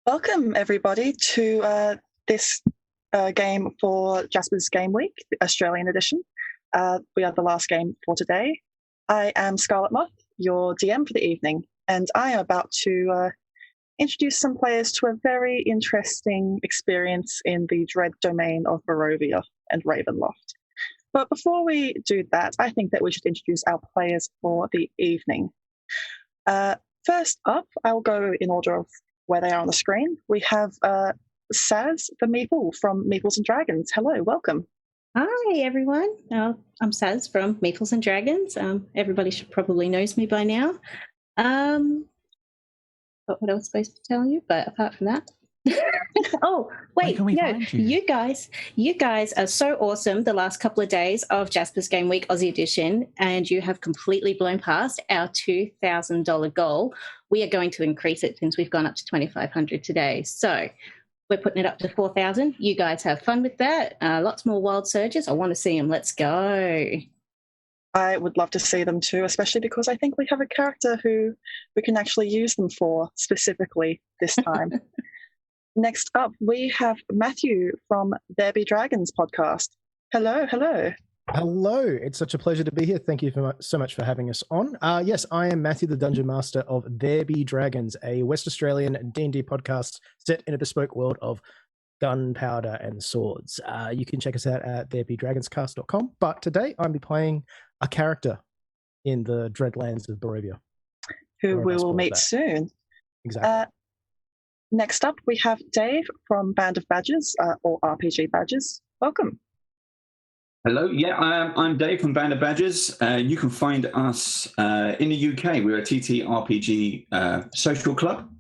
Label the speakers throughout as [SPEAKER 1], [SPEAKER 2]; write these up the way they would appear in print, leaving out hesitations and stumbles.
[SPEAKER 1] Welcome, everybody, to this game for Jasper's Game Week, the Australian edition. We are the last game for today. I am ScarletMoth, your DM for the evening, and I am about to introduce some players to a very interesting experience in the dread domain of Barovia and Ravenloft. But before we do that, I think that we should introduce our players for the evening. First up, I'll go in order of where they are on the screen. We have Saz the Meeple from Meeples and Dragons. Hello, welcome.
[SPEAKER 2] Hi, everyone. I'm Saz from Meeples and Dragons. Everybody should probably knows me by now. What I was supposed to tell you, but apart from that. Oh, wait, no, you guys are so awesome the last couple of days of Jasper's Game Week Aussie Edition, and you have completely blown past our $2,000 goal. We are going to increase it since we've gone up to $2,500 today. So we're putting it up to $4,000. You guys have fun with that. Lots more wild surges. I want to see them. Let's go.
[SPEAKER 1] I would love to see them too, especially because I think we have a character who we can actually use them for specifically this time. Next up, we have Matthew from There Be Dragons podcast. Hello, hello.
[SPEAKER 3] Hello, it's such a pleasure to be here. Thank you so much for having us on. Yes, I am Matthew, the Dungeon Master of There Be Dragons, a West Australian D&D podcast set in a bespoke world of gunpowder and swords. You can check us out at therebedragonscast.com, but today I'll be playing a character in the Dreadlands of Barovia.
[SPEAKER 1] Who we will meet soon.
[SPEAKER 3] Exactly.
[SPEAKER 1] Next up, we have Dave from Band of Badgers, or RPG Badgers. Welcome.
[SPEAKER 4] Hello, yeah, I'm Dave from Band of Badgers. You can find us in the UK. We're a TTRPG social club.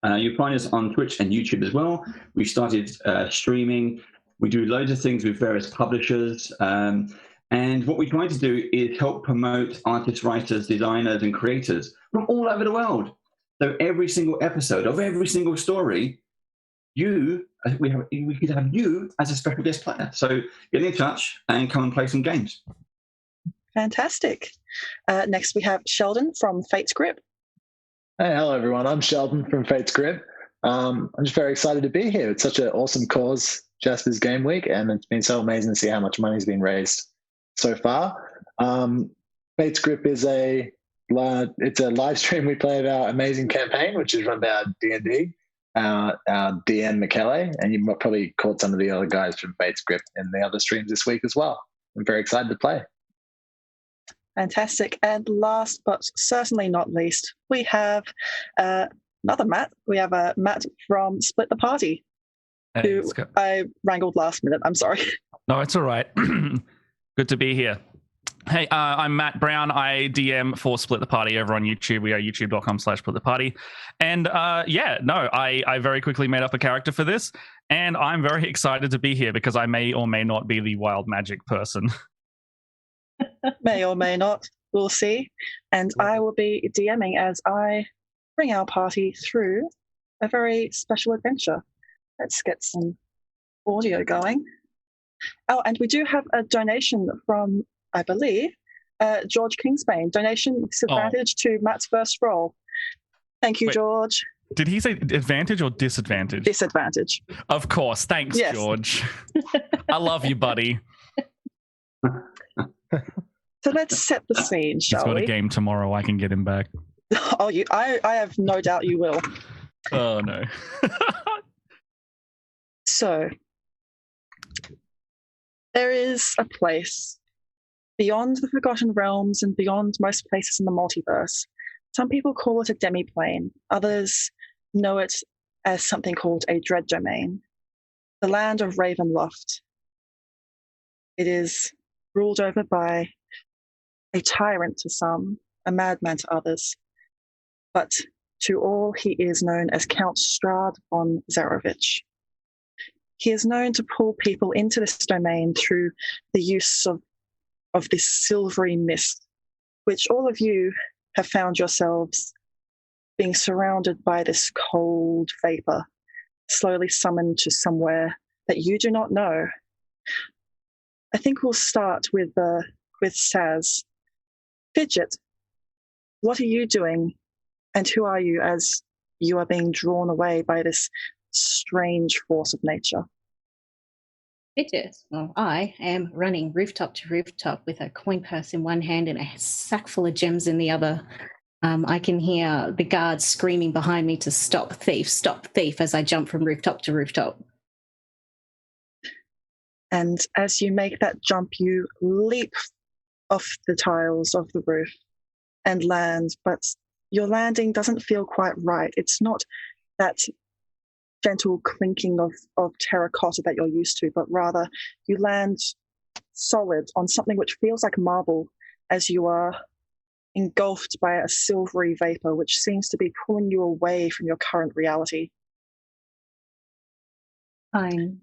[SPEAKER 4] You'll find us on Twitch and YouTube as well. We started streaming. We do loads of things with various publishers. And what we try to do is help promote artists, writers, designers, and creators from all over the world. So every single episode of every single story, we could have you as a special guest player. So get in touch and come and play some games.
[SPEAKER 1] Fantastic. Next, we have Sheldon from Fate's Grip.
[SPEAKER 5] Hey, hello everyone. I'm Sheldon from Fate's Grip. I'm just very excited to be here. It's such an awesome cause, Jasper's Game Week, and it's been so amazing to see how much money's been raised so far. Fate's Grip is it's a live stream we play of our amazing campaign, which is run by our D&D, our DM McKellar, and you've probably caught some of the other guys from Fate's Grip in the other streams this week as well. I'm very excited to play.
[SPEAKER 1] Fantastic. And last but certainly not least, we have another Matt. We have Matt from Split the Party, who I wrangled last minute. I'm sorry.
[SPEAKER 6] No, it's all right. Good to be here. Hey, I'm Matt Brown. I DM for Split the Party over on YouTube. We are youtube.com/splittheparty. And I very quickly made up a character for this, and I'm very excited to be here because I may or may not be the wild magic person.
[SPEAKER 1] May or may not. We'll see. And I will be DMing as I bring our party through a very special adventure. Let's get some audio going. Oh, and we do have a donation from, I believe, George Kingsbane. Donation disadvantage to Matt's first roll. Thank you, Wait, George.
[SPEAKER 6] Did he say advantage or disadvantage?
[SPEAKER 1] Disadvantage.
[SPEAKER 6] Of course. Thanks, yes. George. I love you, buddy.
[SPEAKER 1] So let's set the scene, shall we?
[SPEAKER 6] He's got a game tomorrow. I can get him back.
[SPEAKER 1] Oh, I have no doubt you will.
[SPEAKER 6] Oh, no.
[SPEAKER 1] So, there is a place beyond the Forgotten Realms and beyond most places in the multiverse. Some people call it a demiplane. Others know it as something called a dread domain. The land of Ravenloft. It is ruled over by a tyrant to some, a madman to others. But to all, he is known as Count Strahd Von Zarovich. He is known to pull people into this domain through the use of this silvery mist, which all of you have found yourselves being surrounded by this cold vapor, slowly summoned to somewhere that you do not know. I think we'll start with Saz. Fidget, what are you doing, and who are you as you are being drawn away by this strange force of nature.
[SPEAKER 2] Fidget. Well, I am running rooftop to rooftop with a coin purse in one hand and a sack full of gems in the other. I can hear the guards screaming behind me to stop thief, as I jump from rooftop to rooftop.
[SPEAKER 1] And as you make that jump, you leap off the tiles of the roof and land, but your landing doesn't feel quite right. It's not that gentle clinking of terracotta that you're used to, but rather you land solid on something which feels like marble as you are engulfed by a silvery vapor which seems to be pulling you away from your current reality.
[SPEAKER 2] I'm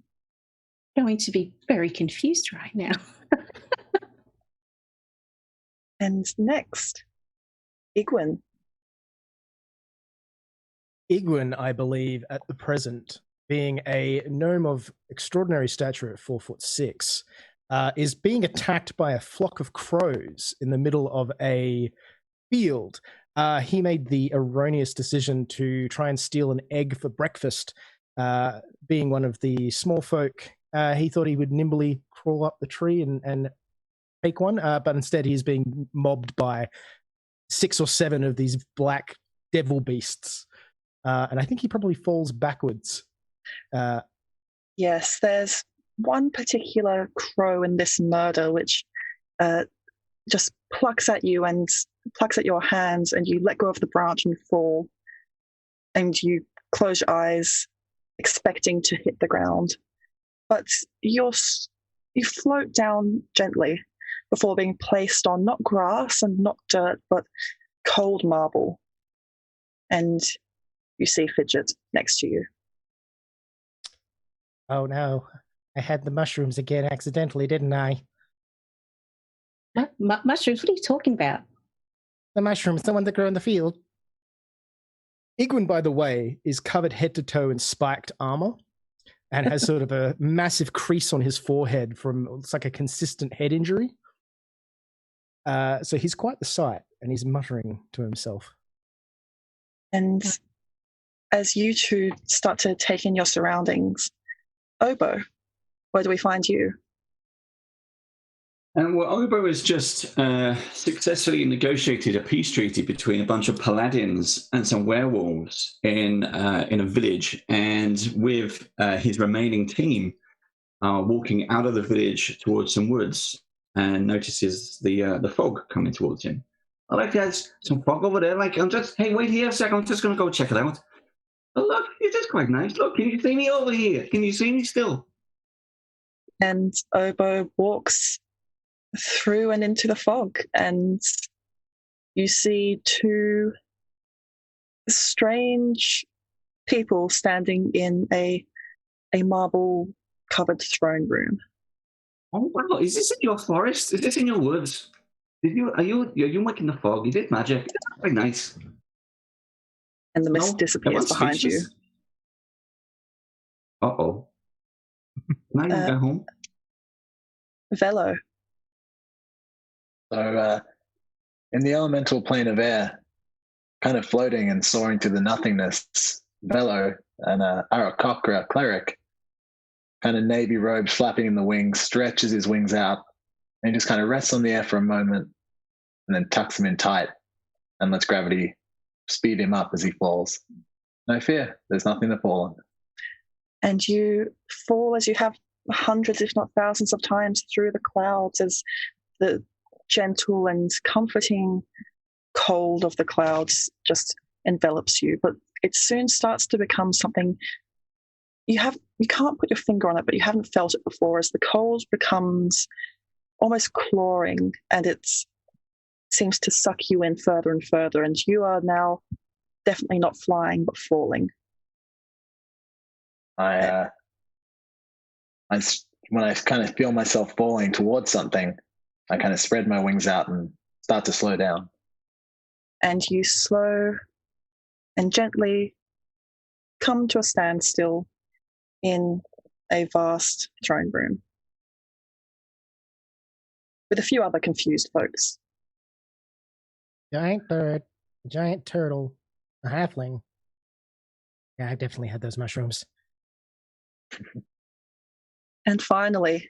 [SPEAKER 2] going to be very confused right now.
[SPEAKER 1] And next, Igwin.
[SPEAKER 3] Igwin, I believe, at the present, being a gnome of extraordinary stature at 4'6", is being attacked by a flock of crows in the middle of a field. He made the erroneous decision to try and steal an egg for breakfast. Being one of the small folk, he thought he would nimbly crawl up the tree and take one, but instead he is being mobbed by 6 or 7 of these black devil beasts. And I think he probably falls backwards.
[SPEAKER 1] Yes, there's one particular crow in this murder which just plucks at you and plucks at your hands, and you let go of the branch and fall. And you close your eyes, expecting to hit the ground. But you float down gently before being placed on not grass and not dirt, but cold marble. And you see Fidget next to you.
[SPEAKER 3] Oh no, I had the mushrooms again accidentally, didn't I?
[SPEAKER 2] Mushrooms? What are you talking about?
[SPEAKER 3] The mushrooms, the one that grow in the field. Igwin, by the way, is covered head to toe in spiked armor and has sort of a massive crease on his forehead from, it's like a consistent head injury. So he's quite the sight, and he's muttering to himself.
[SPEAKER 1] And as you two start to take in your surroundings, Obo, where do we find you?
[SPEAKER 4] Well, Obo has just successfully negotiated a peace treaty between a bunch of paladins and some werewolves in a village, and with his remaining team walking out of the village towards some woods, and notices the fog coming towards him. I like there's some fog over there. Like hey, wait here a second. I'm just gonna go check it out. Oh look, it is quite nice. Look, can you see me over here? Can you see me still?
[SPEAKER 1] And Obo walks through and into the fog, and you see 2 strange people standing in a marble covered throne room.
[SPEAKER 4] Oh wow, is this in your forest? Is this in your woods? Are you making the fog? Is it magic? It's quite nice.
[SPEAKER 1] And the mist disappears behind you.
[SPEAKER 4] Uh-oh. Can I go home?
[SPEAKER 1] Velo.
[SPEAKER 5] So, in the elemental plane of air, kind of floating and soaring to the nothingness, Velo, an Arakokra cleric, kind of navy robes flapping in the wings, stretches his wings out, and just kind of rests on the air for a moment, and then tucks them in tight and lets gravity speed him up as he falls. No fear, there's nothing to fall on.
[SPEAKER 1] And you fall as you have hundreds, if not thousands of times through the clouds, as the gentle and comforting cold of the clouds just envelops you. But it soon starts to become something you can't put your finger on it, but you haven't felt it before, as the cold becomes almost clawing, and it seems to suck you in further and further, and you are now definitely not flying but falling.
[SPEAKER 5] When I kind of feel myself falling towards something, I kind of spread my wings out and start to slow down.
[SPEAKER 1] And you slow and gently come to a standstill in a vast throne room with a few other confused folks.
[SPEAKER 3] Giant bird, a giant turtle, a halfling. Yeah, I've definitely had those mushrooms.
[SPEAKER 1] And finally,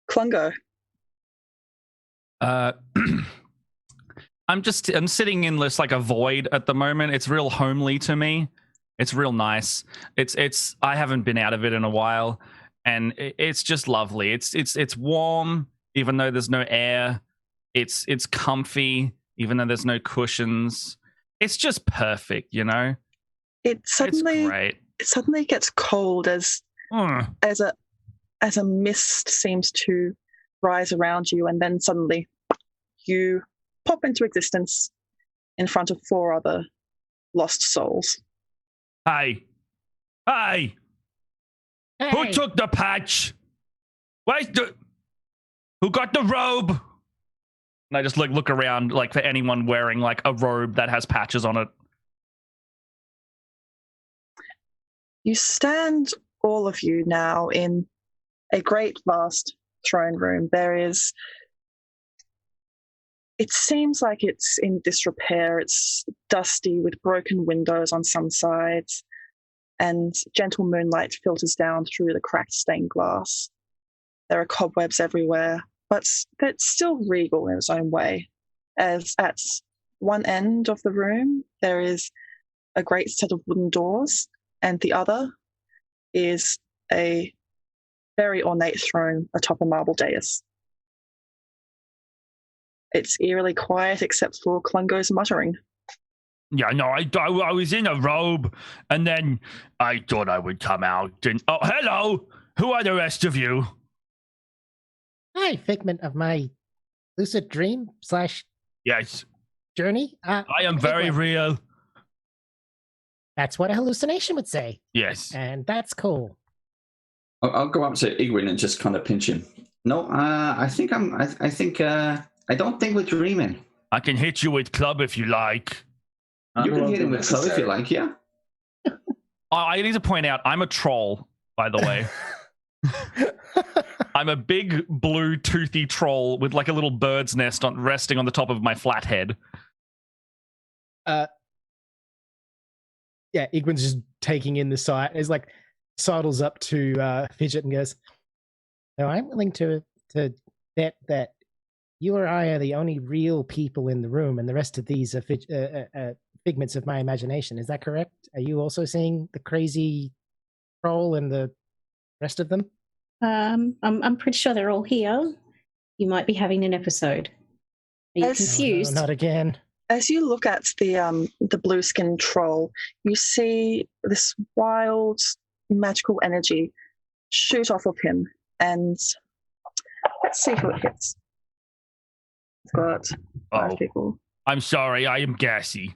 [SPEAKER 1] Klungo.
[SPEAKER 6] I'm sitting in this like a void at the moment. It's real homely to me. It's real nice. It's I haven't been out of it in a while, and it's just lovely. It's warm even though there's no air. It's comfy even though there's no cushions. It's just perfect, you know.
[SPEAKER 1] It's great. It suddenly gets cold as a mist seems to rise around you, and then suddenly you pop into existence in front of 4 other lost souls.
[SPEAKER 6] Hey! Who took the patch? Who got the robe? And I just look around like for anyone wearing like a robe that has patches on it.
[SPEAKER 1] You stand, all of you, now in a great vast throne room. It seems like it's in disrepair. It's dusty with broken windows on some sides, and gentle moonlight filters down through the cracked stained glass. There are cobwebs everywhere, but it's still regal in its own way, as at one end of the room there is a great set of wooden doors, and the other is a very ornate throne atop a marble dais. It's eerily quiet except for Klungo's muttering.
[SPEAKER 6] Yeah, no, I was in a robe, and then I thought I would come out. And oh, hello! Who are the rest of you?
[SPEAKER 3] Hi, figment of my lucid dream /
[SPEAKER 6] yes
[SPEAKER 3] journey.
[SPEAKER 6] I am very real.
[SPEAKER 3] That's what a hallucination would say.
[SPEAKER 6] Yes,
[SPEAKER 3] and that's cool.
[SPEAKER 4] I'll go up to Igwin and just kind of pinch him. No, I don't think we're dreaming.
[SPEAKER 6] I can hit you with club if you like.
[SPEAKER 4] You can hit him with club if you like, yeah.
[SPEAKER 6] I need to point out, I'm a troll, by the way. I'm a big blue toothy troll with like a little bird's nest resting on the top of my flat head.
[SPEAKER 3] Yeah, Igwin's just taking in the sight. He's like sidles up to Fidget and goes, "No, I'm willing to bet that you or I are the only real people in the room, and the rest of these are figments of my imagination. Is that correct? Are you also seeing the crazy troll and the rest of them?"
[SPEAKER 2] I'm pretty sure they're all here. You might be having an episode. Are you confused?
[SPEAKER 3] No, not again.
[SPEAKER 1] As you look at the blue-skinned troll, you see this wild, magical energy shoot off of him, and let's see who it hits. It's got 5 people.
[SPEAKER 6] I'm sorry, I am gassy.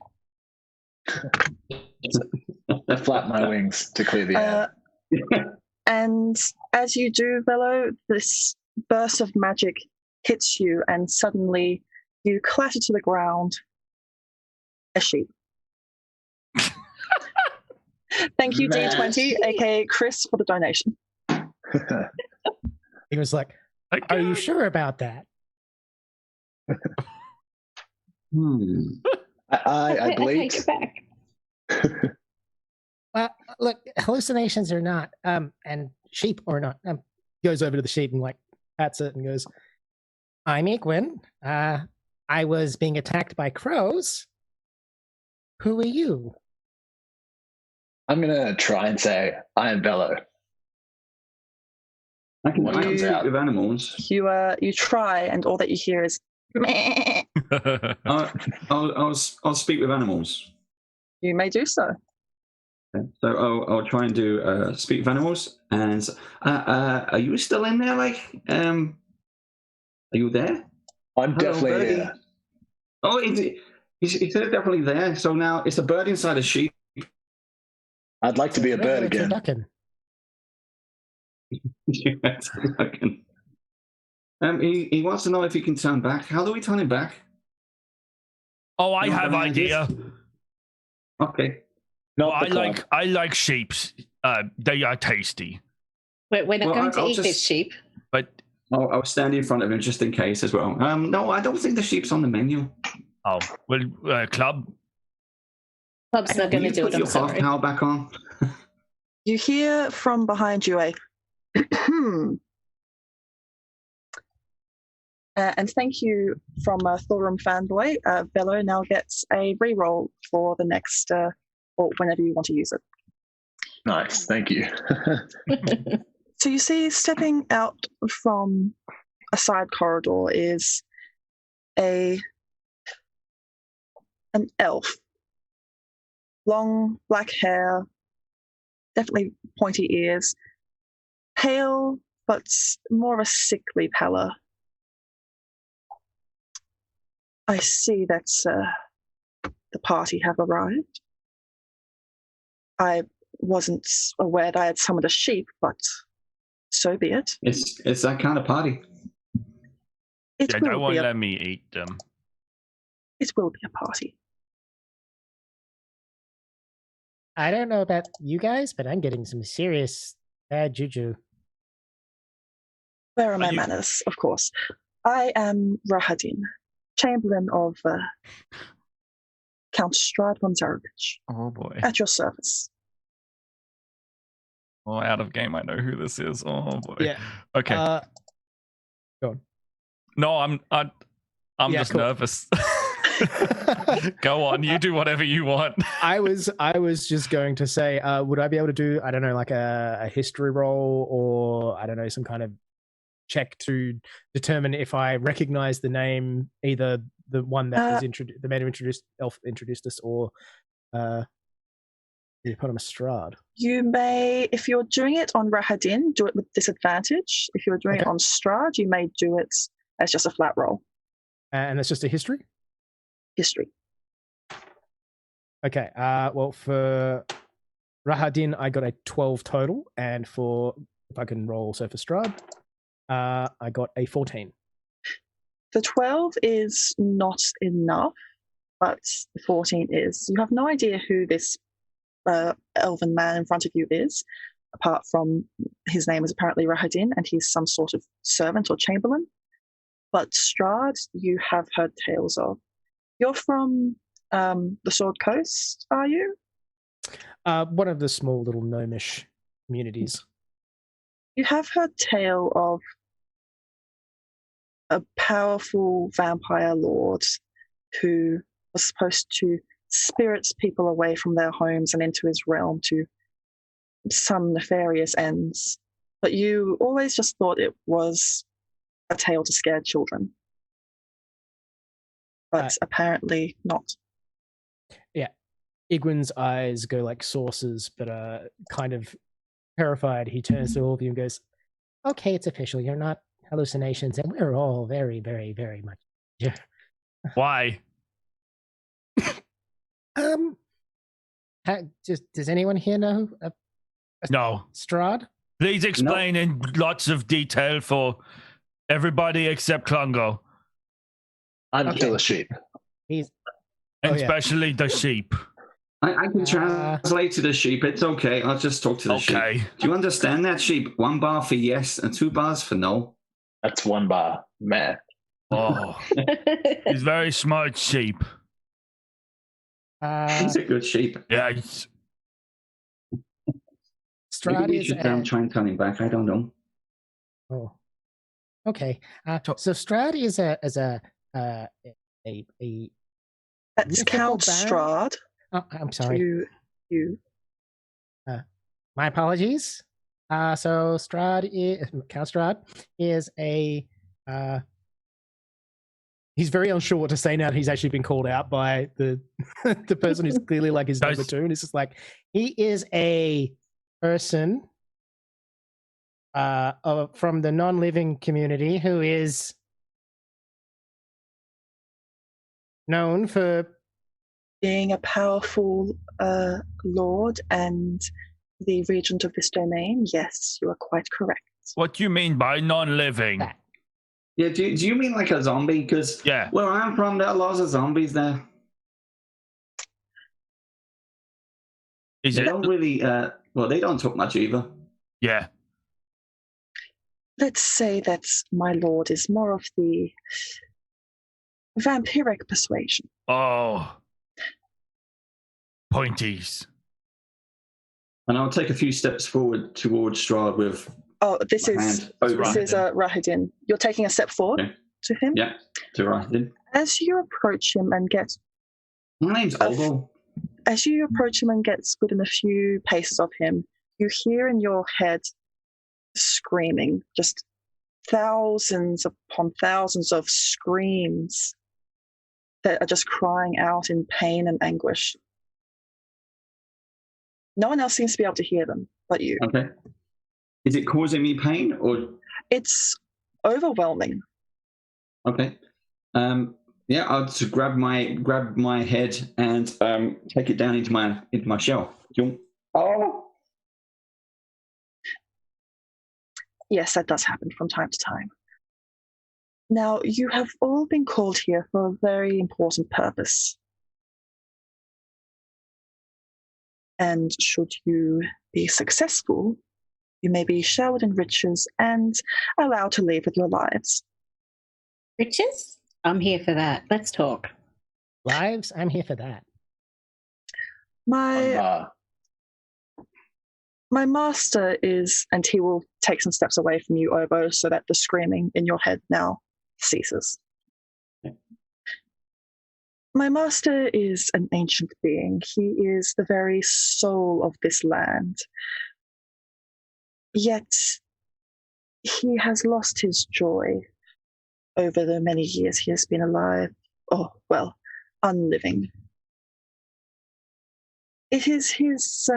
[SPEAKER 5] I flap my wings to clear the air.
[SPEAKER 1] And as you do, Velo, this burst of magic hits you, and suddenly you clatter to the ground. A sheep. Thank you, D20, aka Chris, for the donation.
[SPEAKER 3] He was like, "Are you sure about that?"
[SPEAKER 5] I bleed.
[SPEAKER 2] Take it back.
[SPEAKER 3] Well, look, hallucinations or not, and sheep or not, goes over to the sheep and like pats it and goes, "I'm Igwin. I was being attacked by crows. Who are you?"
[SPEAKER 5] I'm gonna try and say I am Velo.
[SPEAKER 4] I can speak with animals.
[SPEAKER 1] You try, and all that you hear is meh.
[SPEAKER 4] I'll speak with animals.
[SPEAKER 1] You may do so.
[SPEAKER 4] Okay. So I'll try and do speak with animals. And are you still in there? Like, are you there?
[SPEAKER 5] I'm definitely here.
[SPEAKER 4] Oh, he's definitely there. So now it's a bird inside a sheep.
[SPEAKER 5] I'd like to be a bird again.
[SPEAKER 4] Yes, he wants to know if he can turn back. How do we turn him back?
[SPEAKER 6] Oh, I have idea.
[SPEAKER 4] Okay.
[SPEAKER 6] No, I like sheeps. They are tasty.
[SPEAKER 2] We're not going to eat this sheep.
[SPEAKER 6] But
[SPEAKER 4] I'll stand in front of him just in case as well. No, I don't think the sheep's on the menu.
[SPEAKER 6] Oh, well, club.
[SPEAKER 2] Club's not going to do it. I'm sorry.
[SPEAKER 4] Put your half power back on.
[SPEAKER 1] You hear from behind you a and thank you from Thorum fanboy. Velo now gets a reroll for the next, or whenever you want to use it.
[SPEAKER 5] Nice, thank you.
[SPEAKER 1] So you see, stepping out from a side corridor is an elf. Long black hair, definitely pointy ears, pale, but more of a sickly pallor. I see that the party have arrived. I wasn't aware that I had summoned a sheep, but so be it.
[SPEAKER 4] It's that kind of party.
[SPEAKER 6] They don't want to let me eat them.
[SPEAKER 1] It will be a party.
[SPEAKER 7] I don't know about you guys, but I'm getting some serious bad juju.
[SPEAKER 1] Where are my manners, of course. I am Rahadin, Chamberlain of Count Strahd Von Zarovich.
[SPEAKER 6] Oh boy.
[SPEAKER 1] At your service.
[SPEAKER 6] Oh, out of game, I know who this is. Oh boy.
[SPEAKER 3] Yeah.
[SPEAKER 6] Okay.
[SPEAKER 3] Go on.
[SPEAKER 6] No, I'm just nervous. Go on, you do whatever you want.
[SPEAKER 3] I was just going to say, would I be able to do, I don't know, like a history roll, or I don't know, some kind of check to determine if I recognize the name, either the one that was introduced, the man who introduced us, or the eponymous Strahd.
[SPEAKER 1] You may, if you're doing it on Rahadin, do it with disadvantage. If you're doing it on Strahd, you may do it as just a flat roll.
[SPEAKER 3] And that's just a history?
[SPEAKER 1] History.
[SPEAKER 3] Okay, well, for Rahadin, I got a 12 total, and for, if I can roll also for Strahd, I got a 14.
[SPEAKER 1] The 12 is not enough, but the 14 is. You have no idea who this elven man in front of you is, apart from his name is apparently Rahadin, and he's some sort of servant or chamberlain. But Strahd, you have heard tales of. You're from the Sword Coast, are you?
[SPEAKER 3] One of the small little gnomish communities.
[SPEAKER 1] You have heard tale of a powerful vampire lord who was supposed to spirit people away from their homes and into his realm to some nefarious ends. But you always just thought it was a tale to scare children. But apparently not.
[SPEAKER 3] Yeah. Igwin's eyes go like saucers, but kind of terrified. He turns to all of you and goes,
[SPEAKER 7] okay, it's official. You're not hallucinations, and we're all very, very, very much. Yeah.
[SPEAKER 6] Why?
[SPEAKER 7] Does anyone here know?
[SPEAKER 6] No.
[SPEAKER 7] Strahd?
[SPEAKER 6] Please explain in lots of detail for everybody except Klungo.
[SPEAKER 5] I'm still a sheep.
[SPEAKER 6] Especially the sheep.
[SPEAKER 4] I can translate to the sheep. It's okay. I'll just talk to the sheep. Do you understand that, sheep? 1 bar for yes and 2 bars for no.
[SPEAKER 5] That's 1 bar. Meh.
[SPEAKER 6] Oh. He's very smart sheep.
[SPEAKER 4] He's a good sheep.
[SPEAKER 6] Yeah.
[SPEAKER 7] Strahd
[SPEAKER 4] Maybe we should try and turn him back. I don't know.
[SPEAKER 7] Oh. Okay. So Strahd is a
[SPEAKER 1] That's Count Strahd.
[SPEAKER 7] Oh, I'm sorry.
[SPEAKER 1] You.
[SPEAKER 7] My apologies. So Count Strahd is a.
[SPEAKER 3] He's very unsure what to say now that he's actually been called out by the the person who's clearly like his number two, and it's just like
[SPEAKER 7] he is a person from the non-living community who is known for
[SPEAKER 1] being a powerful lord and the regent of this domain. Yes, you are quite correct.
[SPEAKER 6] What do you mean by non-living?
[SPEAKER 4] Yeah, do you mean like a zombie? Because where I'm from, there are lots of zombies there. They don't really, they don't talk much either.
[SPEAKER 6] Yeah.
[SPEAKER 1] Let's say that my lord is more of the vampiric persuasion.
[SPEAKER 6] Oh. pointies.
[SPEAKER 4] And I'll take a few steps forward towards Strahd with.
[SPEAKER 1] Oh, this is Rahidin. You're taking a step forward to him?
[SPEAKER 4] Yeah, to Rahidin.
[SPEAKER 1] As you approach him and get...
[SPEAKER 4] My name's Olbo.
[SPEAKER 1] As you approach him and get within a few paces of him, you hear in your head screaming, just thousands upon thousands of screams that are just crying out in pain and anguish. No one else seems to be able to hear them but you.
[SPEAKER 4] Okay. Is it causing me pain or? It's
[SPEAKER 1] overwhelming.
[SPEAKER 4] Okay. Yeah, I'll just grab my head and take it down into my shell. Oh.
[SPEAKER 1] Yes, that does happen from time to time. Now, you have all been called here for a very important purpose. And should you be successful, you may be showered in riches and allowed to leave with your lives.
[SPEAKER 2] Riches? I'm here for that. Let's talk.
[SPEAKER 7] Lives? I'm here for that.
[SPEAKER 1] My master is, and he will take some steps away from you, Obo, so that the screaming in your head now ceases. My master is an ancient being. He is the very soul of this land. Yet, he has lost his joy over the many years he has been alive. Oh, well, unliving. It is his...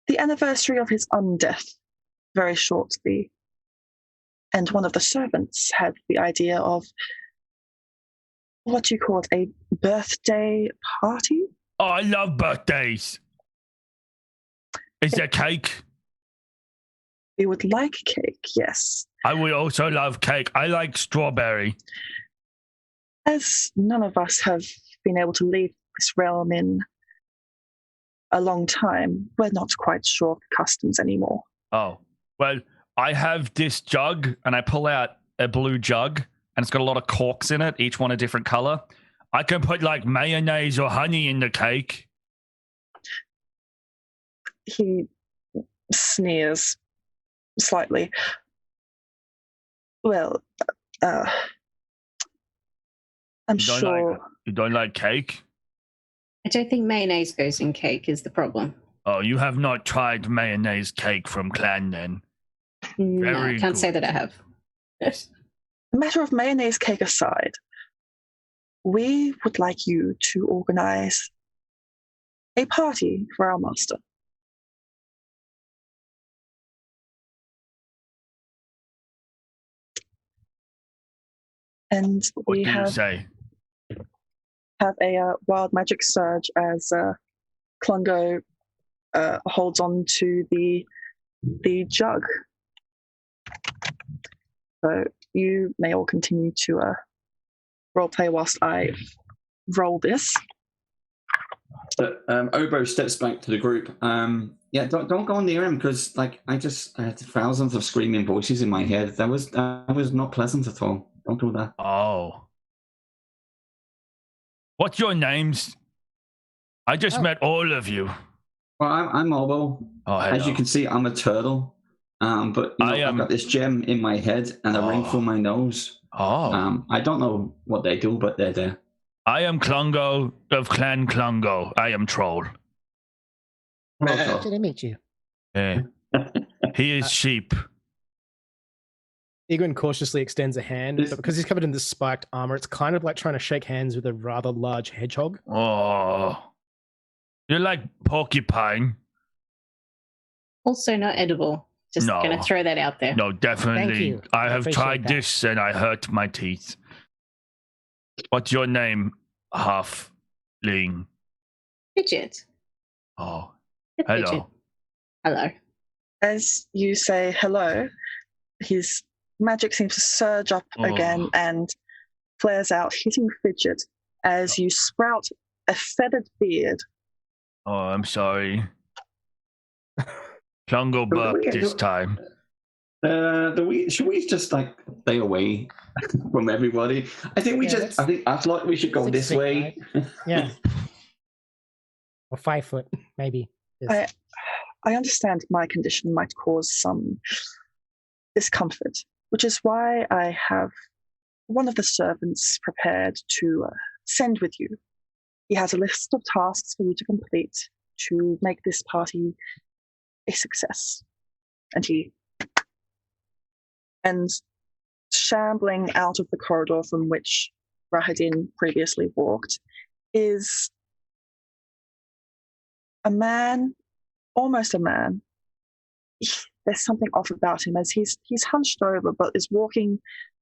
[SPEAKER 1] the anniversary of his undeath, very shortly. And one of the servants had the idea of what you call it, a birthday party?
[SPEAKER 6] Oh, I love birthdays. Is there cake?
[SPEAKER 1] We would like cake, yes.
[SPEAKER 6] I would also love cake. I like strawberry.
[SPEAKER 1] As none of us have been able to leave this realm in a long time, we're not quite sure of the customs anymore.
[SPEAKER 6] Oh, well, I have this jug, and I pull out a blue jug, and it's got a lot of corks in it, each one a different color. I can put, like, mayonnaise or honey in the cake.
[SPEAKER 1] He sneers slightly. Well, I'm sure...
[SPEAKER 6] You don't like cake?
[SPEAKER 2] I don't think mayonnaise goes in cake is the problem.
[SPEAKER 6] Oh, you have not tried mayonnaise cake from Clan, then?
[SPEAKER 2] No, I can't say that I have.
[SPEAKER 1] The matter of mayonnaise cake aside, we would like you to organize a party for our master. And we have a wild magic surge as Klungo holds on to the jug. So you may all continue to roleplay whilst I roll this.
[SPEAKER 4] But Obo steps back to the group. Yeah, don't go near him because, like, I had thousands of screaming voices in my head. That was not pleasant at all. Don't do that.
[SPEAKER 6] Oh. What's your names? I just met all of you.
[SPEAKER 4] Well, I'm Obo.
[SPEAKER 6] Oh,
[SPEAKER 4] as you can see, I'm a turtle. But I've got this gem in my head and a ring for my nose.
[SPEAKER 6] Oh.
[SPEAKER 4] I don't know what they do, but they're there.
[SPEAKER 6] I am Klungo of Clan Klungo. I am Troll.
[SPEAKER 7] How did I meet you?
[SPEAKER 6] Yeah. He is sheep.
[SPEAKER 3] Egwin cautiously extends a hand, but because he's covered in this spiked armor, it's kind of like trying to shake hands with a rather large hedgehog.
[SPEAKER 6] Oh. You're like porcupine.
[SPEAKER 2] Also not edible. Just going to throw that out there.
[SPEAKER 6] No, definitely.
[SPEAKER 7] Thank you.
[SPEAKER 6] I have tried this and I hurt my teeth. What's your name, halfling?
[SPEAKER 2] Fidget.
[SPEAKER 6] Oh,
[SPEAKER 2] hello.
[SPEAKER 6] Fidget.
[SPEAKER 2] Hello.
[SPEAKER 1] As you say hello, his magic seems to surge up again and flares out, hitting Fidget as you sprout a feathered beard.
[SPEAKER 6] Oh, I'm sorry. Klungo burped this time.
[SPEAKER 4] Should we just like stay away from everybody? I think I feel like we should go this way.
[SPEAKER 7] Right? Yeah. Or 5 foot, maybe.
[SPEAKER 1] I understand my condition might cause some discomfort, which is why I have one of the servants prepared to send with you. He has a list of tasks for you to complete to make this party a success. And shambling out of the corridor from which Rahadin previously walked is a man, almost a man. There's something off about him as he's hunched over but is walking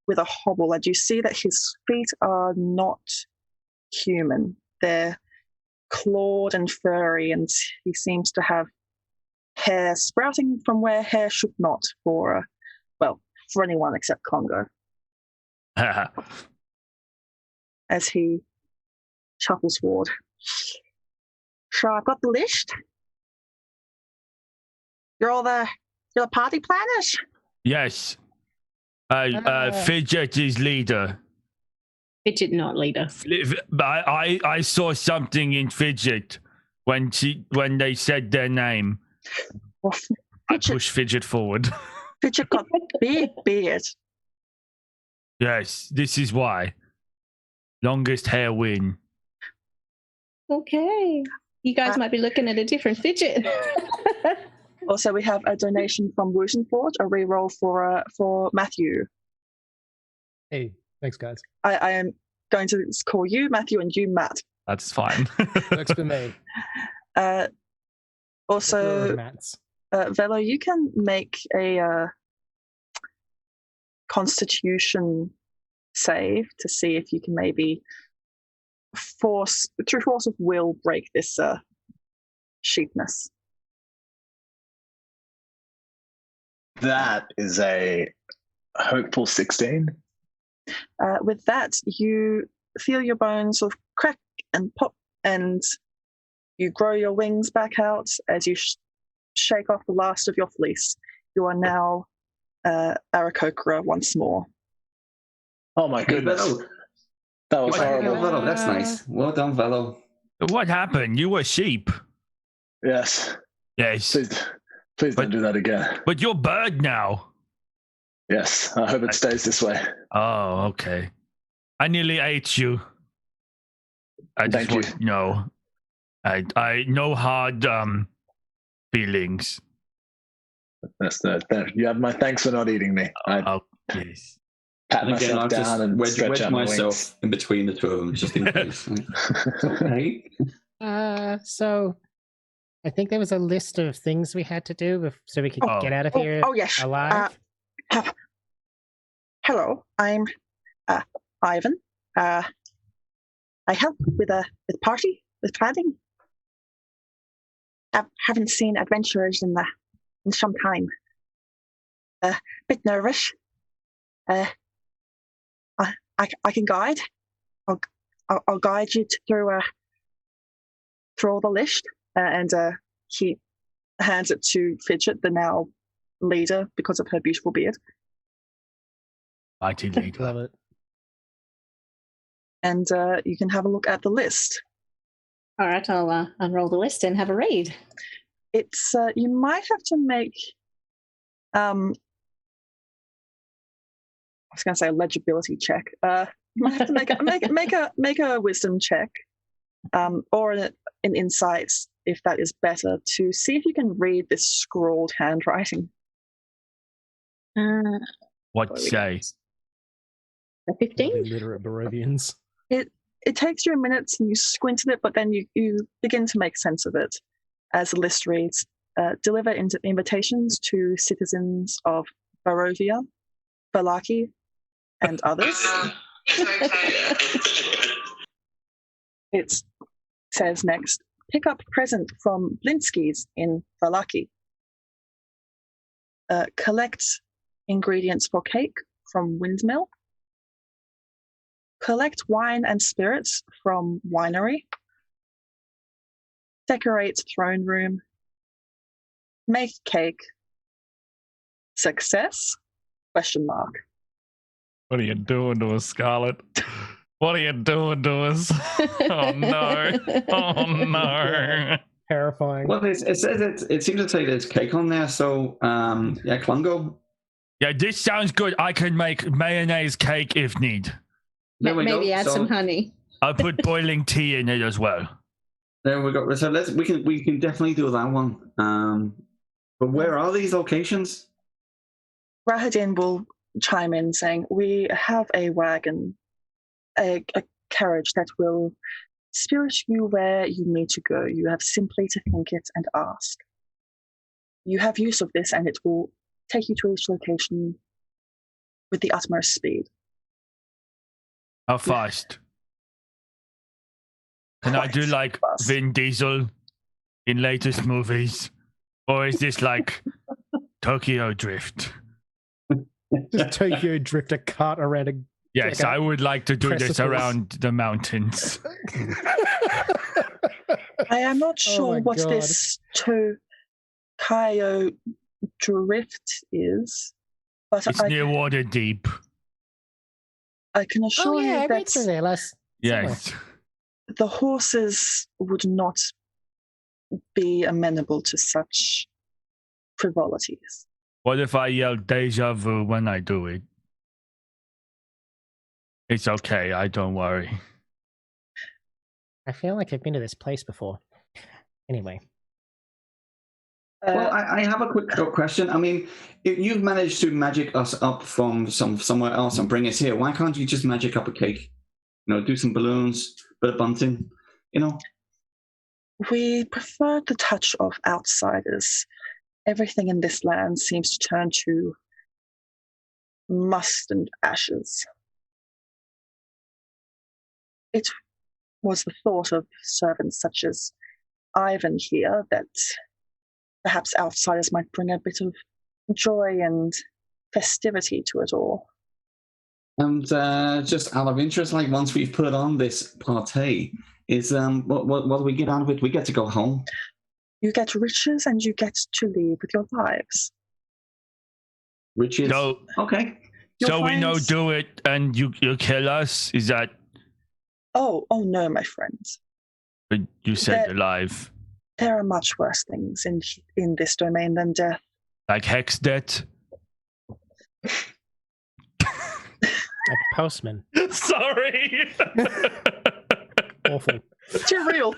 [SPEAKER 1] with a hobble, and you see that his feet are not human. They're clawed and furry, and he seems to have hair sprouting from where hair should not for anyone except Congo. As he shuffles forward. So I've got the list. You're the party planners?
[SPEAKER 8] Yes. Fidget is leader.
[SPEAKER 2] Fidget not leader.
[SPEAKER 8] I saw something in Fidget when they said their name.
[SPEAKER 1] Well,
[SPEAKER 6] I push Fidget forward.
[SPEAKER 1] Fidget got big beard.
[SPEAKER 8] Yes, this is why. Longest hair win.
[SPEAKER 2] Okay. You guys might be looking at a different Fidget.
[SPEAKER 1] Also, we have a donation from Wootenford, a reroll for Matthew.
[SPEAKER 3] Hey, thanks, guys.
[SPEAKER 1] I am going to call you Matthew and you Matt.
[SPEAKER 6] That's fine.
[SPEAKER 3] Works for me.
[SPEAKER 1] Also, Velo, you can make a Constitution save to see if you can maybe through force of will, break this sheepness.
[SPEAKER 5] That is a hopeful 16.
[SPEAKER 1] With that, you feel your bones sort of crack and pop, and you grow your wings back out as you shake off the last of your fleece. You are now Aarakocra once more.
[SPEAKER 5] Oh my goodness. That was horrible.
[SPEAKER 4] Velo, that's nice. Well done, Velo.
[SPEAKER 8] What happened? You were sheep.
[SPEAKER 5] Yes.
[SPEAKER 8] Yes.
[SPEAKER 5] Please don't do that again.
[SPEAKER 8] But you're bird now.
[SPEAKER 5] Yes, I hope it stays this way.
[SPEAKER 8] Oh, okay. I nearly ate you.
[SPEAKER 5] Thank you.
[SPEAKER 8] No. I no hard feelings.
[SPEAKER 5] You have my thanks for not eating me.
[SPEAKER 8] Oh, yes.
[SPEAKER 5] Pat myself down and stretch out
[SPEAKER 4] myself in between the two of them, just in case. Okay.
[SPEAKER 7] So I think there was a list of things we had to do so we could get out of here
[SPEAKER 1] yes.
[SPEAKER 7] alive.
[SPEAKER 1] Hello, I'm Ivan. I help with party, with planning. I haven't seen adventurers in some time. Bit nervous. I can guide. I'll guide you through all the list. And he hands it to Fidget, the now leader, because of her beautiful beard.
[SPEAKER 8] Mighty leader.
[SPEAKER 3] Love it.
[SPEAKER 1] And you can have a look at the list.
[SPEAKER 2] All right, I'll unroll the list and have a read.
[SPEAKER 1] It's you might have to make I was going to say a legibility check. You might have to make a wisdom check, or an insight, if that is better, to see if you can read this scrawled handwriting.
[SPEAKER 8] What say?
[SPEAKER 2] A 15?
[SPEAKER 3] Literate Barovians.
[SPEAKER 1] It takes you a minute and you squint at it, but then you begin to make sense of it. As the list reads, deliver invitations to citizens of Barovia, Valaki, and others. It says next, pick up present from Blinsky's in Valaki. Collect ingredients for cake from Windmill. Collect wine and spirits from Winery. Decorate throne room. Make cake. Success? Question mark.
[SPEAKER 6] What are you doing to us, Scarlet? What are you doing to us? Oh no! Oh no!
[SPEAKER 3] Terrifying.
[SPEAKER 4] Well, it says it seems to say there's cake on there, so yeah, Klungo.
[SPEAKER 8] Yeah, this sounds good. I can make mayonnaise cake if need.
[SPEAKER 4] There we
[SPEAKER 2] Maybe
[SPEAKER 4] go.
[SPEAKER 2] add some honey.
[SPEAKER 8] I'll put boiling tea in it as well.
[SPEAKER 4] There we go. So we can definitely do that one. But where are these locations?
[SPEAKER 1] Rahadin will chime in saying, we have a wagon, a carriage that will spirit you where you need to go. You have simply to think it and ask. You have use of this and it will take you to each location with the utmost speed.
[SPEAKER 8] How fast? Can I do like
[SPEAKER 1] fast.
[SPEAKER 8] Vin Diesel in latest movies? Or is this like Tokyo Drift?
[SPEAKER 3] Just Tokyo Drift a cart around a...
[SPEAKER 8] Yes, I would like to do this around the mountains.
[SPEAKER 1] I am not sure what
[SPEAKER 3] God.
[SPEAKER 1] this Tokyo Drift is, but
[SPEAKER 8] It's near Waterdeep.
[SPEAKER 1] I can assure
[SPEAKER 7] I
[SPEAKER 1] you
[SPEAKER 7] went
[SPEAKER 1] that
[SPEAKER 7] through there last
[SPEAKER 8] Yes.
[SPEAKER 1] the horses would not be amenable to such frivolities.
[SPEAKER 8] What if I yell deja vu when I do it? It's okay, I don't worry.
[SPEAKER 7] I feel like I've been to this place before. Anyway.
[SPEAKER 4] Well, I have a quick question. I mean, if you've managed to magic us up from somewhere else and bring us here, why can't you just magic up a cake? You know, do some balloons, bit of bunting, you know?
[SPEAKER 1] We prefer the touch of outsiders. Everything in this land seems to turn to must and ashes. It was the thought of servants such as Ivan here that perhaps outsiders might bring a bit of joy and festivity to it all.
[SPEAKER 4] And just out of interest, like once we've put on this party, is what do we get out of it? We get to go home.
[SPEAKER 1] You get riches and you get to leave with your lives.
[SPEAKER 4] Riches.
[SPEAKER 8] So,
[SPEAKER 4] okay.
[SPEAKER 8] So we know do it and you kill us? Is that...
[SPEAKER 1] Oh no, my friends.
[SPEAKER 8] But you said alive.
[SPEAKER 1] There are much worse things in this domain than death.
[SPEAKER 8] Like hex debt?
[SPEAKER 7] Like postman.
[SPEAKER 6] Sorry.
[SPEAKER 3] Awful.
[SPEAKER 1] Too real.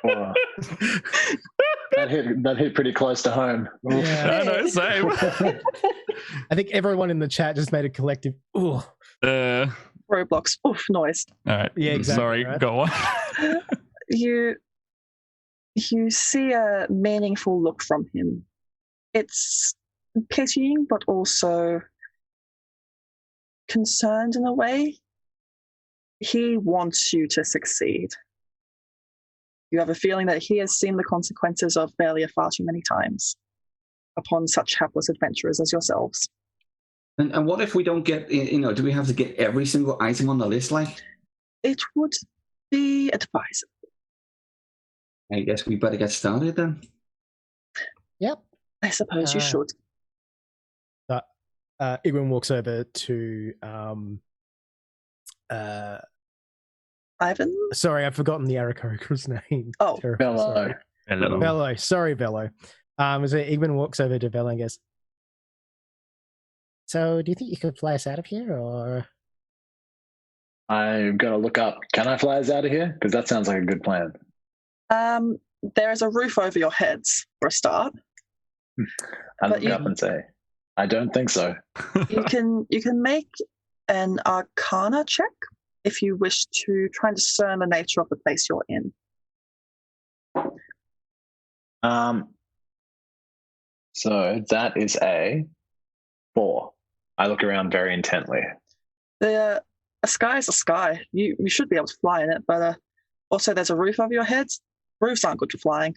[SPEAKER 5] Wow. That hit pretty close to home.
[SPEAKER 6] I know, same.
[SPEAKER 3] I think everyone in the chat just made a collective, ooh.
[SPEAKER 1] Roblox oof noise.
[SPEAKER 6] All right.
[SPEAKER 3] Yeah, exactly.
[SPEAKER 6] Sorry,
[SPEAKER 3] right?
[SPEAKER 6] go on.
[SPEAKER 1] You see a meaningful look from him. It's pitying, but also concerned in a way. He wants you to succeed. You have a feeling that he has seen the consequences of failure far too many times upon such hapless adventurers as yourselves.
[SPEAKER 4] And what if we don't get, you know, do we have to get every single item on the list, like?
[SPEAKER 1] It would be advisable.
[SPEAKER 4] I guess we better get started then.
[SPEAKER 7] Yep.
[SPEAKER 1] I suppose you should.
[SPEAKER 3] Igwin walks over to
[SPEAKER 1] Ivan?
[SPEAKER 3] Sorry, I've forgotten the Aarakocra's name.
[SPEAKER 1] Oh,
[SPEAKER 5] Bello.
[SPEAKER 3] Velo. Sorry, Velo. So Igwin walks over to Velo and goes,
[SPEAKER 7] so do you think you could fly us out of here, or?
[SPEAKER 5] I'm going to look up, can I fly us out of here? Because that sounds like a good plan.
[SPEAKER 1] There is a roof over your heads, for a start.
[SPEAKER 5] I look up and say, I don't think so.
[SPEAKER 1] You can make an Arcana check if you wish to try and discern the nature of the place you're in.
[SPEAKER 5] So that is a 4. I look around very intently.
[SPEAKER 1] A sky is a sky. You should be able to fly in it, but also there's a roof over your heads. Roofs aren't good for flying.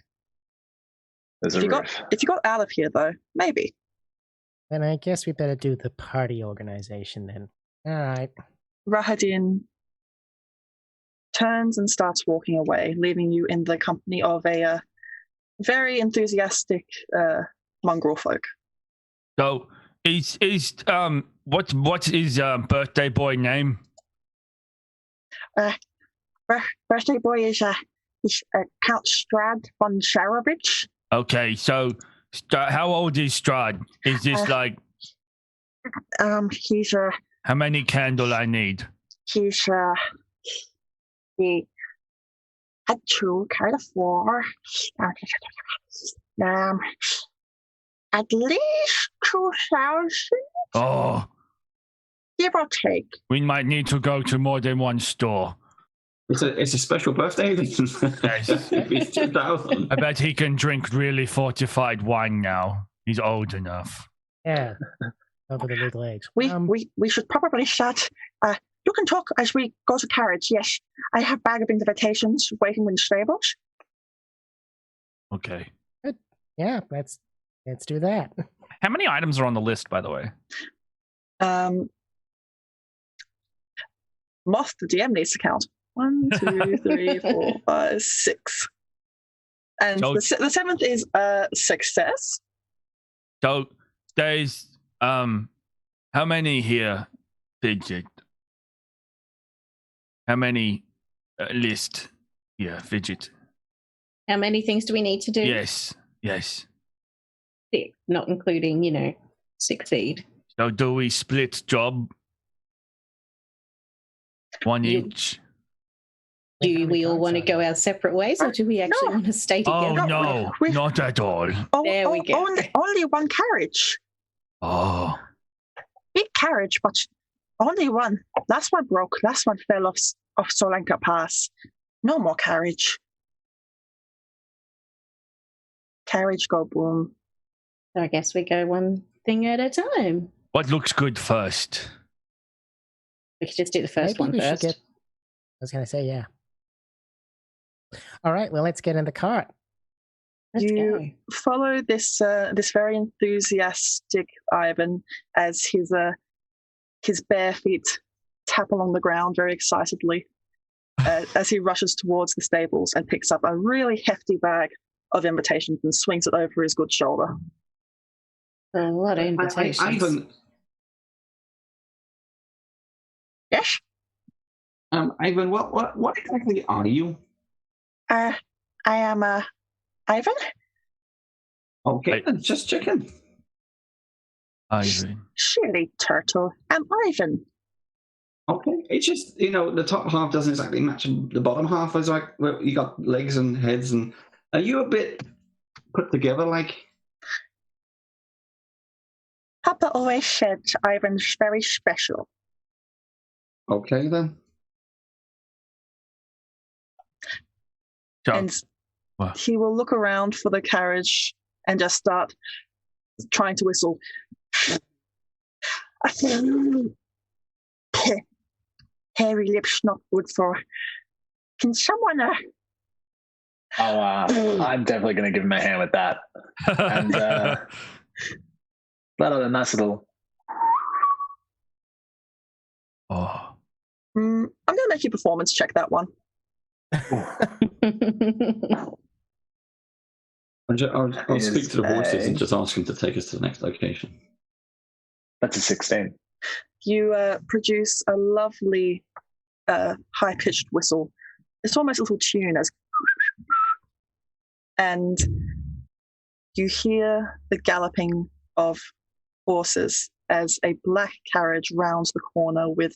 [SPEAKER 5] There's
[SPEAKER 1] if
[SPEAKER 5] a
[SPEAKER 1] you
[SPEAKER 5] roof.
[SPEAKER 1] If you got out of here, though, maybe.
[SPEAKER 7] Then I guess we better do the party organization then. All right.
[SPEAKER 1] Rahadin turns and starts walking away, leaving you in the company of a very enthusiastic mongrel folk.
[SPEAKER 8] So is what's his birthday boy name?
[SPEAKER 1] Birthday boy is Count Strahd Von Zarovich.
[SPEAKER 8] Okay, so how old is Strahd? Is this
[SPEAKER 1] he's
[SPEAKER 8] how many candle I need?
[SPEAKER 1] he had 2, kind of 4. At least 2,000.
[SPEAKER 8] Oh,
[SPEAKER 1] Give or take.
[SPEAKER 8] we might need to go to more than one store.
[SPEAKER 4] It's a special birthday. It's 2,000.
[SPEAKER 8] I bet he can drink really fortified wine now. He's old enough.
[SPEAKER 7] Yeah. Over the legal age.
[SPEAKER 1] We should probably start. You can talk as we go to carriage. Yes, I have bag of invitations waiting in the stables.
[SPEAKER 8] Okay.
[SPEAKER 7] Good. Yeah, let's do that.
[SPEAKER 6] How many items are on the list, by the way?
[SPEAKER 1] Moth, the DM needs to count. 1, 2, 3, 4, 5, 6. And
[SPEAKER 6] So-
[SPEAKER 1] the 7th is a success.
[SPEAKER 8] So there's how many here fidget? How many list here fidget?
[SPEAKER 2] How many things do we need to do?
[SPEAKER 8] Yes.
[SPEAKER 2] 6, not including, succeed.
[SPEAKER 8] So do we split job? One each.
[SPEAKER 2] Do we all want to go our separate ways, or do we actually want to stay
[SPEAKER 8] Oh
[SPEAKER 2] together?
[SPEAKER 8] no, not at all.
[SPEAKER 2] There we go.
[SPEAKER 1] Only one carriage.
[SPEAKER 8] Oh.
[SPEAKER 1] Big carriage, but only one. Last one broke. Last one fell off Solanka Pass. No more carriage. Carriage go boom.
[SPEAKER 2] So I guess we go one thing at a time.
[SPEAKER 8] What looks good first?
[SPEAKER 2] We could just do the first
[SPEAKER 7] Maybe
[SPEAKER 2] one
[SPEAKER 7] we should
[SPEAKER 2] first.
[SPEAKER 7] I was going to say, yeah. All right, well, let's get in the cart.
[SPEAKER 2] Let's
[SPEAKER 1] You
[SPEAKER 2] go.
[SPEAKER 1] follow this very enthusiastic Ivan as his bare feet tap along the ground very excitedly as he rushes towards the stables and picks up a really hefty bag of invitations and swings it over his good shoulder.
[SPEAKER 2] A lot of invitations.
[SPEAKER 4] Ivan,
[SPEAKER 1] Yes?
[SPEAKER 4] Ivan, what exactly are you?
[SPEAKER 1] I am Ivan?
[SPEAKER 4] Okay, just checking.
[SPEAKER 8] Ivan.
[SPEAKER 1] Silly turtle. I'm Ivan.
[SPEAKER 4] Okay, it's just the top half doesn't exactly match the bottom half. It's like you got legs and heads, and are you a bit put together? Like
[SPEAKER 1] Papa always said Ivan's very special.
[SPEAKER 4] okay then.
[SPEAKER 8] So,
[SPEAKER 1] And he will look around for the carriage and just start trying to whistle. Hairy lips not good for. Can someone?
[SPEAKER 5] I'm definitely going to give him a hand with that. And let out a nice little.
[SPEAKER 8] oh.
[SPEAKER 1] I'm going to make you performance check that one.
[SPEAKER 4] I'll speak to the horses and just ask him to take us to the next location.
[SPEAKER 5] That's a 16.
[SPEAKER 1] You produce a lovely high-pitched whistle. It's almost a little tune and you hear the galloping of horses as a black carriage rounds the corner with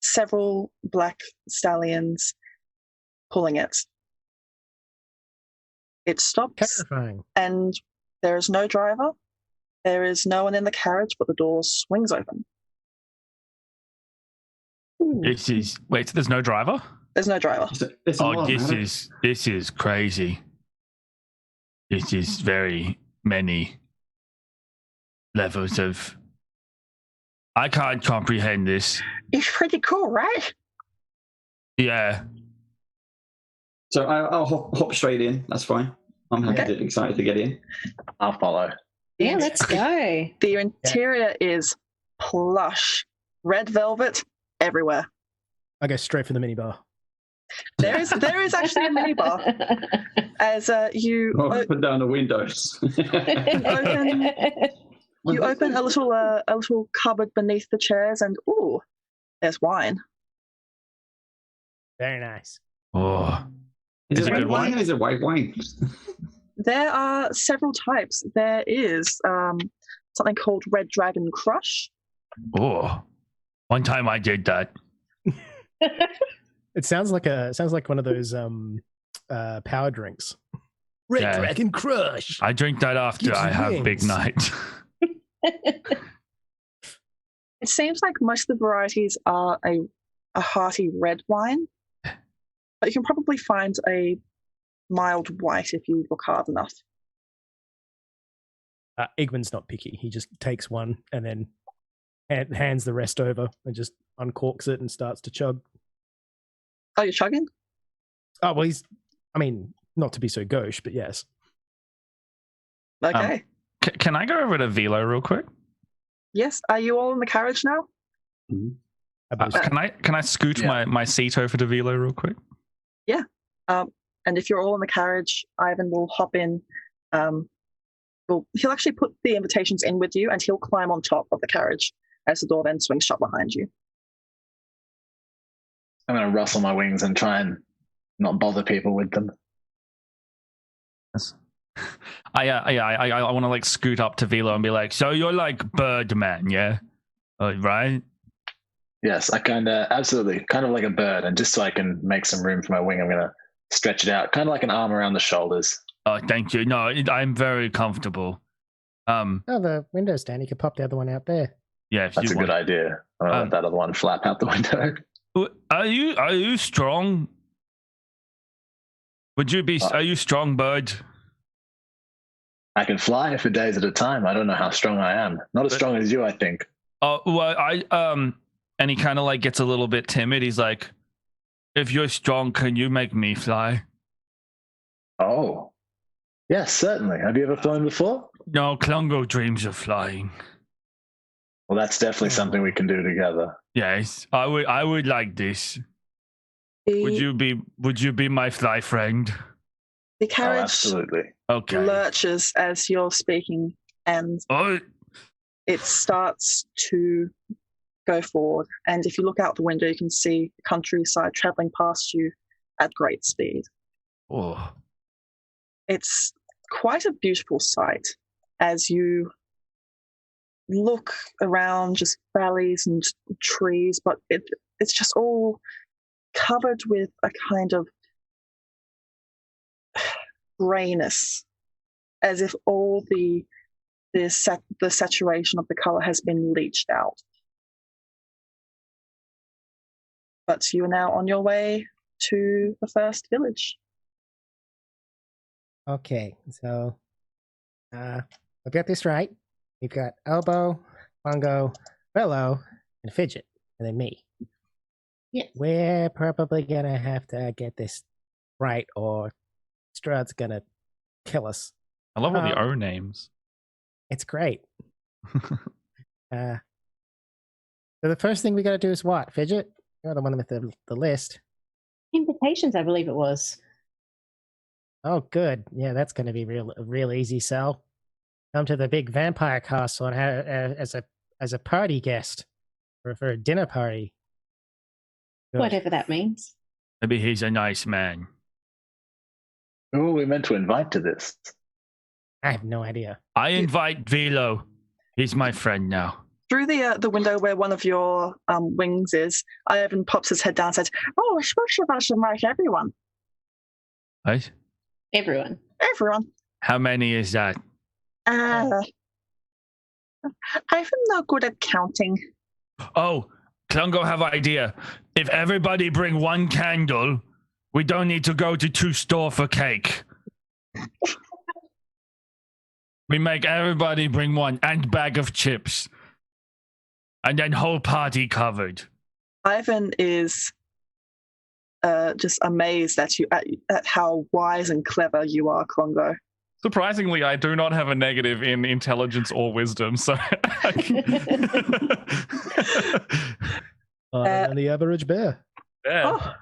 [SPEAKER 1] several black stallions pulling it. It stops,
[SPEAKER 7] Terrifying.
[SPEAKER 1] and there is no driver. There is no one in the carriage, but the door swings open.
[SPEAKER 6] Wait, there's no driver?
[SPEAKER 1] There's no driver.
[SPEAKER 8] This is crazy. This is very many levels of. I can't comprehend this.
[SPEAKER 1] It's pretty cool, right?
[SPEAKER 8] Yeah.
[SPEAKER 4] So I'll hop straight in. That's fine. I'm excited to get in.
[SPEAKER 5] I'll follow.
[SPEAKER 2] Yeah, let's go.
[SPEAKER 1] The interior is plush, red velvet everywhere.
[SPEAKER 3] I go straight for the minibar.
[SPEAKER 1] There is actually a minibar as you
[SPEAKER 4] Open down the windows.
[SPEAKER 1] open You open a little cupboard beneath the chairs, and there's wine.
[SPEAKER 7] Very nice.
[SPEAKER 6] Oh,
[SPEAKER 4] is it red wine or is it white wine?
[SPEAKER 1] There are several types. There is something called Red Dragon Crush.
[SPEAKER 8] Oh, one time I did that.
[SPEAKER 3] It sounds like one of those power drinks. Red Dragon Crush.
[SPEAKER 8] I drink that after I have big night.
[SPEAKER 1] It seems like most of the varieties are a hearty red wine, but you can probably find a mild white if you look hard enough.
[SPEAKER 3] Igman's not picky. He just takes one and then hands the rest over and just uncorks it and starts to chug.
[SPEAKER 1] Oh, you're chugging?
[SPEAKER 3] Oh, well, not to be so gauche, but yes.
[SPEAKER 1] Okay.
[SPEAKER 6] Can I go over to Velo real quick?
[SPEAKER 1] Yes. Are you all in the carriage now?
[SPEAKER 6] Can I scoot my seat over to Velo real quick?
[SPEAKER 1] Yeah. And if you're all in the carriage, Ivan will hop in. He'll actually put the invitations in with you, and he'll climb on top of the carriage as the door then swings shut behind you.
[SPEAKER 5] I'm going to rustle my wings and try and not bother people with them.
[SPEAKER 6] Yes. I want to like scoot up to Velo and be like, so you're like Birdman, yeah? Right?
[SPEAKER 5] Yes, I absolutely, kind of like a bird. And just so I can make some room for my wing, I'm going to stretch it out, kind of like an arm around the shoulders.
[SPEAKER 8] Oh, thank you. No, I'm very comfortable.
[SPEAKER 7] The window's down. You could pop the other one out there.
[SPEAKER 8] Yeah,
[SPEAKER 5] that's a good idea. I'm gonna let that other one flap out the window.
[SPEAKER 8] Are you strong? Would you be? Are you strong, bird?
[SPEAKER 5] I can fly for days at a time. I don't know how strong I am. Not as strong as you, I think.
[SPEAKER 6] Oh, well, and he kind of like gets a little bit timid. He's like, "If you're strong, can you make me fly?"
[SPEAKER 5] Oh, yes, certainly. Have you ever flown before?
[SPEAKER 8] No, Klungo dreams of flying.
[SPEAKER 5] Well, that's definitely something we can do together.
[SPEAKER 8] Yes, I would like this. Would you be my fly friend?
[SPEAKER 1] The carriage
[SPEAKER 5] absolutely.
[SPEAKER 8] Okay.
[SPEAKER 1] lurches as you're speaking, and it starts to go forward. And if you look out the window, you can see the countryside traveling past you at great speed.
[SPEAKER 8] Oh.
[SPEAKER 1] It's quite a beautiful sight as you look around, just valleys and trees, but it's just all covered with a kind of grayness, as if all the saturation of the color has been leached out. But you are now on your way to the first village.
[SPEAKER 7] Okay, so I've got this right. We've got Elbow, Bongo, Bello, and Fidget, and then me.
[SPEAKER 2] Yeah.
[SPEAKER 7] We're probably gonna have to get this right, or Strahd's gonna kill us.
[SPEAKER 6] I love all the O names.
[SPEAKER 7] It's great. So the first thing we gotta do is what, Fidget? You're the one with the list.
[SPEAKER 2] Invitations, I believe it was.
[SPEAKER 7] Oh, good. Yeah, that's going to be real easy sell. Come to the big vampire castle and as a party guest for a dinner party. Good.
[SPEAKER 2] Whatever that means.
[SPEAKER 8] Maybe he's a nice man.
[SPEAKER 5] Who are we meant to invite to this?
[SPEAKER 7] I have no idea.
[SPEAKER 8] I invite Velo. He's my friend now.
[SPEAKER 1] Through the window where one of your wings is, Ivan pops his head down and says, "Oh, I suppose I should invite everyone."
[SPEAKER 8] What?
[SPEAKER 2] Everyone.
[SPEAKER 8] How many is that?
[SPEAKER 1] I'm not good at counting.
[SPEAKER 8] Oh, Klungo have idea. If everybody bring one candle, we don't need to go to 2 store for cake. We make everybody bring one and bag of chips. And then whole party covered.
[SPEAKER 1] Ivan is just amazed at you at how wise and clever you are, Klungo.
[SPEAKER 6] Surprisingly, I do not have a negative in intelligence or wisdom, so
[SPEAKER 3] and the average bear.
[SPEAKER 6] Yeah.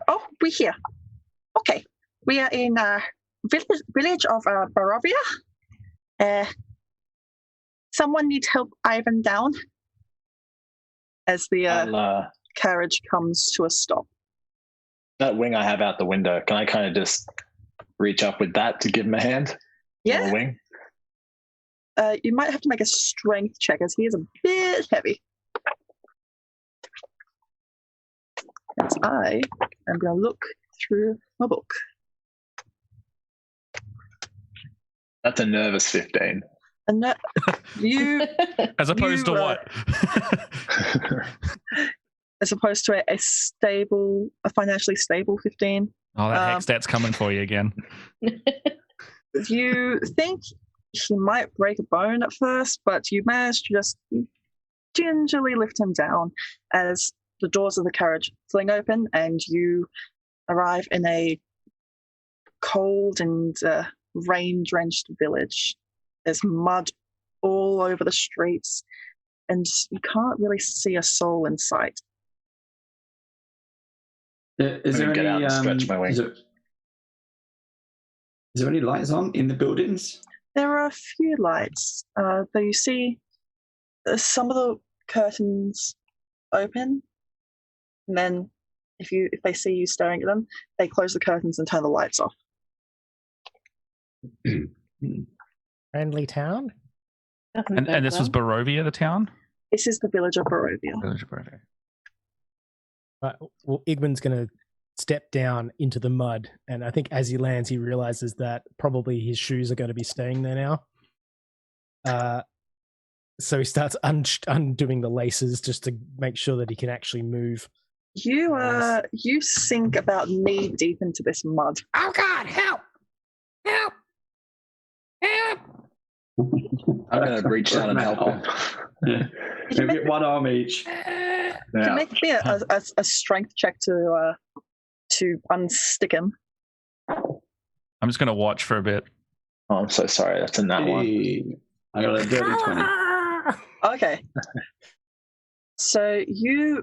[SPEAKER 1] Oh, we're here. Okay, we are in village of Barovia. someone need help Ivan down? As the carriage comes to a stop.
[SPEAKER 5] That wing I have out the window, can I kind of just reach up with that to give him a hand?
[SPEAKER 1] Yeah.
[SPEAKER 5] A wing?
[SPEAKER 1] You might have to make a strength check as he is a bit heavy. As I am going to look through my book.
[SPEAKER 5] That's a nervous 15.
[SPEAKER 1] You
[SPEAKER 6] as opposed to what?
[SPEAKER 1] As opposed to a financially stable 15.
[SPEAKER 6] Oh, that hex stat's coming for you again.
[SPEAKER 1] You think he might break a bone at first, but you manage to just gingerly lift him down as the doors of the carriage fling open and you arrive in a cold and rain-drenched village. There's mud all over the streets, and you can't really see a soul in sight.
[SPEAKER 4] Is there any? Is there any lights on in the buildings?
[SPEAKER 1] There are a few lights, though you see some of the curtains open, and then if they see you staring at them, they close the curtains and turn the lights off.
[SPEAKER 7] Friendly town?
[SPEAKER 6] And this was Barovia, the town?
[SPEAKER 1] This is the village of Barovia.
[SPEAKER 3] Well, Igman's going to step down into the mud, and I think as he lands, he realizes that probably his shoes are going to be staying there now. So he starts undoing the laces just to make sure that he can actually move.
[SPEAKER 1] You sink about knee deep into this mud.
[SPEAKER 7] Oh God, help! Help! Help!
[SPEAKER 5] I'm going to reach down and help him.
[SPEAKER 4] Maybe get one arm each.
[SPEAKER 1] You can make me a strength check to unstick him.
[SPEAKER 6] I'm just going to watch for a bit.
[SPEAKER 5] Oh, I'm so sorry. That's in that one.
[SPEAKER 4] I got a dirty 20.
[SPEAKER 1] Okay. So you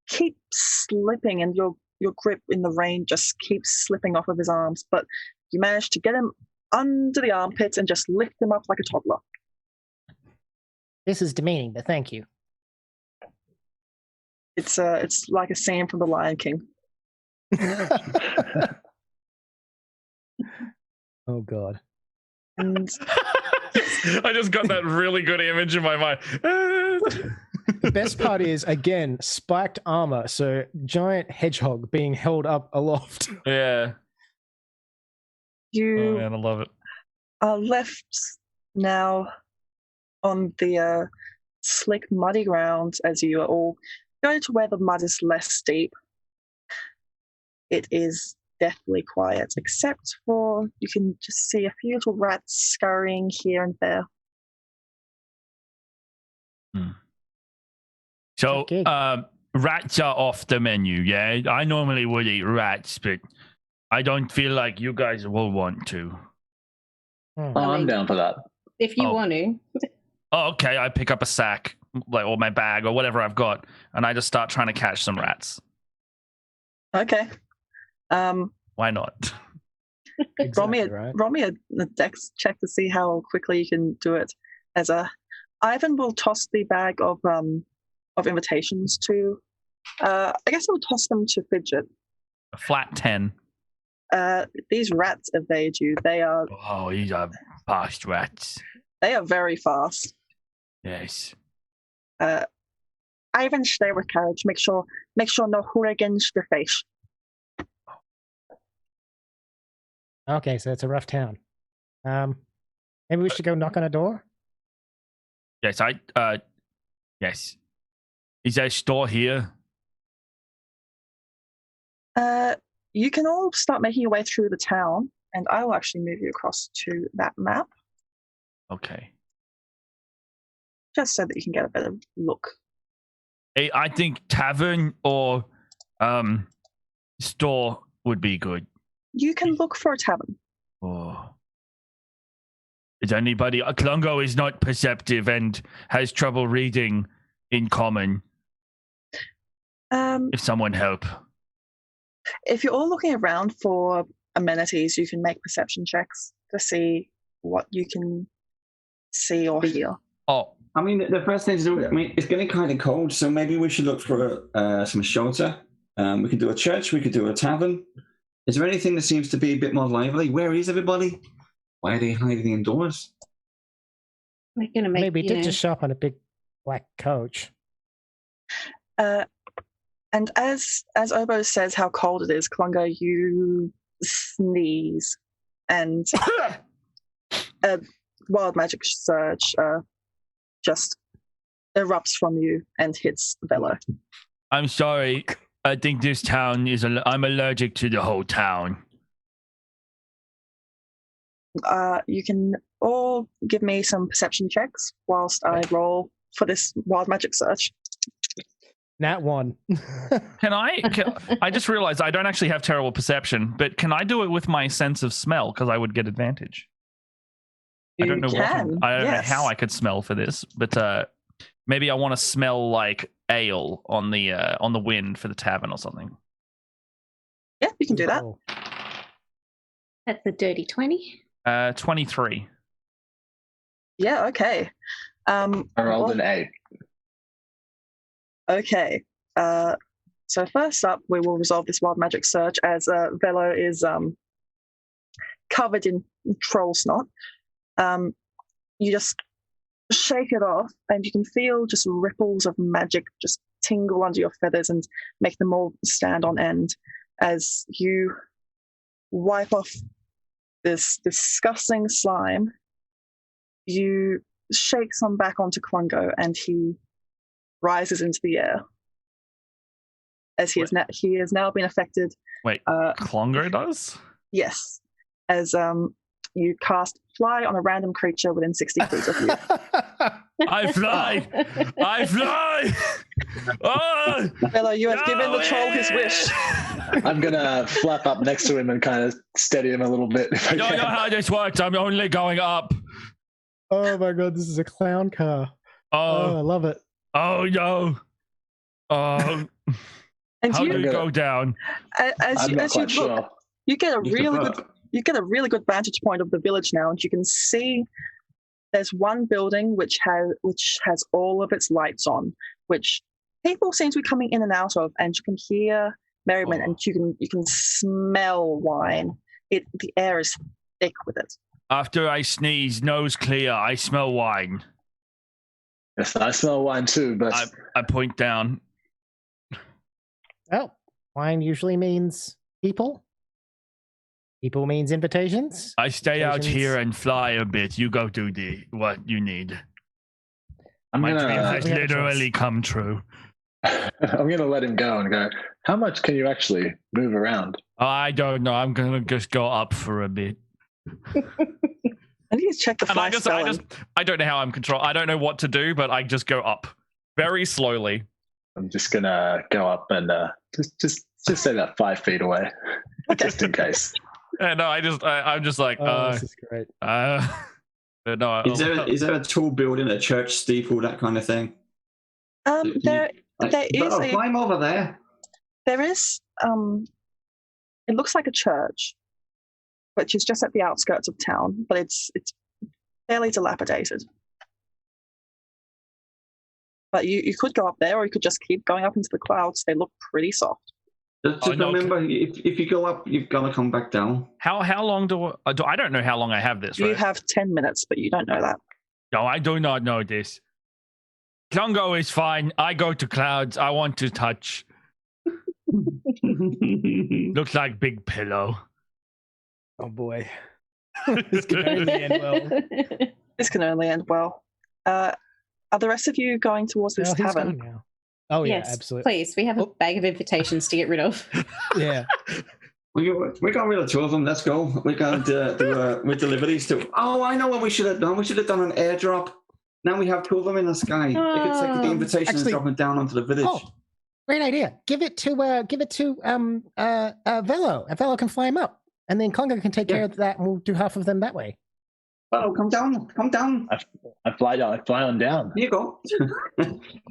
[SPEAKER 1] keep slipping, and your grip in the rain just keeps slipping off of his arms, but you manage to get him under the armpits and just lift him up like a toddler.
[SPEAKER 7] This is demeaning, but thank you.
[SPEAKER 1] It's like a scene from The Lion King.
[SPEAKER 3] Oh God.
[SPEAKER 1] And
[SPEAKER 6] I just got that really good image in my mind.
[SPEAKER 3] The best part is, again, spiked armor, so giant hedgehog being held up aloft.
[SPEAKER 6] Yeah.
[SPEAKER 1] You
[SPEAKER 6] oh man, I love it.
[SPEAKER 1] are left now on the slick, muddy ground as you are all go to where the mud is less steep. It is deathly quiet, except for you can just see a few little rats scurrying here and there.
[SPEAKER 8] So,
[SPEAKER 7] Okay.
[SPEAKER 8] rats are off the menu, yeah? I normally would eat rats, but I don't feel like you guys will want to.
[SPEAKER 5] Oh, I'm down for that.
[SPEAKER 2] If you want to.
[SPEAKER 8] Oh, okay. I pick up a sack, or my bag, or whatever I've got, and I just start trying to catch some rats.
[SPEAKER 1] Okay.
[SPEAKER 8] Why not?
[SPEAKER 3] Exactly,
[SPEAKER 1] roll me a dex check to see how quickly you can do it. As Ivan will toss the bag of invitations to. I guess I would toss them to Fidget.
[SPEAKER 8] A flat 10.
[SPEAKER 1] These rats evade you. They are.
[SPEAKER 8] Oh, these are fast rats.
[SPEAKER 1] They are very fast.
[SPEAKER 8] Yes.
[SPEAKER 1] Ivan, stay with carriage. Make sure no hooligans your face.
[SPEAKER 7] Okay, so it's a rough town. Maybe we should go knock on a door?
[SPEAKER 8] Yes, yes. Is there a store here?
[SPEAKER 1] You can all start making your way through the town, and I will actually move you across to that map.
[SPEAKER 8] Okay.
[SPEAKER 1] Just so that you can get a better look.
[SPEAKER 8] I think tavern or store would be good.
[SPEAKER 1] You can look for a tavern.
[SPEAKER 8] Oh. Is anybody... Klungo is not perceptive and has trouble reading in common. If someone help.
[SPEAKER 1] If you're all looking around for amenities, you can make perception checks to see what you can see or hear.
[SPEAKER 6] Oh,
[SPEAKER 4] I mean, the first thing to do, I mean, it's getting kind of cold, so maybe we should look for some shelter. We could do a church, we could do a tavern. Is there anything that seems to be a bit more lively? Where is everybody? Why are they hiding indoors?
[SPEAKER 2] We're gonna make.
[SPEAKER 7] Maybe we did just shop on a big black coach.
[SPEAKER 1] And as Obo says how cold it is, Klungo, you sneeze, and a wild magic surge just erupts from you and hits Velo.
[SPEAKER 8] I'm sorry. I think this town is. I'm allergic to the whole town.
[SPEAKER 1] You can all give me some perception checks whilst I roll for this wild magic surge.
[SPEAKER 3] Nat 1.
[SPEAKER 6] I just realized I don't actually have terrible perception, but can I do it with my sense of smell? Because I would get advantage. I don't know how I could smell for this, but maybe I want to smell like ale on the wind for the tavern or something.
[SPEAKER 1] Yeah, you can do that.
[SPEAKER 2] That's a dirty 20.
[SPEAKER 6] 23.
[SPEAKER 1] Yeah, okay.
[SPEAKER 5] I rolled an 8.
[SPEAKER 1] Okay. So first up, we will resolve this wild magic surge as Velo is covered in troll snot. You just shake it off, and you can feel just ripples of magic just tingle under your feathers and make them all stand on end as you wipe off this disgusting slime. You shake some back onto Klungo, and he rises into the air as he has now been affected.
[SPEAKER 6] Wait, Klungo does?
[SPEAKER 1] Yes, as you cast fly on a random creature within 60 feet of you.
[SPEAKER 8] I fly! I fly! Oh,
[SPEAKER 1] Velo, you have given the troll his wish.
[SPEAKER 5] I'm gonna flap up next to him and kind of steady him a little bit.
[SPEAKER 8] I don't know how this works. I'm only going up.
[SPEAKER 3] Oh my god, this is a clown car.
[SPEAKER 8] Oh,
[SPEAKER 3] I love it.
[SPEAKER 8] Oh no. Oh.
[SPEAKER 1] And
[SPEAKER 8] how do you go down?
[SPEAKER 1] As you look, you get a really good vantage point of the village now, and you can see there's one building which has all of its lights on, which people seem to be coming in and out of, and you can hear merriment, and you can smell wine. The air is thick with it.
[SPEAKER 8] After I sneeze, nose clear, I smell wine.
[SPEAKER 5] Yes, I smell wine too, but
[SPEAKER 8] I point down.
[SPEAKER 7] Well, wine usually means people. People means invitations.
[SPEAKER 8] I stay out here and fly a bit. You go do what you need. My dream has literally come true.
[SPEAKER 5] I'm going to let him go and go, how much can you actually move around?
[SPEAKER 8] I don't know. I'm going to just go up for a bit.
[SPEAKER 1] I need to check the fly spelling.
[SPEAKER 6] I don't know how I'm control. I don't know what to do, but I just go up very slowly.
[SPEAKER 5] I'm just going to go up and just say that 5 feet away, just in case.
[SPEAKER 6] No, I'm just like,
[SPEAKER 3] this is great.
[SPEAKER 6] No,
[SPEAKER 4] is there a tall building, a church steeple, that kind of thing?
[SPEAKER 1] There is
[SPEAKER 4] climb over there.
[SPEAKER 1] There is. It looks like a church, which is just at the outskirts of town, but it's fairly dilapidated. But you could go up there, or you could just keep going up into the clouds. They look pretty soft.
[SPEAKER 4] Just remember, if you go up, you've got to come back down.
[SPEAKER 6] How long I don't know how long I have this, right?
[SPEAKER 1] You have 10 minutes, but you don't know that.
[SPEAKER 8] No, I do not know this. Klungo is fine. I go to clouds. I want to touch. Looks like big pillow.
[SPEAKER 3] Oh boy. This can only end well.
[SPEAKER 1] This can only end well. Are the rest of you going towards this tavern?
[SPEAKER 3] Now. Oh yeah,
[SPEAKER 2] yes,
[SPEAKER 3] absolutely.
[SPEAKER 2] Please, we have a bag of invitations to get rid of.
[SPEAKER 3] Yeah.
[SPEAKER 4] We got rid of 2 of them. Let's go. We're going to we deliver these to. Oh, I know what we should have done. We should have done an airdrop. Now we have 2 of them in the sky. They could take the invitation and drop it down onto the village.
[SPEAKER 7] Oh, great idea. Give it to Velo. And Velo can fly him up. And then Klungo can take care of that, and we'll do half of them that way.
[SPEAKER 4] Oh, come down.
[SPEAKER 5] I fly on down.
[SPEAKER 4] Here you go.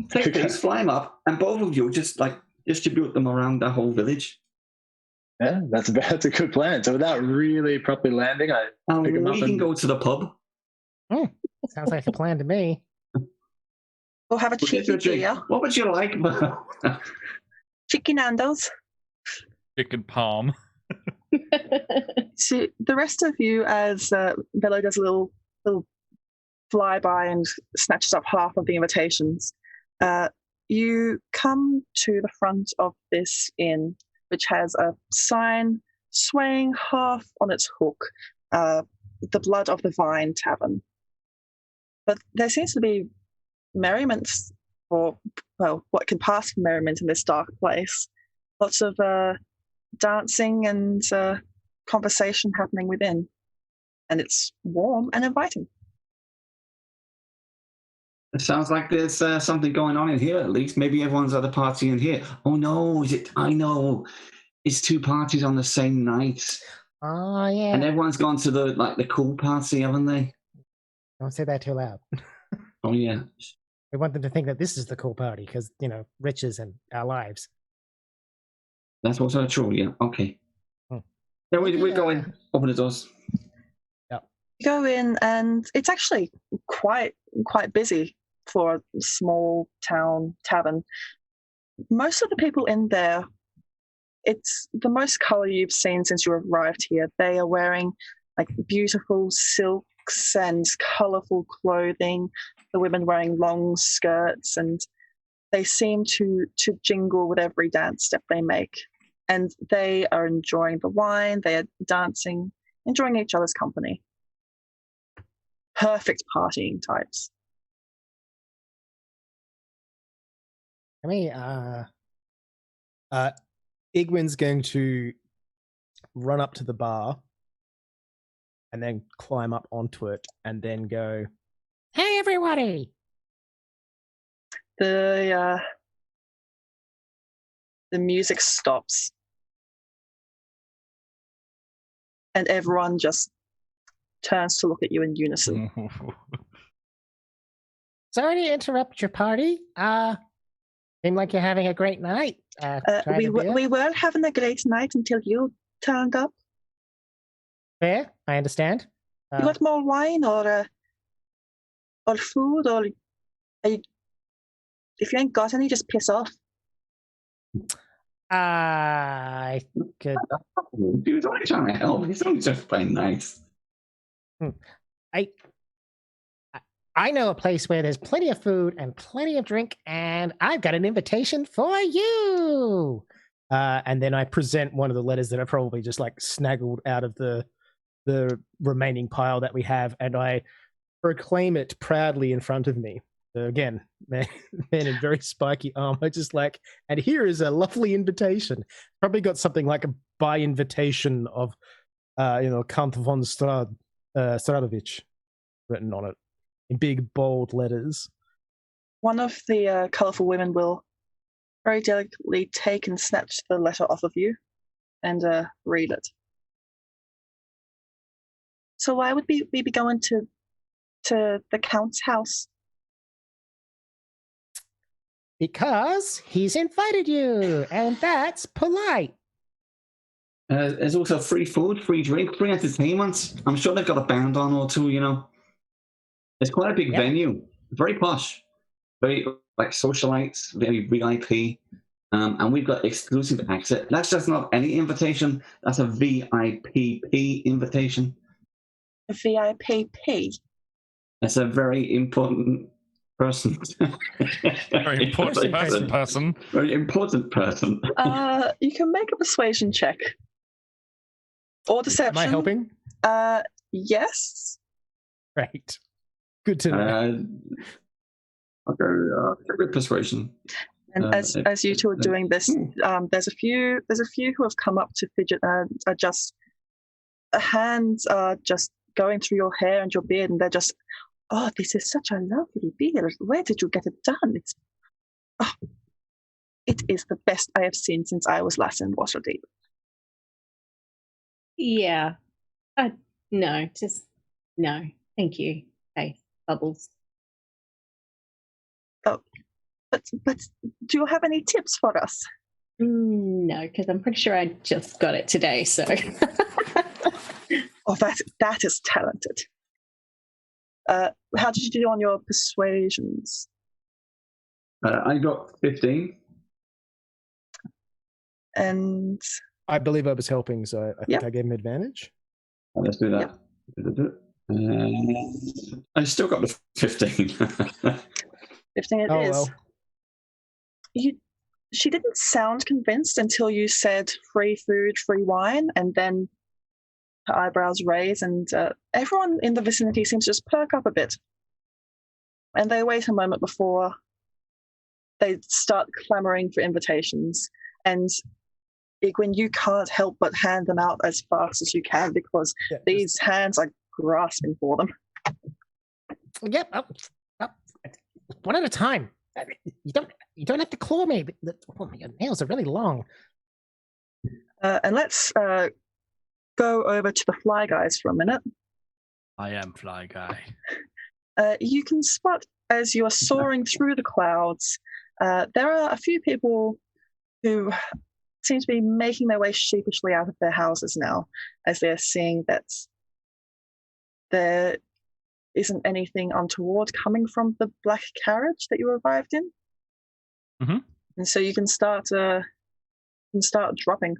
[SPEAKER 4] Take these, fly them up, and both of you just like distribute them around the whole village.
[SPEAKER 5] Yeah, that's a good plan. So without really properly landing, I pick them up.
[SPEAKER 4] We can go to the pub.
[SPEAKER 7] Sounds like a plan to me.
[SPEAKER 1] We'll have a cheeky beer.
[SPEAKER 4] What would you like?
[SPEAKER 1] Chicken Nando's.
[SPEAKER 6] Chicken palm.
[SPEAKER 1] So the rest of you, as Bello does a little flyby and snatches up half of the invitations, you come to the front of this inn, which has a sign swaying half on its hook, the Blood of the Vine Tavern. But there seems to be merriment, or, well, what can pass for merriment in this dark place. Lots of dancing and conversation happening within. And it's warm and inviting.
[SPEAKER 4] It sounds like there's something going on in here, at least. Maybe everyone's at a party in here. Oh, no, is it? I know. It's 2 parties on the same night.
[SPEAKER 7] Oh, yeah.
[SPEAKER 4] And everyone's gone to the cool party, haven't they?
[SPEAKER 7] Don't say that too loud.
[SPEAKER 4] Oh, yeah.
[SPEAKER 7] We want them to think that this is the cool party because, riches and our lives.
[SPEAKER 4] That's also true, yeah. Okay. Yeah, we go in, open the doors.
[SPEAKER 7] Yep.
[SPEAKER 1] You go in, and it's actually quite busy for a small town tavern. Most of the people in there, it's the most color you've seen since you arrived here. They are wearing beautiful silks and colorful clothing. The women wearing long skirts, and they seem to jingle with every dance step they make. And they are enjoying the wine, they are dancing, enjoying each other's company. Perfect partying types.
[SPEAKER 3] I mean, Igwin's going to run up to the bar and then climb up onto it and then go, "Hey, everybody!"
[SPEAKER 1] The music stops. And everyone just turns to look at you in unison.
[SPEAKER 7] Sorry to interrupt your party. Seemed like you're having a great night.
[SPEAKER 1] We were having a great night until you turned up.
[SPEAKER 7] Fair, I understand.
[SPEAKER 1] You got more wine or food, or if you ain't got any, just piss off.
[SPEAKER 7] I could.
[SPEAKER 4] He was only trying to help. He's only just playing nice.
[SPEAKER 7] I know a place where there's plenty of food and plenty of drink, and I've got an invitation for you. And then I present one of the letters that are probably just snaggled out of the remaining pile that we have, and I proclaim it proudly in front of me. Again, man in very spiky armor, just and here is a lovely invitation. Probably got something like a by invitation of, Count von Zarovich written on it in big, bold letters.
[SPEAKER 1] One of the colourful women will very delicately take and snatch the letter off of you and read it. So why would we be going to the Count's house?
[SPEAKER 7] Because he's invited you, and that's polite.
[SPEAKER 4] There's also free food, free drink, free entertainment. I'm sure they've got a band on or two, It's quite a big venue. Very posh. Very, socialites, very VIP. And we've got exclusive access. That's just not any invitation. That's a VIP invitation.
[SPEAKER 1] A VIP?
[SPEAKER 4] That's a very important person.
[SPEAKER 6] Very important person.
[SPEAKER 4] Very important person.
[SPEAKER 1] You can make a persuasion check. Or deception.
[SPEAKER 3] Am I helping?
[SPEAKER 1] Yes.
[SPEAKER 3] Right. Good to know.
[SPEAKER 4] I'll go with persuasion.
[SPEAKER 1] And as you two are doing this, there's a few who have come up to fidget and adjust. Hands are just going through your hair and your beard, and they're just, "Oh, this is such a lovely beard. Where did you get it done? It is the best I have seen since I was last in Waterdeep."
[SPEAKER 2] Yeah. No, just no. Thank you. Hey, Bubbles.
[SPEAKER 1] Oh, but do you have any tips for us?
[SPEAKER 2] No, because I'm pretty sure I just got it today, so.
[SPEAKER 1] Oh, that is talented. How did you do on your persuasions?
[SPEAKER 4] I got 15.
[SPEAKER 1] And
[SPEAKER 3] I believe I was helping, so I think I gave him advantage.
[SPEAKER 4] Let's do that. I still got the 15.
[SPEAKER 1] 15 it is. Well. She didn't sound convinced until you said free food, free wine, and then her eyebrows raise, and everyone in the vicinity seems to just perk up a bit. And they wait a moment before they start clamoring for invitations. And Igwin, you can't help but hand them out as fast as you can because these hands are grasping for them.
[SPEAKER 7] Yep. One at a time. You don't have to claw me. Your nails are really long.
[SPEAKER 1] And let's go over to the fly guys for a minute.
[SPEAKER 8] I am fly guy.
[SPEAKER 1] You can spot as you are soaring through the clouds, there are a few people who seem to be making their way sheepishly out of their houses now, as they're seeing that there isn't anything untoward coming from the black carriage that you arrived in.
[SPEAKER 6] Mm-hmm.
[SPEAKER 1] And so you can start dropping.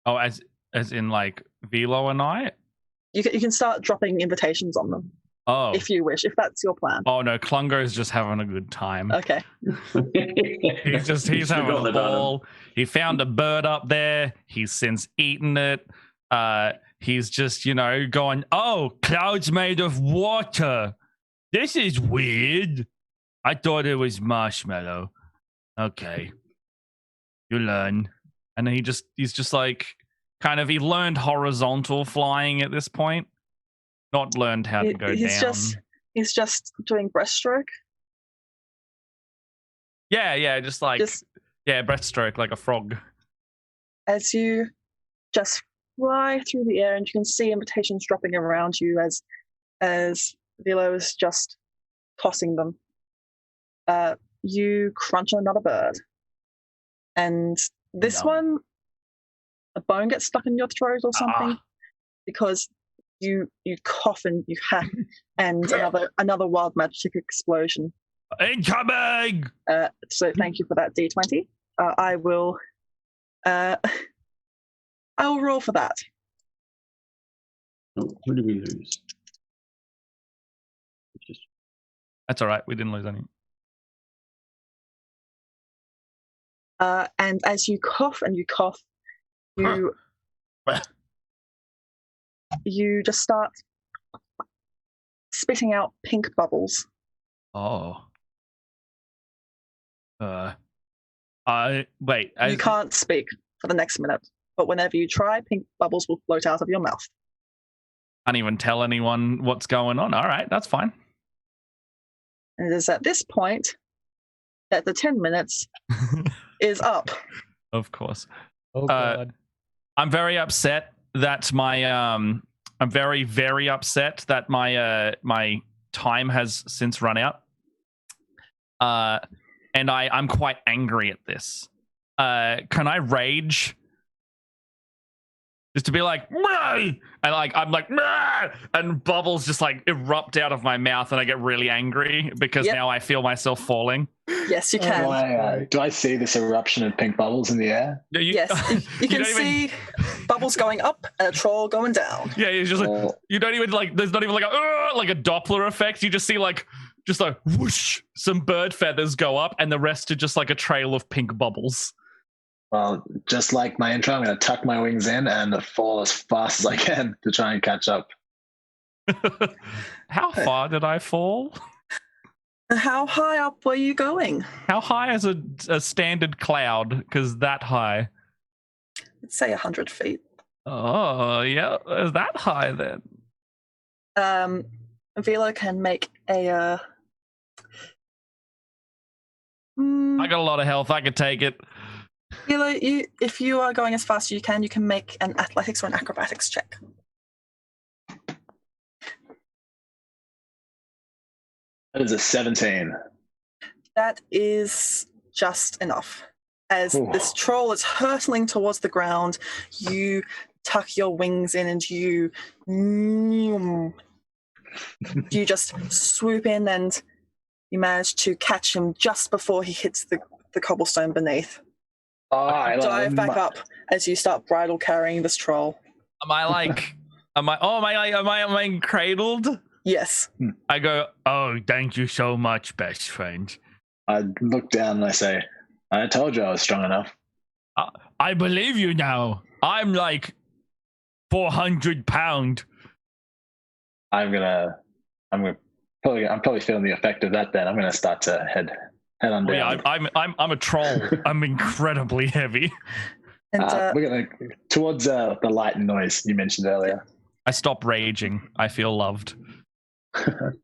[SPEAKER 6] Oh, as in like Velo and I?
[SPEAKER 1] You can start dropping invitations on them.
[SPEAKER 6] Oh.
[SPEAKER 1] If you wish, if that's your plan.
[SPEAKER 6] Oh no, Klungo's just having a good time.
[SPEAKER 1] Okay.
[SPEAKER 6] he's having a ball. He found a bird up there. He's since eaten it. He's just, going, oh, clouds made of water. This is weird. I thought it was marshmallow. Okay. You learn. And then he's just like, he learned horizontal flying at this point. Not learned how to go down.
[SPEAKER 1] He's just doing breaststroke.
[SPEAKER 6] Yeah, breaststroke like a frog.
[SPEAKER 1] As you just fly through the air, and you can see invitations dropping around you as Velo is just tossing them. You crunch on another bird, and this one, a bone gets stuck in your throat or something, because you cough and you hack, and another wild magic explosion.
[SPEAKER 8] Incoming!
[SPEAKER 1] So thank you for that D20. I will roll for that.
[SPEAKER 4] Oh, who did we lose?
[SPEAKER 6] That's all right. We didn't lose any.
[SPEAKER 1] And as you cough and you cough, you just start spitting out pink bubbles.
[SPEAKER 6] Oh.
[SPEAKER 1] You can't speak for the next minute, but whenever you try, pink bubbles will float out of your mouth.
[SPEAKER 6] Can't even tell anyone what's going on. All right, that's fine.
[SPEAKER 1] And it is at this point that the 10 minutes is up.
[SPEAKER 6] Of course.
[SPEAKER 3] Oh, God.
[SPEAKER 6] I'm very upset that I'm very, very upset that my time has since run out. And I'm quite angry at this. Can I rage? Just to be like, and I'm like, and bubbles just like erupt out of my mouth, and I get really angry because now I feel myself falling.
[SPEAKER 1] Yes, you can.
[SPEAKER 5] Do I see this eruption of pink bubbles in the air?
[SPEAKER 1] Yes, you can see bubbles going up and a troll going down.
[SPEAKER 6] Yeah, it's just like, you don't even like, there's not even like a Doppler effect. You just see just like whoosh, some bird feathers go up, and the rest are just like a trail of pink bubbles.
[SPEAKER 5] Well, just like my intro, I'm going to tuck my wings in and fall as fast as I can to try and catch up.
[SPEAKER 6] How far did I fall?
[SPEAKER 1] How high up were you going?
[SPEAKER 6] How high is a standard cloud? Because that high.
[SPEAKER 1] Let's say 100 feet.
[SPEAKER 6] Oh, yeah. Is that high then?
[SPEAKER 1] Velo can make a...
[SPEAKER 6] I got a lot of health. I could take it.
[SPEAKER 1] Velo, if you are going as fast as you can make an athletics or an acrobatics check.
[SPEAKER 5] That is a 17.
[SPEAKER 1] That is just enough. As this troll is hurtling towards the ground, you tuck your wings in and you just swoop in and you manage to catch him just before he hits the cobblestone beneath. Dive back up as you start bridle carrying this troll.
[SPEAKER 6] Am I cradled?
[SPEAKER 1] Yes.
[SPEAKER 8] I go, oh, thank you so much, best friend.
[SPEAKER 5] I look down and I say, I told you I was strong enough.
[SPEAKER 8] I believe you now. I'm like 400 pound.
[SPEAKER 5] I'm probably feeling the effect of that. Then I'm gonna start to head on down.
[SPEAKER 6] Yeah, I'm a troll. I'm incredibly heavy.
[SPEAKER 1] And
[SPEAKER 5] we're gonna towards the light and noise you mentioned earlier.
[SPEAKER 6] I stop raging. I feel loved.
[SPEAKER 1] Word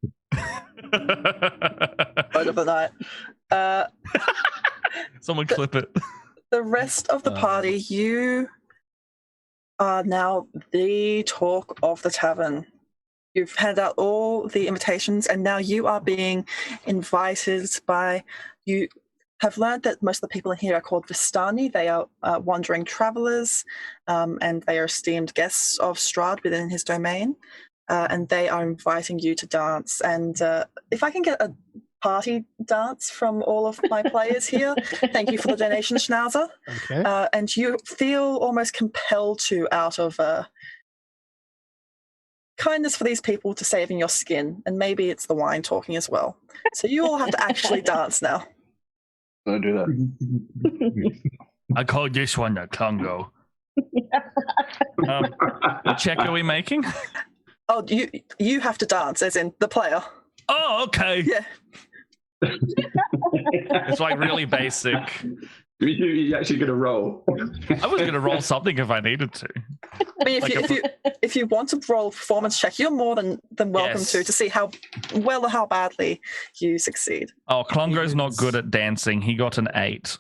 [SPEAKER 1] of the night.
[SPEAKER 6] Someone clip it.
[SPEAKER 1] The rest of the party, you are now the talk of the tavern. You've handed out all the invitations, and now you are being invited by... You have learned that most of the people in here are called Vistani. They are wandering travelers, and they are esteemed guests of Strahd within his domain, and they are inviting you to dance. And if I can get a party dance from all of my players here, thank you for the donation, Schnauzer.
[SPEAKER 3] Okay.
[SPEAKER 1] And you feel almost compelled to, out of kindness for these people, to saving your skin, and maybe it's the wine talking as well. So you all have to actually dance now.
[SPEAKER 5] Don't do that.
[SPEAKER 8] I call this one the Congo.
[SPEAKER 6] What check are we making?
[SPEAKER 1] Oh, you have to dance, as in the player.
[SPEAKER 8] Oh, okay.
[SPEAKER 1] Yeah.
[SPEAKER 6] It's like really basic.
[SPEAKER 4] You're actually going to roll.
[SPEAKER 6] I was going to roll something if I needed to.
[SPEAKER 1] I mean, if you want to roll a performance check, you're more than welcome to see how well or how badly you succeed.
[SPEAKER 6] Oh, Klongo's not good at dancing. He got an 8.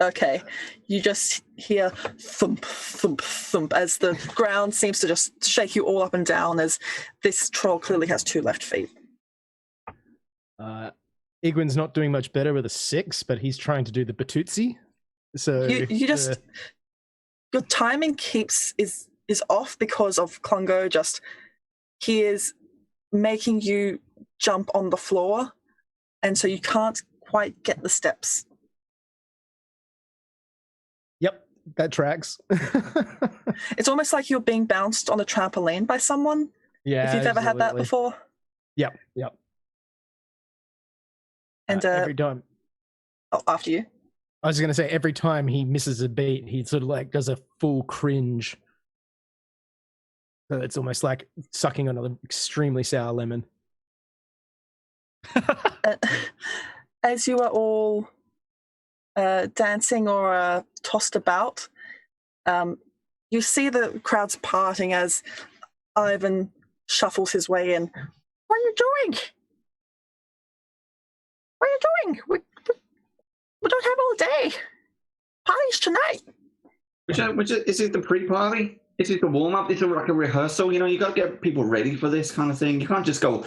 [SPEAKER 1] Okay. You just hear thump, thump, thump as the ground seems to just shake you all up and down, as this troll clearly has 2 left feet.
[SPEAKER 3] Igwin's not doing much better with a 6, but he's trying to do the Batutsi. So
[SPEAKER 1] you just your timing is off because of Klongo. Just he is making you jump on the floor, and so you can't quite get the steps.
[SPEAKER 3] Yep, that tracks.
[SPEAKER 1] It's almost like you're being bounced on a trampoline by someone.
[SPEAKER 3] Yeah,
[SPEAKER 1] if you've ever had that before.
[SPEAKER 3] Yep.
[SPEAKER 1] And
[SPEAKER 3] every time.
[SPEAKER 1] Oh, after you.
[SPEAKER 3] I was going to say, every time he misses a beat, he sort of like does a full cringe. So it's almost like sucking on an extremely sour lemon.
[SPEAKER 1] As you are all dancing or tossed about, you see the crowds parting as Ivan shuffles his way in. What are you doing? What are you doing? We don't have all day. Party's tonight.
[SPEAKER 4] Which is it the pre-party? Is it the warm-up? Is it like a rehearsal? You know, you got to get people ready for this kind of thing. You can't just go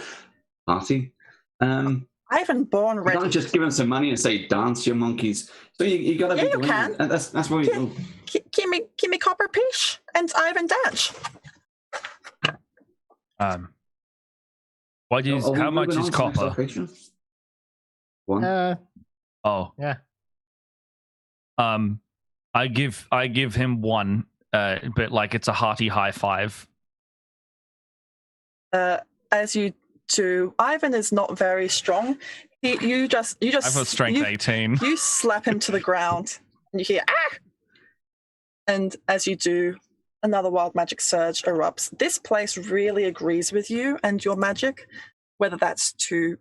[SPEAKER 4] party.
[SPEAKER 1] Ivan born ready.
[SPEAKER 4] You can't just give them some money and say, dance, you monkeys. So you got to be doing
[SPEAKER 1] can.
[SPEAKER 4] it. That's what we do.
[SPEAKER 1] Give me copper piece and Ivan dance.
[SPEAKER 8] What is? How much is copper?
[SPEAKER 4] 1.
[SPEAKER 8] Oh
[SPEAKER 3] yeah.
[SPEAKER 6] I give him 1, but like it's a hearty high 5.
[SPEAKER 1] As you do, Ivan is not very strong. You just. I
[SPEAKER 6] have a strength 18.
[SPEAKER 1] You slap him to the ground, and you hear ah. And as you do, another wild magic surge erupts. This place really agrees with you and your magic, whether that's to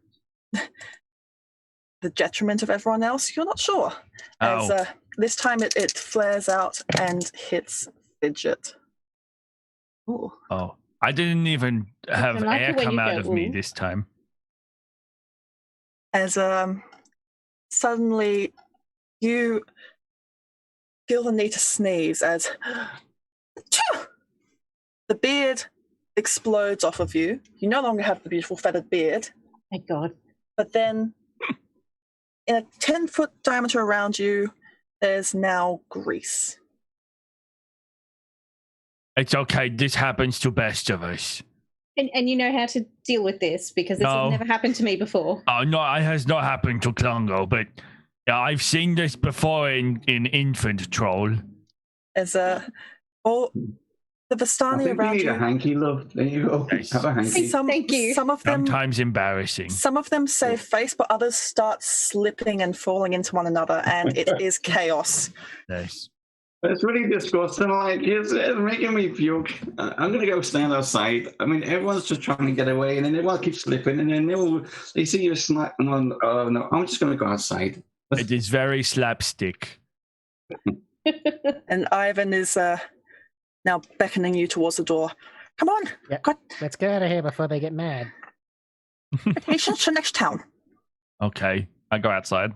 [SPEAKER 1] the detriment of everyone else, you're not sure. As this time it flares out and hits Fidget. Ooh.
[SPEAKER 8] Oh, I didn't even have air come out of me this time.
[SPEAKER 1] As suddenly you feel the need to sneeze as the beard explodes off of you. You no longer have the beautiful feathered beard.
[SPEAKER 2] Thank God.
[SPEAKER 1] But then in a 10-foot diameter around you, there's now grease.
[SPEAKER 8] It's okay. This happens to best of us.
[SPEAKER 2] And you know how to deal with this because this has never happened to me before.
[SPEAKER 8] Oh, no, it has not happened to Klungo, but I've seen this before in Infant Troll.
[SPEAKER 1] As all the Vistani around
[SPEAKER 4] you need a hanky, love. There you go.
[SPEAKER 8] Yes.
[SPEAKER 4] Have a hanky.
[SPEAKER 2] Thank you.
[SPEAKER 1] Some of them,
[SPEAKER 8] Sometimes embarrassing.
[SPEAKER 1] Some of them save face, but others start slipping and falling into one another, and it is chaos.
[SPEAKER 8] Nice.
[SPEAKER 4] It's really disgusting. Like, it's making me puke. I'm going to go stand outside. I mean, everyone's just trying to get away, and then everyone keeps slipping, and then they see you snap, and oh, no, I'm just going to go outside.
[SPEAKER 8] It is very slapstick.
[SPEAKER 1] And Ivan is now beckoning you towards the door. Come on.
[SPEAKER 7] Yep. Let's get out of here before they get mad.
[SPEAKER 1] Patience to next town.
[SPEAKER 6] Okay. I go outside.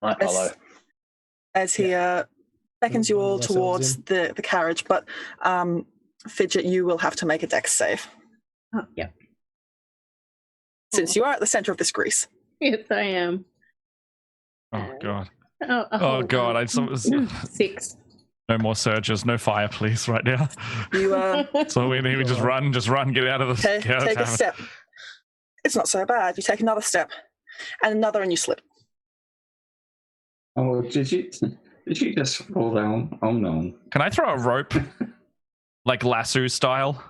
[SPEAKER 5] I follow.
[SPEAKER 1] As he beckons you all towards the carriage, but Fidget, you will have to make a dex save.
[SPEAKER 2] Oh, yeah.
[SPEAKER 1] Since you are at the center of this grease.
[SPEAKER 2] Yes, I am.
[SPEAKER 6] Oh, God.
[SPEAKER 2] Oh
[SPEAKER 6] God.
[SPEAKER 2] 6.
[SPEAKER 6] No more surges. No fire, please, right now.
[SPEAKER 1] You
[SPEAKER 6] So we just run, get out of the...
[SPEAKER 1] take a step. It's not so bad. You take another step, and another, and you slip.
[SPEAKER 4] Oh, did you just fall down? Oh, no.
[SPEAKER 6] Can I throw a rope? Like lasso style?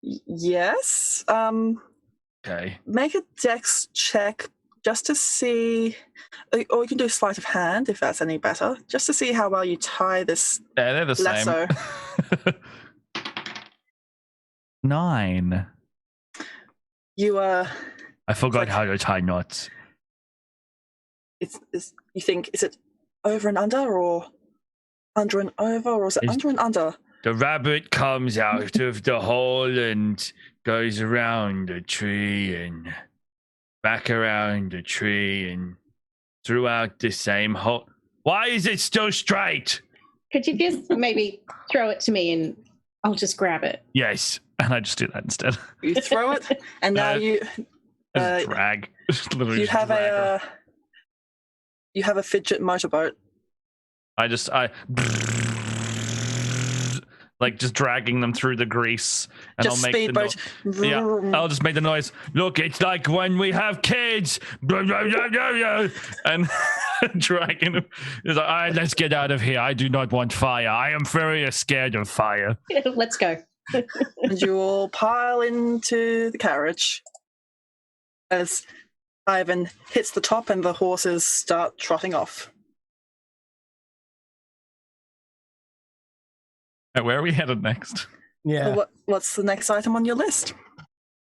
[SPEAKER 1] Yes.
[SPEAKER 6] Okay.
[SPEAKER 1] Make a dex check just to see, or you can do sleight of hand if that's any better, just to see how well you tie this
[SPEAKER 6] Yeah, they're the
[SPEAKER 1] lasso.
[SPEAKER 6] same. 9.
[SPEAKER 1] You
[SPEAKER 8] I forgot how to tie knots.
[SPEAKER 1] you think, is it over and under, or under and over, or is it under and under?
[SPEAKER 8] The rabbit comes out of the hole and goes around the tree and back around the tree and throughout the same hole. Why is it still straight?
[SPEAKER 2] Could you just maybe throw it to me and I'll just grab it?
[SPEAKER 6] Yes, and I just do that instead.
[SPEAKER 1] You throw it, and now you
[SPEAKER 6] Just drag. Literally
[SPEAKER 1] you
[SPEAKER 6] just
[SPEAKER 1] have
[SPEAKER 6] drag
[SPEAKER 1] you have a fidget motorboat.
[SPEAKER 6] I like just dragging them through the grease, and
[SPEAKER 1] Just
[SPEAKER 6] I'll make
[SPEAKER 1] speedboat.
[SPEAKER 6] I'll just make the noise. Look, it's like when we have kids, and dragging them. It's like, all right, let's get out of here. I do not want fire. I am very scared of fire.
[SPEAKER 2] Let's go.
[SPEAKER 1] And you all pile into the carriage as Ivan hits the top and the horses start trotting off.
[SPEAKER 6] Where are we headed next?
[SPEAKER 3] Yeah.
[SPEAKER 1] So what's the next item on your list?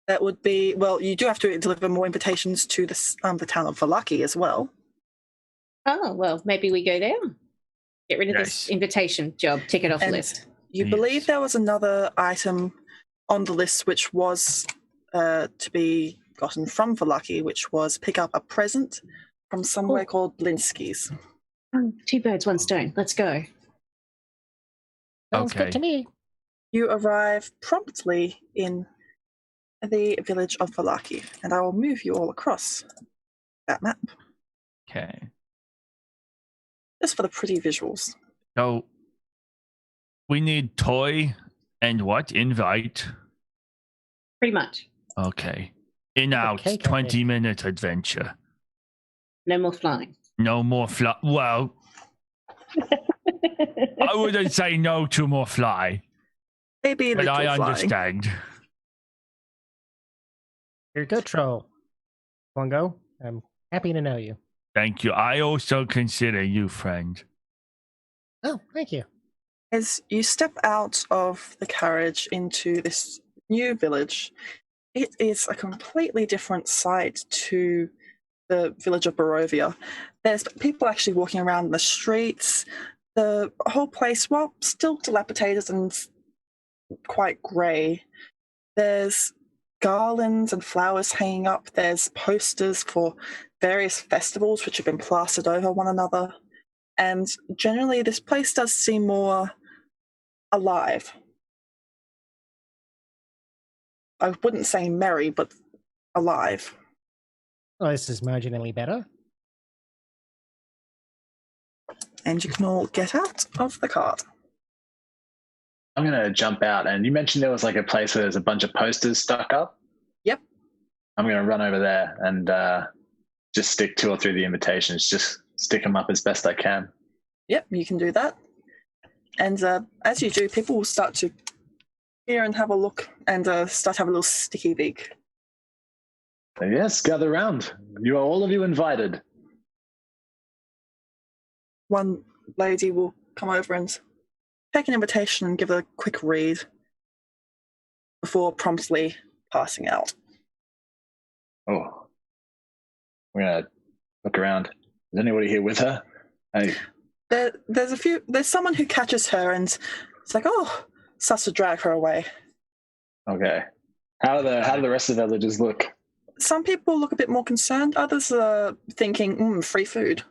[SPEAKER 1] That would be, well, you do have to deliver more invitations to the town of Vallaki as well.
[SPEAKER 2] Oh, well, maybe we go there. Get rid of this invitation job. Tick it off the list.
[SPEAKER 1] You believe there was another item on the list which was to be gotten from Vallaki, which was pick up a present from somewhere called Blinsky's.
[SPEAKER 2] 2 birds, 1 stone. Let's go.
[SPEAKER 7] Sounds good to me.
[SPEAKER 1] You arrive promptly in the village of Vallaki, and I will move you all across that map.
[SPEAKER 6] Okay.
[SPEAKER 1] Just for the pretty visuals.
[SPEAKER 8] So we need toy and what? Invite.
[SPEAKER 2] Pretty much.
[SPEAKER 8] Okay. In out, 20-minute adventure.
[SPEAKER 2] No more flying.
[SPEAKER 8] No more fly. Well, I wouldn't say no to more fly.
[SPEAKER 1] Maybe
[SPEAKER 8] but I
[SPEAKER 1] flying.
[SPEAKER 8] understand.
[SPEAKER 7] You're a good troll, Bongo. I'm happy to know you.
[SPEAKER 8] Thank you. I also consider you friend.
[SPEAKER 7] Oh, thank you.
[SPEAKER 1] As you step out of the carriage into this new village, it is a completely different sight to the village of Barovia. There's people actually walking around in the streets. The whole place, well, still dilapidated and quite grey. There's garlands and flowers hanging up. There's posters for various festivals which have been plastered over one another. And generally, this place does seem more alive. I wouldn't say merry, but alive.
[SPEAKER 7] Oh, this is marginally better.
[SPEAKER 1] And you can all get out of the cart.
[SPEAKER 5] I'm going to jump out. And you mentioned there was like a place where there's a bunch of posters stuck up.
[SPEAKER 1] Yep.
[SPEAKER 5] I'm going to run over there and just stick 2 or 3 of the invitations, just stick them up as best I can.
[SPEAKER 1] Yep, you can do that. And as you do, people will start to hear and have a look and start to have a little sticky beak.
[SPEAKER 5] Yes, gather round. You are all of you invited.
[SPEAKER 1] One lady will come over and take an invitation and give it a quick read before promptly passing out.
[SPEAKER 5] Oh, we're going to look around. Is anybody here with her? Hey.
[SPEAKER 1] There's someone who catches her and it's like, oh, starts to drag her away.
[SPEAKER 5] Okay. How do the rest of the villagers look?
[SPEAKER 1] Some people look a bit more concerned. Others are thinking, free food.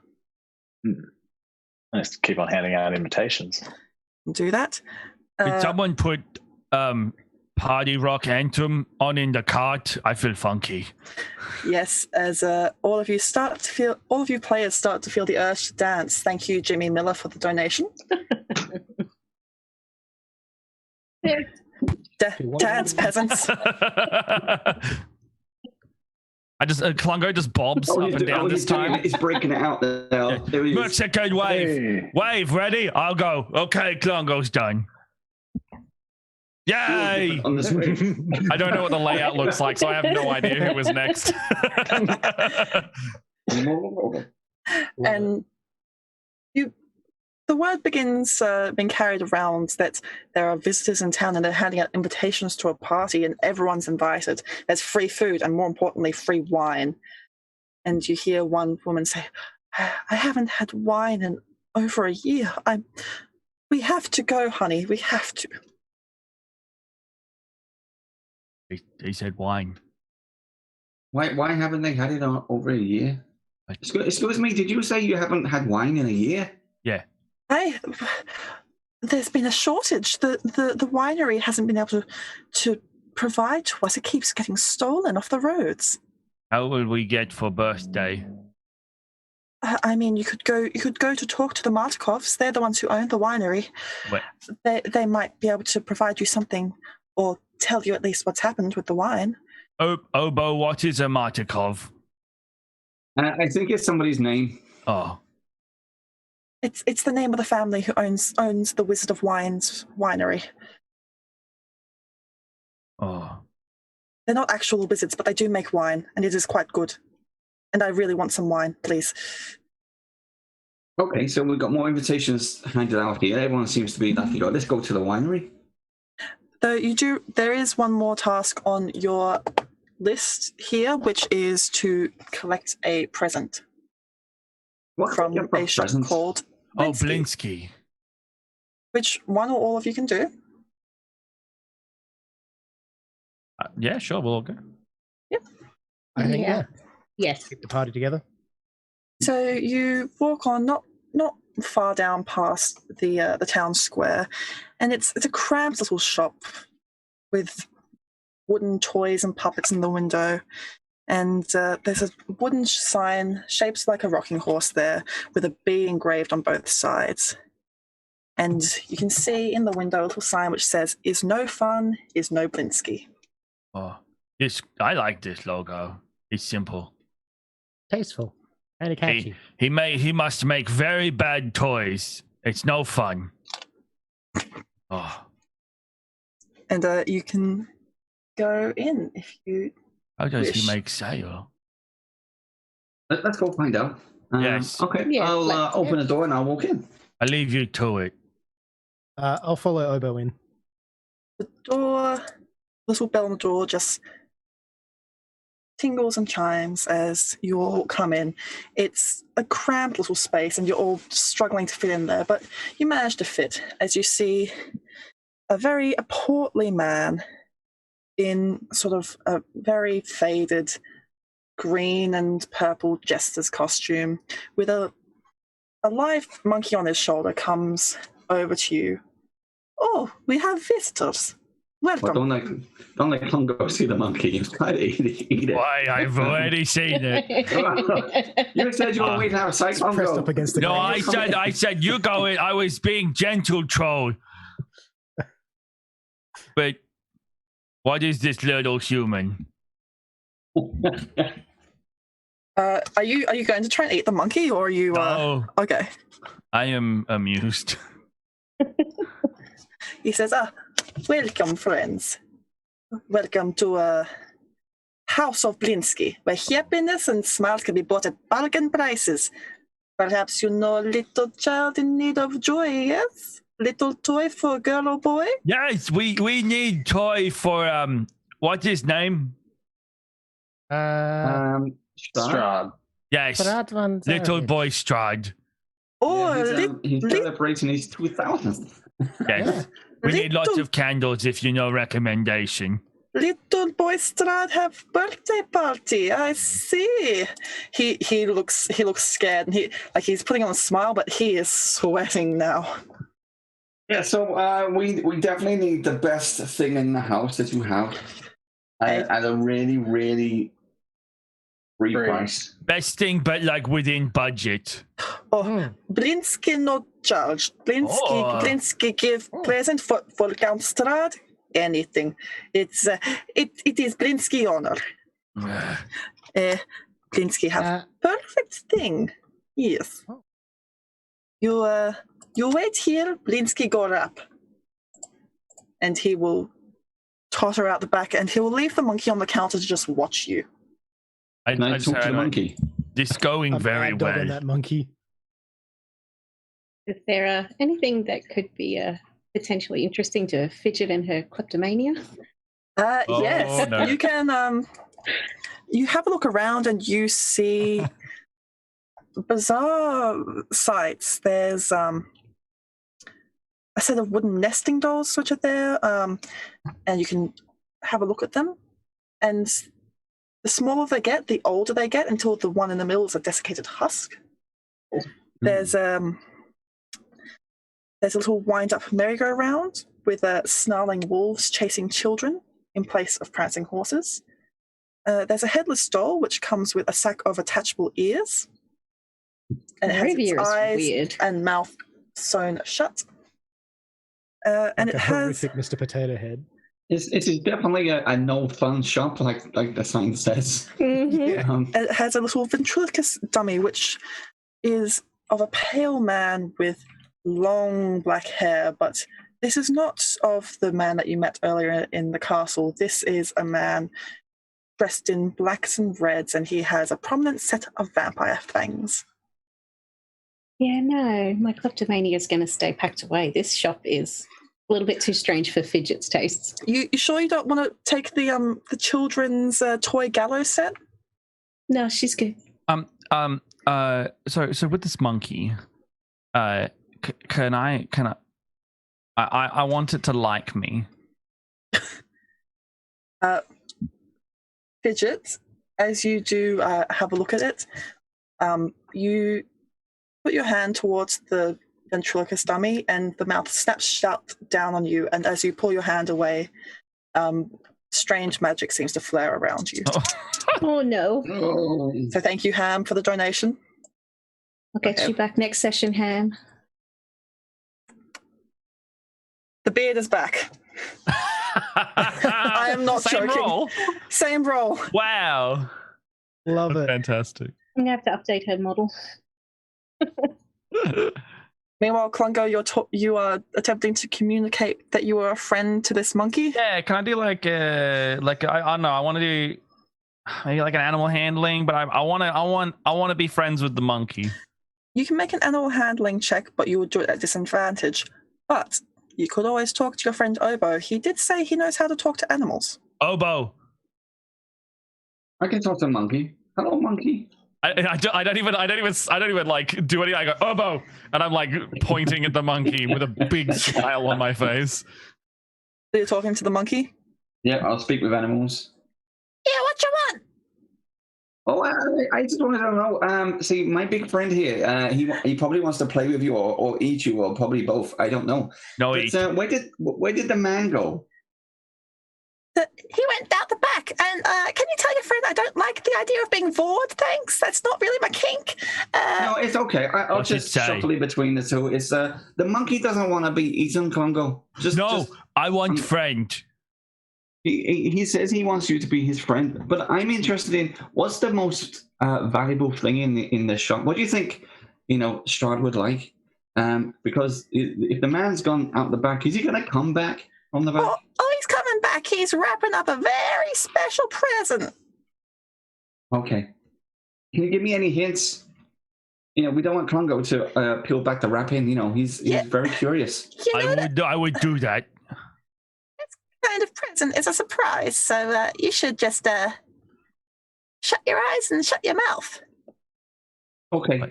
[SPEAKER 5] Let's keep on handing out invitations.
[SPEAKER 1] Do that.
[SPEAKER 8] Did someone put Party Rock Anthem on in the cart? I feel funky.
[SPEAKER 1] Yes, as all of you players start to feel the urge to dance. Thank you, Jimmy Miller, for the donation. Dance, peasants.
[SPEAKER 8] Klungo just bobs up and down this time.
[SPEAKER 4] He's breaking it out now. There he is.
[SPEAKER 8] Mexican wave. Hey. Wave, ready? I'll go. Okay, Klungo's done. Yay!
[SPEAKER 4] On the screen.
[SPEAKER 6] I don't know what the layout looks like, so I have no idea who was next.
[SPEAKER 1] And the word begins being carried around that there are visitors in town and they're handing out invitations to a party and everyone's invited. There's free food and, more importantly, free wine. And you hear one woman say, I haven't had wine in over a year. We have to go, honey. We have to.
[SPEAKER 8] He said wine.
[SPEAKER 4] Why haven't they had it over a year? Excuse me, did you say you haven't had wine in a year?
[SPEAKER 8] Yeah.
[SPEAKER 1] There's been a shortage. The winery hasn't been able to provide to us. It keeps getting stolen off the roads.
[SPEAKER 8] How will we get for birthday?
[SPEAKER 1] I mean, you could go to talk to the Martikovs. They're the ones who own the winery.
[SPEAKER 8] What?
[SPEAKER 1] They might be able to provide you something or tell you at least what's happened with the wine.
[SPEAKER 8] Obo, what is a Martikov?
[SPEAKER 4] I think it's somebody's name.
[SPEAKER 8] Oh.
[SPEAKER 1] It's the name of the family who owns the Wizard of Wine's winery.
[SPEAKER 8] Oh.
[SPEAKER 1] They're not actual wizards, but they do make wine, and it is quite good. And I really want some wine, please.
[SPEAKER 4] Okay, so we've got more invitations handed out here. Everyone seems to be like, let's go to the winery.
[SPEAKER 1] There is one more task on your list here, which is to collect a present. From a shop called
[SPEAKER 8] Blinsky.
[SPEAKER 1] Which one or all of you can do?
[SPEAKER 6] Yeah, sure, we'll all go.
[SPEAKER 1] Yep.
[SPEAKER 3] I think, yeah.
[SPEAKER 2] Yes.
[SPEAKER 3] Keep the party together.
[SPEAKER 1] So you walk on, not far down past the town square, and it's a cramped little shop with wooden toys and puppets in the window. And there's a wooden sign shaped like a rocking horse there with a bee engraved on both sides. And you can see in the window a little sign which says, "Is no fun, is no Blinsky."
[SPEAKER 8] Oh, I like this logo. It's simple.
[SPEAKER 7] Tasteful. And catchy.
[SPEAKER 8] He must make very bad toys. It's no fun. Oh.
[SPEAKER 1] And you can go in if you
[SPEAKER 8] How does
[SPEAKER 1] wish.
[SPEAKER 8] he make sale?
[SPEAKER 4] Let's go find out.
[SPEAKER 8] Yes.
[SPEAKER 4] Okay,
[SPEAKER 2] Yes,
[SPEAKER 4] I'll open the door and I'll walk in.
[SPEAKER 8] I leave you to it.
[SPEAKER 3] I'll follow Obo in.
[SPEAKER 1] The door, little bell on the door just tingles and chimes as you all come in. It's a cramped little space and you're all struggling to fit in there, but you manage to fit as you see a very portly man in sort of a very faded green and purple jester's costume with a live monkey on his shoulder comes over to you. "Oh, we have visitors. Welcome."
[SPEAKER 4] Well, don't let Klungo see the monkey. He's trying to eat it.
[SPEAKER 8] Why, I've already seen it.
[SPEAKER 4] You said you were waiting to have a sight,
[SPEAKER 3] Pressed up against the
[SPEAKER 8] No,
[SPEAKER 3] ground.
[SPEAKER 8] I said you go in. I was being gentle, troll. but what is this little human?
[SPEAKER 1] Are you going to try and eat the monkey, or are you?
[SPEAKER 8] No.
[SPEAKER 1] Okay.
[SPEAKER 8] I am amused.
[SPEAKER 1] He says, welcome, friends. Welcome to House of Blinsky, where happiness and smiles can be bought at bargain prices. Perhaps you know a little child in need of joy, yes? Little toy for a girl or boy?
[SPEAKER 8] Yes, we need toy for what's his name?
[SPEAKER 5] Strahd.
[SPEAKER 8] Yes,
[SPEAKER 7] Strahd Von Zarovich.
[SPEAKER 8] little boy Strahd.
[SPEAKER 1] Oh,
[SPEAKER 4] he's celebrating his 2000th.
[SPEAKER 8] Yes, we need lots of candles if you know recommendation.
[SPEAKER 1] Little boy Strahd have birthday party. I see. He looks scared, and he's putting on a smile, but he is sweating now.
[SPEAKER 4] Yeah, so we definitely need the best thing in the house that you have at a really, really free price.
[SPEAKER 8] Best thing, but like within budget.
[SPEAKER 1] Blinsky not charged. Blinsky give present for Count Strahd. Anything. It is Blinsky honor. Blinsky have perfect thing. Yes. You wait here, Blinsky go up. And he will totter out the back, and he will leave the monkey on the counter to just watch you.
[SPEAKER 4] I talk to the monkey?
[SPEAKER 8] This going very well.
[SPEAKER 3] On that monkey.
[SPEAKER 2] Is there anything that could be potentially interesting to Fidget and her kleptomania?
[SPEAKER 1] Yes.
[SPEAKER 8] No.
[SPEAKER 1] You can you have a look around and you see bizarre sights. There's a set of wooden nesting dolls which are there, and you can have a look at them. And the smaller they get, the older they get, until the one in the middle is a desiccated husk. There's a little wind-up merry-go-round with snarling wolves chasing children in place of prancing horses. There's a headless doll which comes with a sack of attachable ears, and it has its eyes and mouth sewn shut. And it has
[SPEAKER 3] horrific Mr. Potato Head.
[SPEAKER 4] It is definitely a no fun shop, like the sign says.
[SPEAKER 2] Mm-hmm.
[SPEAKER 1] It has a little ventriloquist dummy, which is of a pale man with long black hair, but this is not of the man that you met earlier in the castle. This is a man dressed in blacks and reds, and he has a prominent set of vampire fangs.
[SPEAKER 2] Yeah, no, my kleptomania is going to stay packed away. This shop is a little bit too strange for Fidget's tastes.
[SPEAKER 1] You sure you don't want to take the children's toy gallows set?
[SPEAKER 2] No, she's good.
[SPEAKER 6] So with this monkey, can I want it to like me.
[SPEAKER 1] Fidget, as you do have a look at it, you put your hand towards the ventriloquist dummy, and the mouth snaps shut down on you, and as you pull your hand away, strange magic seems to flare around you.
[SPEAKER 2] Oh no.
[SPEAKER 1] So thank you, Ham, for the donation.
[SPEAKER 2] I'll get you back next session, Ham.
[SPEAKER 1] The beard is back. I am not
[SPEAKER 6] Same
[SPEAKER 1] joking.
[SPEAKER 6] Role?
[SPEAKER 1] Same role.
[SPEAKER 6] Wow.
[SPEAKER 3] Love it.
[SPEAKER 6] Fantastic.
[SPEAKER 2] I'm going to have to update her model.
[SPEAKER 1] Meanwhile, Klungo, you are attempting to communicate that you are a friend to this monkey.
[SPEAKER 6] Yeah, can I do like I don't know, I want to do maybe like an animal handling, but I want to be friends with the monkey.
[SPEAKER 1] You can make an animal handling check, but you would do it at disadvantage. But you could always talk to your friend Obo. He did say he knows how to talk to animals.
[SPEAKER 6] Obo.
[SPEAKER 4] I can talk to a monkey. Hello, monkey.
[SPEAKER 6] I don't even like do anything. I go Obo, and I'm like pointing at the monkey with a big smile on my face.
[SPEAKER 1] So you're talking to the monkey?
[SPEAKER 4] Yeah, I'll speak with animals.
[SPEAKER 1] Yeah, what you want?
[SPEAKER 4] Oh, I just wanted to know. See, my big friend here, he probably wants to play with you or eat you, or probably both. I don't know.
[SPEAKER 8] No,
[SPEAKER 4] but, where did the man go?
[SPEAKER 1] He went out the back. And can you tell your friend I don't like the idea of being bored? Thanks. That's not really my kink.
[SPEAKER 4] No, it's okay. I'll just shuffle between the two. It's the monkey doesn't want to be eaten, Congo.
[SPEAKER 8] I want friend.
[SPEAKER 4] He says he wants you to be his friend, but I'm interested in what's the most valuable thing in the shop. What do you think? Strahd would like, because if the man's gone out the back, is he going to come back on the back?
[SPEAKER 1] Oh, he's coming back. He's wrapping up a very special present.
[SPEAKER 4] Okay. Can you give me any hints? We don't want Klungo to peel back the wrapping. He's very curious.
[SPEAKER 8] I would do that.
[SPEAKER 1] It's kind of present. It's a surprise, so you should just shut your eyes and shut your mouth.
[SPEAKER 4] Okay.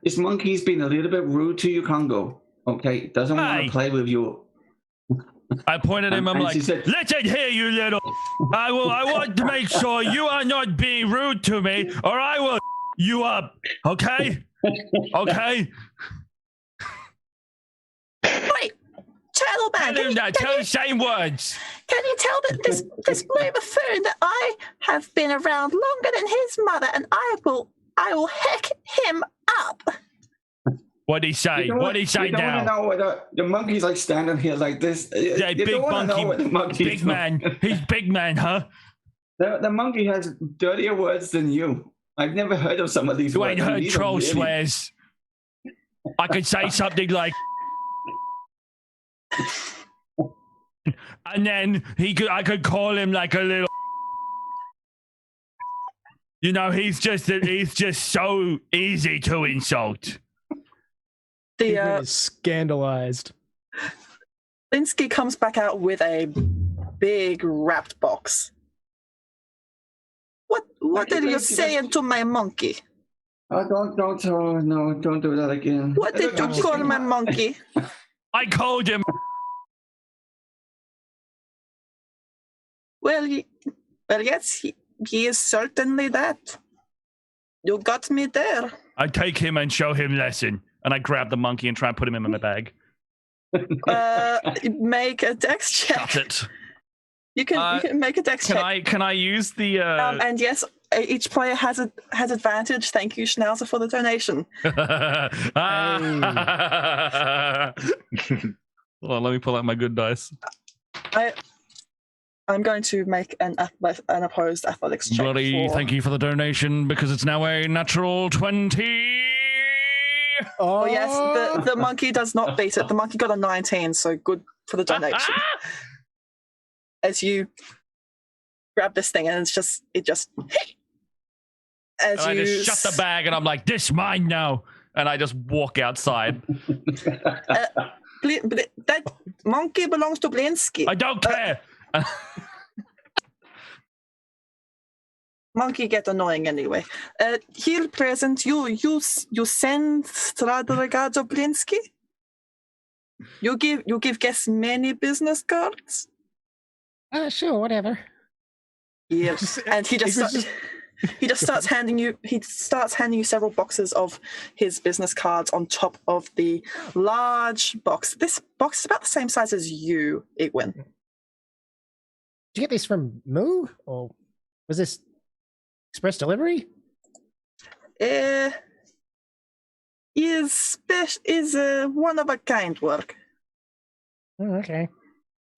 [SPEAKER 4] This monkey's been a little bit rude to you, Klungo. Okay, doesn't want to play with you.
[SPEAKER 8] I pointed at him. I'm like, said, listen here, you little. I want to make sure you are not being rude to me, or I will you up. Okay? Okay.
[SPEAKER 1] Wait, Turtleman.
[SPEAKER 8] Tell the same words.
[SPEAKER 1] Can you tell that this blue buffoon that I have been around longer than his mother, and I will heck him up.
[SPEAKER 8] What'd he say? What'd he say now?
[SPEAKER 4] You don't want to know the monkey's like standing here like this.
[SPEAKER 8] Yeah, big monkey. Big man. He's big man, huh?
[SPEAKER 4] The monkey has dirtier words than you. I've never heard of some of these words.
[SPEAKER 8] You ain't heard troll swears. I could say something like... and then I could call him like a little... he's just so easy to insult.
[SPEAKER 3] Is scandalized.
[SPEAKER 1] Blinsky comes back out with a big wrapped box. What did you say to my monkey?
[SPEAKER 4] Don't do that again.
[SPEAKER 1] What did you call my monkey?
[SPEAKER 8] I called him.
[SPEAKER 1] Well, yes, he is certainly that. You got me there.
[SPEAKER 8] I take him and show him lesson. And I grab the monkey and try and put him in my bag.
[SPEAKER 1] Make a dex check.
[SPEAKER 8] Got it.
[SPEAKER 1] You can make a dex check.
[SPEAKER 8] Can I use the?
[SPEAKER 1] And yes, each player has advantage. Thank you, Schnauzer, for the donation.
[SPEAKER 6] Hold on, let me pull out my good dice.
[SPEAKER 1] I'm going to make an opposed athletics check.
[SPEAKER 6] Bloody thank you for the donation, because it's now a natural 20.
[SPEAKER 1] Oh yes, the monkey does not beat it. The monkey got a 19, so good for the donation. As you grab this thing, and I just
[SPEAKER 8] shut the bag, and I'm like, "This mine now," and I just walk outside.
[SPEAKER 1] That monkey belongs to Blinsky.
[SPEAKER 8] I don't care.
[SPEAKER 1] Monkey get annoying anyway. Here present, you send Strahd Blinsky. You give guests many business cards.
[SPEAKER 7] Sure, whatever.
[SPEAKER 1] Yes, and he just starts handing you several boxes of his business cards on top of the large box. This box is about the same size as you, Igwin.
[SPEAKER 7] Did you get this from Moo, or was this express delivery?
[SPEAKER 1] Is one of a kind work.
[SPEAKER 7] Oh, okay.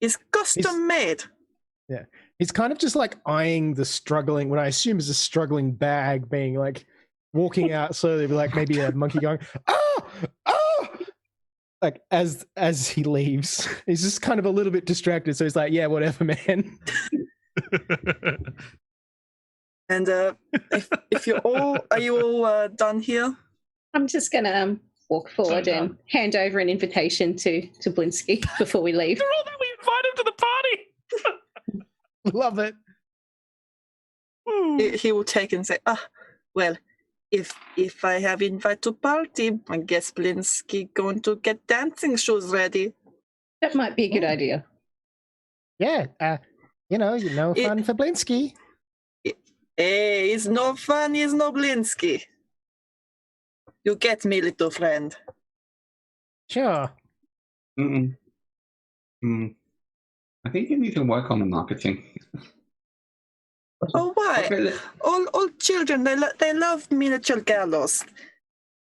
[SPEAKER 1] Is custom made.
[SPEAKER 3] Yeah. He's kind of just like eyeing the struggling, what I assume is a struggling bag, being like walking out slowly, like maybe a monkey going, oh, like as he leaves. He's just kind of a little bit distracted, so he's like, yeah, whatever, man.
[SPEAKER 1] And if you're all, are you all done here?
[SPEAKER 2] I'm just gonna walk forward and hand over an invitation to Blinsky before we leave.
[SPEAKER 6] After all that, we invite him to the party.
[SPEAKER 3] Love it.
[SPEAKER 1] He will take and say, well, if I have invite to party, I guess Blinsky going to get dancing shoes ready.
[SPEAKER 2] That might be a good idea.
[SPEAKER 7] Yeah, fun for Blinsky.
[SPEAKER 1] It's no fun, it's no Blinsky. You get me, little friend.
[SPEAKER 7] Sure.
[SPEAKER 4] I think you need to work on the marketing.
[SPEAKER 1] Oh, why? Okay. All children, they love miniature gallows.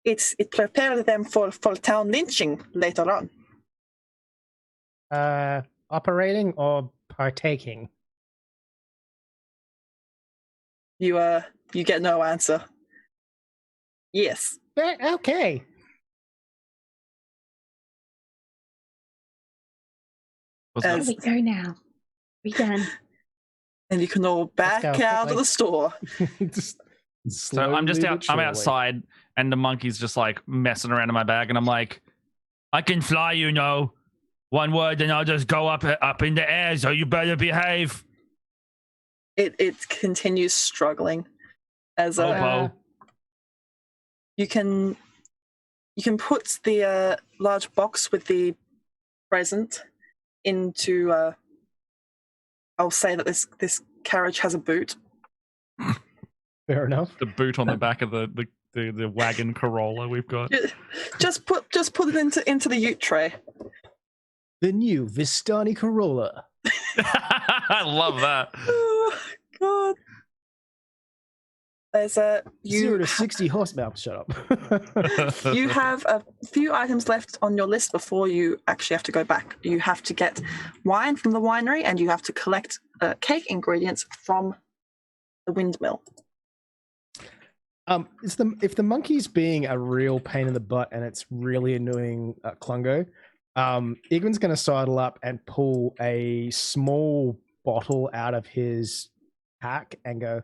[SPEAKER 1] It prepares them for town lynching later on.
[SPEAKER 7] Operating or partaking?
[SPEAKER 1] You get no answer. Yes.
[SPEAKER 7] Okay.
[SPEAKER 2] We go now. We done.
[SPEAKER 1] And you can all back out of the store.
[SPEAKER 6] So I'm just I'm outside, and the monkey's just like messing around in my bag, and I'm like, I can fly, you know. One word, and I'll just go up in the air. So you better behave.
[SPEAKER 1] It continues struggling as you can put the large box with the present into. I'll say that this carriage has a boot.
[SPEAKER 3] Fair enough.
[SPEAKER 6] The boot on the back of the wagon Corolla we've got.
[SPEAKER 1] Just put it into the ute tray.
[SPEAKER 3] The new Vistani Corolla.
[SPEAKER 6] I love that.
[SPEAKER 1] Oh God. There's
[SPEAKER 3] 0 to 60 horsepower. Shut up.
[SPEAKER 1] You have a few items left on your list before you actually have to go back. You have to get wine from the winery, and you have to collect cake ingredients from the windmill.
[SPEAKER 3] If the monkey's being a real pain in the butt and it's really annoying Klungo, Igwin's going to sidle up and pull a small bottle out of his pack and go,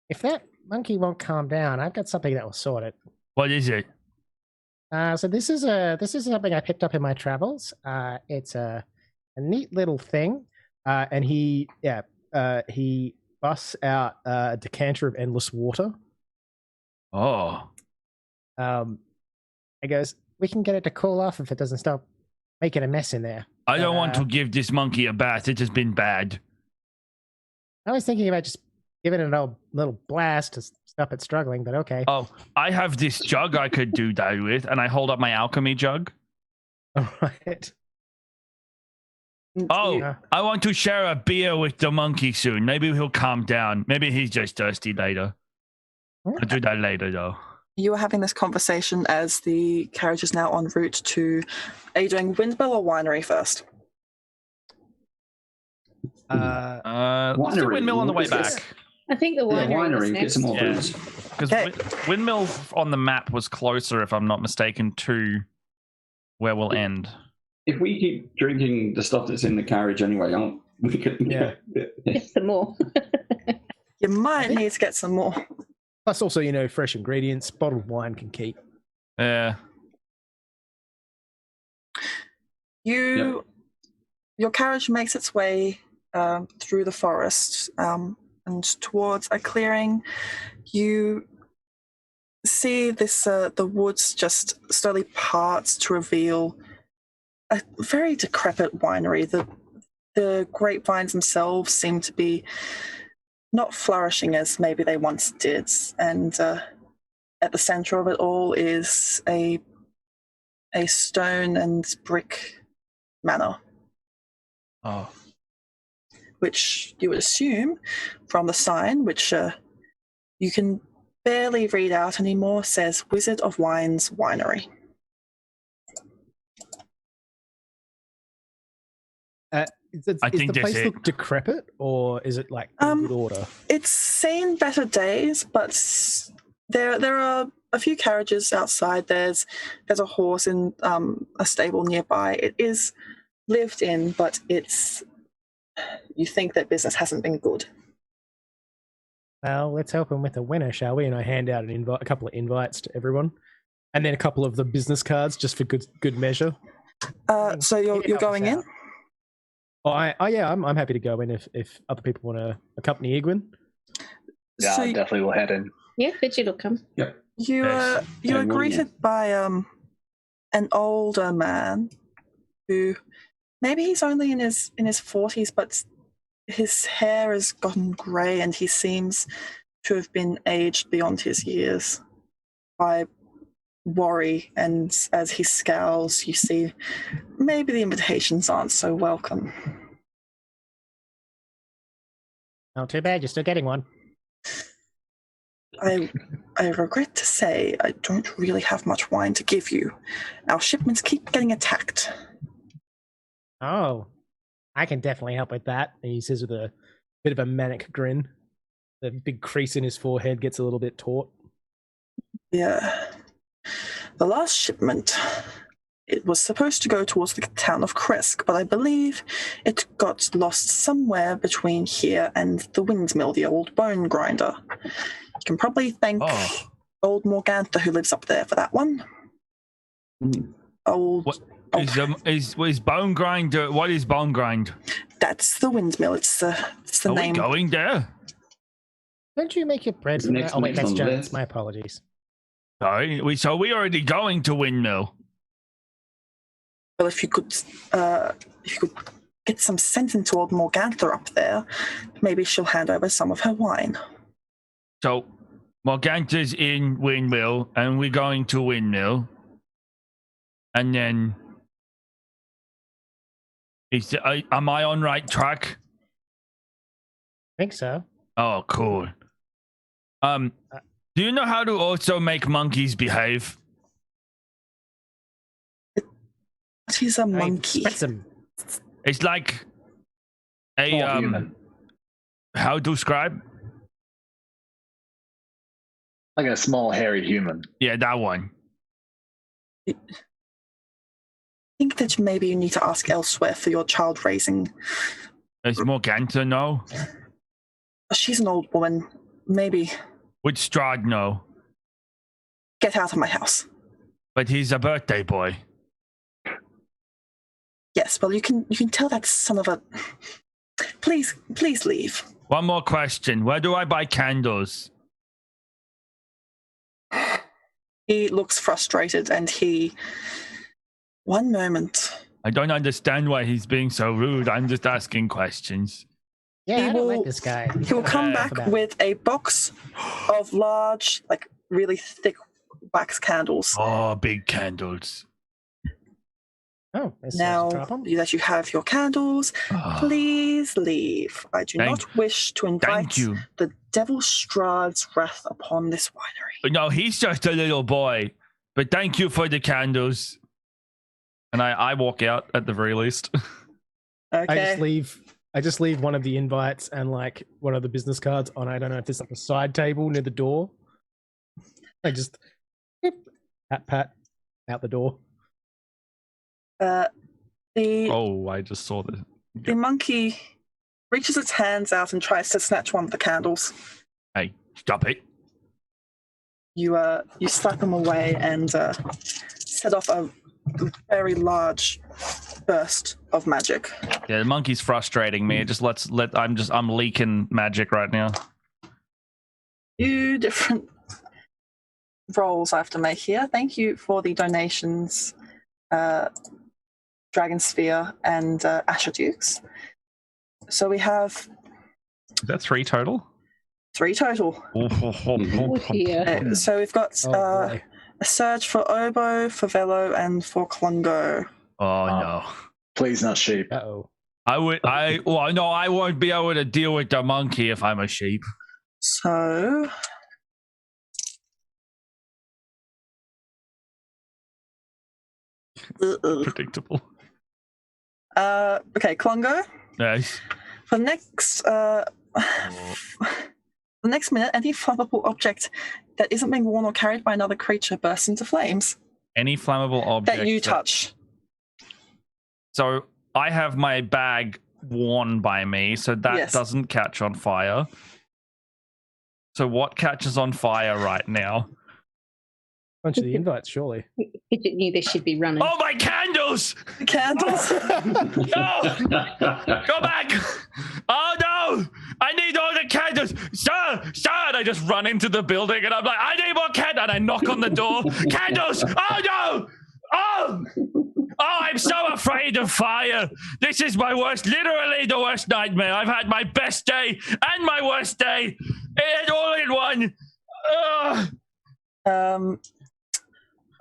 [SPEAKER 3] if that monkey won't calm down, I've got something that will sort it.
[SPEAKER 8] What is it?
[SPEAKER 7] So this is something I picked up in my travels. It's a neat little thing, and he busts out a decanter of endless water.
[SPEAKER 8] Oh.
[SPEAKER 7] He goes, we can get it to cool off if it doesn't stop making a mess in there.
[SPEAKER 8] I don't want to give this monkey a bath. It has been bad.
[SPEAKER 7] I was thinking about just giving it a little blast to stop it struggling, but okay.
[SPEAKER 8] Oh, I have this jug I could do that with, and I hold up my alchemy jug.
[SPEAKER 3] All right.
[SPEAKER 8] Oh, I want to share a beer with the monkey soon. Maybe he'll calm down. Maybe he's just thirsty later. I'll do that later, though.
[SPEAKER 1] You are having this conversation as the carriage is now en route to. Are you doing windmill or winery first?
[SPEAKER 6] Let's do windmill on the way back.
[SPEAKER 2] I think the winery
[SPEAKER 4] get some more booze.
[SPEAKER 6] Because windmill on the map was closer, if I'm not mistaken, to where we'll end.
[SPEAKER 4] If we keep drinking the stuff that's in the carriage anyway, we could
[SPEAKER 2] get some more.
[SPEAKER 1] You might need to get some more.
[SPEAKER 3] Plus, also, fresh ingredients, bottled wine can keep.
[SPEAKER 6] Yeah.
[SPEAKER 1] Your carriage makes its way through the forest and towards a clearing. You see this the woods just slowly parts to reveal a very decrepit winery. The grapevines themselves seem to be not flourishing as maybe they once did, and at the center of it all is a stone and brick manor.
[SPEAKER 6] Oh.
[SPEAKER 1] Which you would assume from the sign, which you can barely read out anymore, says Wizard of Wines Winery.
[SPEAKER 3] Does the place look decrepit, or is it like in good order?
[SPEAKER 1] It's seen better days, but there are a few carriages outside. There's a horse in a stable nearby. It is lived in, but you think that business hasn't been good.
[SPEAKER 7] Well, let's help him with a winner, shall we? And I hand out a couple of invites to everyone, and then a couple of the business cards just for good measure.
[SPEAKER 1] So you're going in?
[SPEAKER 7] I'm happy to go in if other people want to accompany Igwin.
[SPEAKER 5] Yeah, I definitely will head in.
[SPEAKER 2] Yeah, Fidget will come.
[SPEAKER 4] Yep.
[SPEAKER 1] You are greeted by an older man who maybe he's only in his 40s, but his hair has gotten grey and he seems to have been aged beyond his years by worry, and as he scowls, you see maybe the invitations aren't so welcome.
[SPEAKER 7] Not too bad, you're still getting one.
[SPEAKER 1] I regret to say I don't really have much wine to give you. Our shipments keep getting attacked.
[SPEAKER 7] Oh, I can definitely help with that. And he says with a bit of a manic grin. The big crease in his forehead gets a little bit taut.
[SPEAKER 1] Yeah. The last shipment, it was supposed to go towards the town of Kresk, but I believe it got lost somewhere between here and the windmill, the old bone grinder. You can probably thank old Morgantha who lives up there for that one.
[SPEAKER 8] Is bone grinder? What is bone grind?
[SPEAKER 1] That's the windmill. It's the name.
[SPEAKER 8] Are we going there?
[SPEAKER 7] Don't you make your bread from there? Oh wait, that's Jones. My apologies.
[SPEAKER 8] Sorry, so we already going to windmill.
[SPEAKER 1] Well, if you could get some sense into old Morgantha up there, maybe she'll hand over some of her wine.
[SPEAKER 8] So Morgantha's in windmill, and we're going to windmill, and then am I on right track?
[SPEAKER 7] I think so.
[SPEAKER 8] Oh, cool. Do you know how to also make monkeys behave?
[SPEAKER 1] What is a monkey?
[SPEAKER 8] It's like a
[SPEAKER 5] human.
[SPEAKER 8] How to describe?
[SPEAKER 5] Like a small hairy human.
[SPEAKER 8] Yeah, that one.
[SPEAKER 1] I think that maybe you need to ask elsewhere for your child raising.
[SPEAKER 8] Is Morgantha know?
[SPEAKER 1] She's an old woman. Maybe.
[SPEAKER 8] Would Strahd know?
[SPEAKER 1] Get out of my house.
[SPEAKER 8] But he's a birthday boy.
[SPEAKER 1] Yes, well, you can tell that son of a... Please leave.
[SPEAKER 8] One more question. Where do I buy candles?
[SPEAKER 1] He looks frustrated and he... One moment.
[SPEAKER 8] I don't understand why he's being so rude. I'm just asking questions.
[SPEAKER 7] Yeah, I don't like this guy.
[SPEAKER 1] He will come back with a box of large, like really thick wax candles.
[SPEAKER 8] Oh, big candles.
[SPEAKER 7] Oh,
[SPEAKER 1] now that you have your candles, please leave. I do not wish to invite the devil Strahd's wrath upon this winery.
[SPEAKER 8] No, he's just a little boy. But thank you for the candles. And I walk out at the very least.
[SPEAKER 1] Okay.
[SPEAKER 3] I just leave one of the invites and like one of the business cards on. I don't know if there's like a side table near the door. I just pat out the door.
[SPEAKER 8] I just saw this.
[SPEAKER 1] The monkey reaches its hands out and tries to snatch one of the candles.
[SPEAKER 8] Hey, stop it.
[SPEAKER 1] You slap him away and set off a very large burst of magic.
[SPEAKER 6] Yeah, the monkey's frustrating me. I'm leaking magic right now.
[SPEAKER 1] Few different rolls I have to make here. Thank you for the donations, Dragon Sphere and Asher Dukes. So we have...
[SPEAKER 6] Is that 3 total?
[SPEAKER 1] 3 total.
[SPEAKER 2] Yeah.
[SPEAKER 1] So we've got a surge for Oboe, for Velo, and for Klungo.
[SPEAKER 6] Oh no!
[SPEAKER 5] Please not sheep.
[SPEAKER 3] Uh-oh.
[SPEAKER 8] I won't be able to deal with the monkey if I'm a sheep.
[SPEAKER 1] So
[SPEAKER 6] predictable.
[SPEAKER 1] Okay, Klungo.
[SPEAKER 8] Nice.
[SPEAKER 1] For the next minute, any flammable object that isn't being worn or carried by another creature bursts into flames.
[SPEAKER 6] Any flammable object
[SPEAKER 1] that you touch.
[SPEAKER 6] So I have my bag worn by me, so that doesn't catch on fire. So what catches on fire right now?
[SPEAKER 3] Bunch of the invites, surely.
[SPEAKER 2] Fidget knew this should be running.
[SPEAKER 8] Oh, my candles!
[SPEAKER 1] The candles!
[SPEAKER 8] No! Go back! Oh, no! I need all the candles! Sir! And I just run into the building and I'm like, I need more candles! And I knock on the door. Candles! Oh, no! Oh! Oh, I'm so afraid of fire. This is my worst, literally the worst nightmare. I've had my best day and my worst day all in one.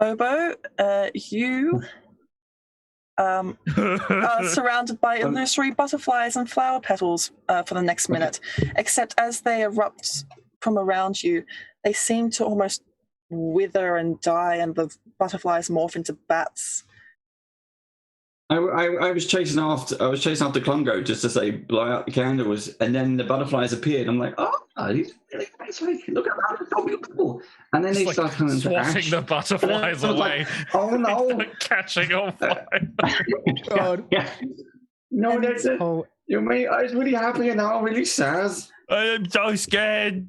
[SPEAKER 1] Oboe, you are surrounded by illusory butterflies and flower petals for the next minute, except as they erupt from around you, they seem to almost wither and die, and the butterflies morph into bats.
[SPEAKER 4] I was chasing after Klungo just to say blow out the candles, and then the butterflies appeared. I'm like, oh, these really nice. Look at that, it's so beautiful. And then they start coming to ash.
[SPEAKER 6] The butterflies away.
[SPEAKER 4] Like, oh no,
[SPEAKER 6] catching on fire.
[SPEAKER 3] God.
[SPEAKER 4] Yeah. No, that's it. You made I was really happy and now really sad.
[SPEAKER 6] I am so scared.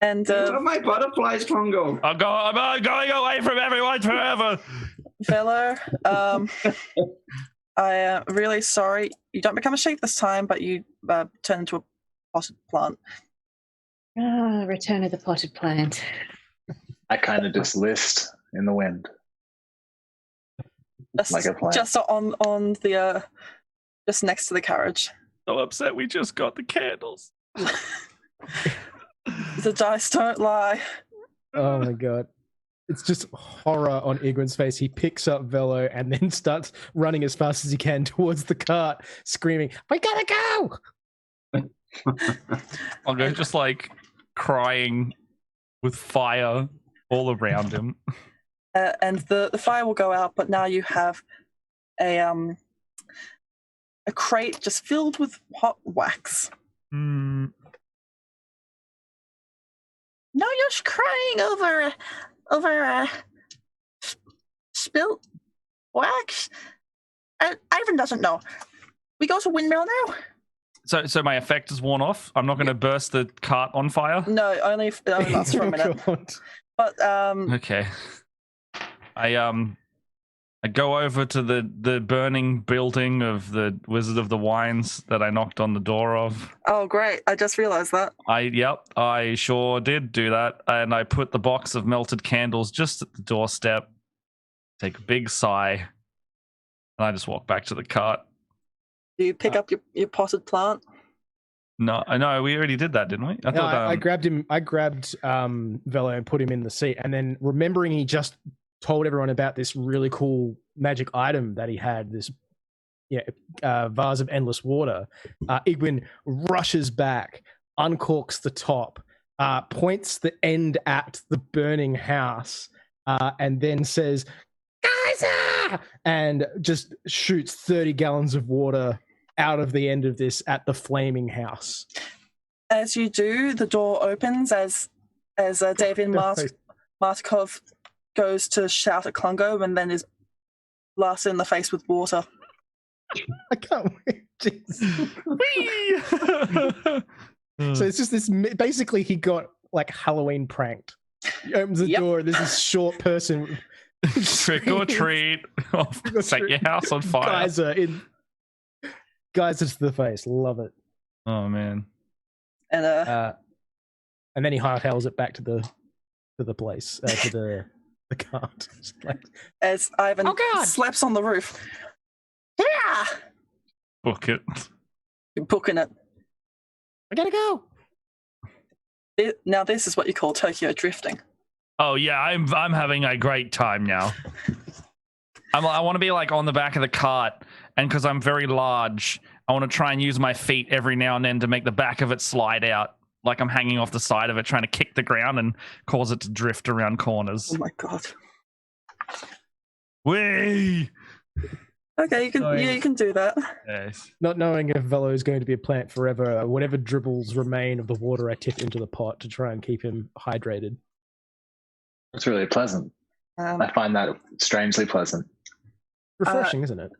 [SPEAKER 1] And
[SPEAKER 4] my butterflies, Klungo.
[SPEAKER 6] I'm going away from everyone forever.
[SPEAKER 1] Velo, I am really sorry. You don't become a sheep this time, but you turn into a potted plant.
[SPEAKER 2] Return of the potted plant.
[SPEAKER 5] I kind of just list in the wind. Like a plant.
[SPEAKER 1] Just on the just next to the carriage.
[SPEAKER 6] So upset we just got the candles.
[SPEAKER 1] The dice don't lie.
[SPEAKER 3] Oh my god. It's just horror on Igwin's face. He picks up Velo and then starts running as fast as he can towards the cart, screaming, "We gotta go!"
[SPEAKER 6] I'll go just like crying with fire all around him.
[SPEAKER 1] And the fire will go out, but now you have a crate just filled with hot wax.
[SPEAKER 6] Mm.
[SPEAKER 1] No, you're crying over spilt wax. Ivan doesn't know. We go to windmill now.
[SPEAKER 6] So my effect is worn off. I'm not going to burst the cart on fire.
[SPEAKER 1] No, it only lasts for a minute.
[SPEAKER 3] God.
[SPEAKER 1] But
[SPEAKER 6] Okay. I go over to the burning building of the Wizard of the Wines that I knocked on the door of.
[SPEAKER 1] Oh, great. I just realized that.
[SPEAKER 6] I sure did do that. And I put the box of melted candles just at the doorstep, take a big sigh, and I just walk back to the cart.
[SPEAKER 1] Do you pick up your potted plant?
[SPEAKER 6] No, we already did that, didn't we?
[SPEAKER 3] I grabbed him. I grabbed Velo and put him in the seat. And then remembering he just told everyone about this really cool magic item that he had, this vase of endless water. Igwin rushes back, uncorks the top, points the end at the burning house, and then says, "Geyser!" and just shoots 30 gallons of water out of the end of this at the flaming house.
[SPEAKER 1] As you do, the door opens as David Martikov goes to shout at Klungo and then is blasted in the face with water.
[SPEAKER 3] I can't wait. So it's just this. Basically, he got like Halloween pranked. He opens the door, and there's this short person.
[SPEAKER 6] Trick or treat. Set your house on fire.
[SPEAKER 3] Geyser to the face. Love it.
[SPEAKER 6] Oh man.
[SPEAKER 1] And
[SPEAKER 3] then he hightails it back to the place, to the cart.
[SPEAKER 1] As Ivan slaps on the roof. Yeah.
[SPEAKER 6] Book it.
[SPEAKER 1] You're booking it.
[SPEAKER 3] I gotta go.
[SPEAKER 1] Now this is what you call Tokyo drifting.
[SPEAKER 6] Oh yeah, I'm having a great time now. I want to be like on the back of the cart, and because I'm very large, I want to try and use my feet every now and then to make the back of it slide out, like I'm hanging off the side of it, trying to kick the ground and cause it to drift around corners.
[SPEAKER 1] Oh my god!
[SPEAKER 6] Whee!
[SPEAKER 1] Okay, you can do that.
[SPEAKER 6] Yes.
[SPEAKER 3] Not knowing if Velo is going to be a plant forever, whatever dribbles remain of the water I tip into the pot to try and keep him hydrated.
[SPEAKER 5] It's really pleasant. I find that strangely pleasant.
[SPEAKER 3] Refreshing, isn't it?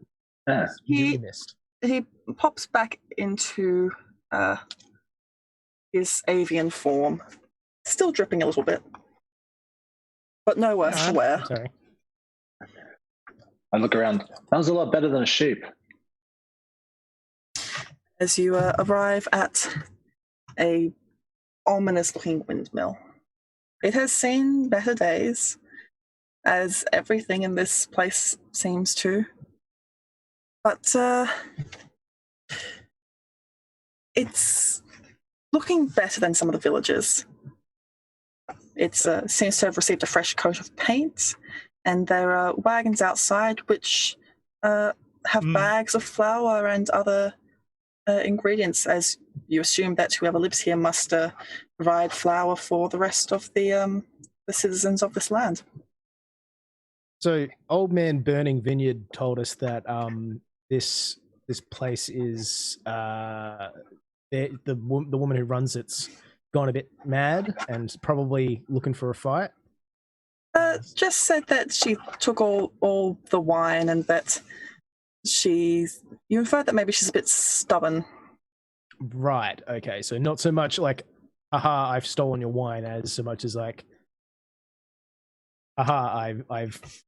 [SPEAKER 5] Yeah.
[SPEAKER 1] He pops back into his avian form, still dripping a little bit, but no worse for wear.
[SPEAKER 3] Sorry.
[SPEAKER 5] I look around. That was a lot better than a sheep.
[SPEAKER 1] As you arrive at a ominous-looking windmill. It has seen better days, as everything in this place seems to. But it's looking better than some of the villages. It seems to have received a fresh coat of paint, and there are wagons outside which have bags of flour and other ingredients, as you assume that whoever lives here must provide flour for the rest of the citizens of this land.
[SPEAKER 3] So, Old Man Burning Vineyard told us that this place is the woman who runs it's gone a bit mad and probably looking for a fight.
[SPEAKER 1] Just said that she took all the wine and that you inferred that maybe she's a bit stubborn.
[SPEAKER 3] Right. Okay. So not so much like, aha, I've stolen your wine, as so much as like, aha, I've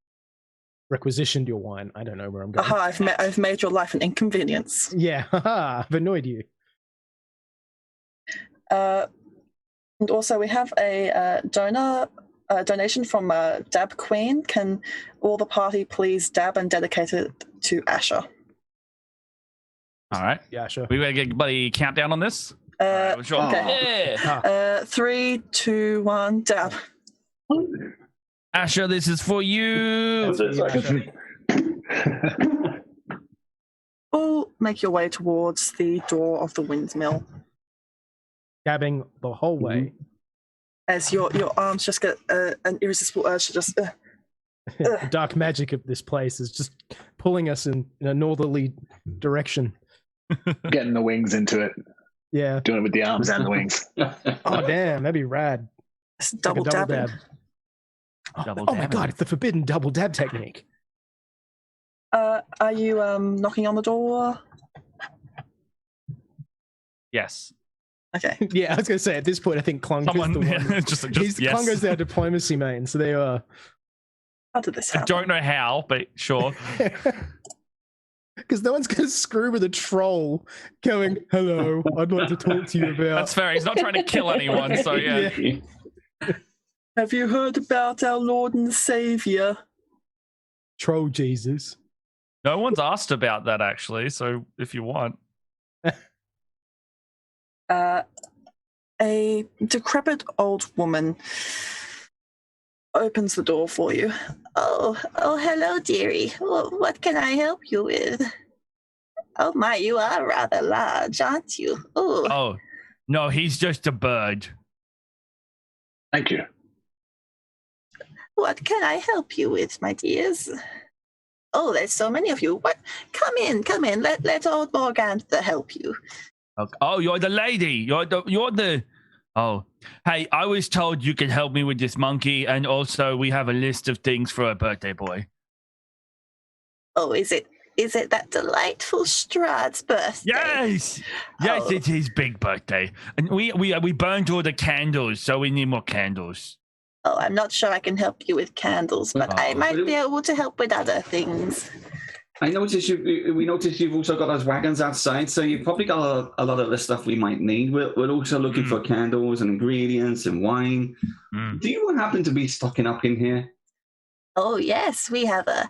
[SPEAKER 3] requisitioned your wine. I don't know where I'm going.
[SPEAKER 1] Aha, I've made your life an inconvenience.
[SPEAKER 3] Yeah. Haha, I've annoyed you.
[SPEAKER 1] And also, we have a donation from Dab Queen. Can all the party please dab and dedicate it to Asher?
[SPEAKER 6] All right.
[SPEAKER 3] Yeah, sure.
[SPEAKER 6] We better get a countdown on this.
[SPEAKER 1] Sure. Okay.
[SPEAKER 6] Yeah.
[SPEAKER 1] 3, 2, 1, dab.
[SPEAKER 6] Asher, this is for you.
[SPEAKER 1] All make your way towards the door of the windmill.
[SPEAKER 3] Dabbing the whole way.
[SPEAKER 1] As your arms just get an irresistible urge to just...
[SPEAKER 3] The dark magic of this place is just pulling us in a northerly direction.
[SPEAKER 5] Getting the wings into it.
[SPEAKER 3] Yeah.
[SPEAKER 5] Doing it with the arms and the wings.
[SPEAKER 3] Oh, damn. That'd be rad.
[SPEAKER 1] It's double
[SPEAKER 3] like
[SPEAKER 1] dab.
[SPEAKER 3] Oh my god, it's the forbidden double dab technique.
[SPEAKER 1] Are you knocking on the door?
[SPEAKER 6] Yes.
[SPEAKER 1] Okay.
[SPEAKER 3] Yeah, I was going to say, at this point, I think Klunger's the one.
[SPEAKER 6] just yes.
[SPEAKER 3] Klunger's our diplomacy main, so they are...
[SPEAKER 1] How did this happen?
[SPEAKER 6] I don't know how, but sure.
[SPEAKER 3] Because no one's going to screw with a troll going, hello, I'd like to talk to you about...
[SPEAKER 6] That's fair. He's not trying to kill anyone, so yeah.
[SPEAKER 1] Have you heard about our Lord and Savior?
[SPEAKER 3] Troll Jesus.
[SPEAKER 6] No one's asked about that, actually, so if you want.
[SPEAKER 1] A decrepit old woman opens the door for you. Oh, hello, dearie. What can I help you with? Oh my, you are rather large, aren't you?
[SPEAKER 8] Oh, no, he's just a bird.
[SPEAKER 5] Thank you.
[SPEAKER 1] What can I help you with, my dears? Oh, there's so many of you. What? Come in. Let old Morgantha help you.
[SPEAKER 8] Okay. Oh, you're the lady. You're the. Oh, hey, I was told you could help me with this monkey, and also we have a list of things for a birthday boy.
[SPEAKER 1] Oh, is it that delightful Strahd's birthday?
[SPEAKER 8] Yes, it's his big birthday, and we burned all the candles, so we need more candles.
[SPEAKER 1] Oh, I'm not sure I can help you with candles, but I might be able to help with other things.
[SPEAKER 4] I noticed we noticed you've also got those wagons outside, so you've probably got a lot of the stuff we might need. We're also looking for candles and ingredients and wine. Do you happen to be stocking up in here?
[SPEAKER 1] Oh yes, we have a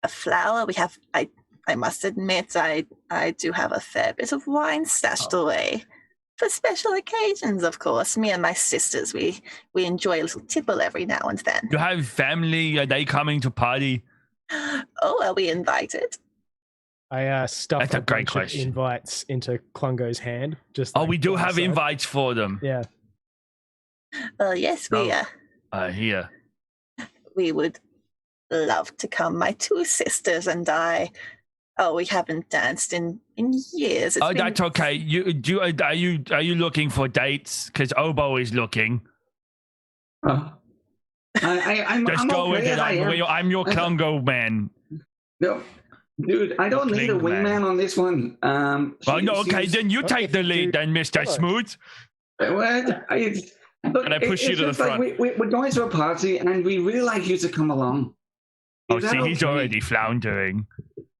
[SPEAKER 1] flour. We have. I must admit, I do have a fair bit of wine stashed away for special occasions. Of course, me and my sisters, we enjoy a little tipple every now and then.
[SPEAKER 8] You have family? Are they coming to party?
[SPEAKER 1] Oh, are we invited?
[SPEAKER 3] I stuffed
[SPEAKER 8] That's a great question.
[SPEAKER 3] Invites into Klungo's hand.
[SPEAKER 8] We do have invites for them.
[SPEAKER 3] Yeah.
[SPEAKER 1] Well, yes, we
[SPEAKER 8] here.
[SPEAKER 1] We would love to come. My two sisters and I. Oh, we haven't danced in years.
[SPEAKER 8] That's okay. Are you looking for dates? Because Obo is looking.
[SPEAKER 4] I'm
[SPEAKER 8] go with it.
[SPEAKER 4] I'm
[SPEAKER 8] your Klungo man.
[SPEAKER 4] No, dude, I don't need a wingman on this one.
[SPEAKER 8] Then you take the lead, then, Mr. Smooth.
[SPEAKER 4] Look,
[SPEAKER 8] and I push you to the front.
[SPEAKER 4] Like we're going to a party, and we really like you to come along.
[SPEAKER 8] He's already floundering.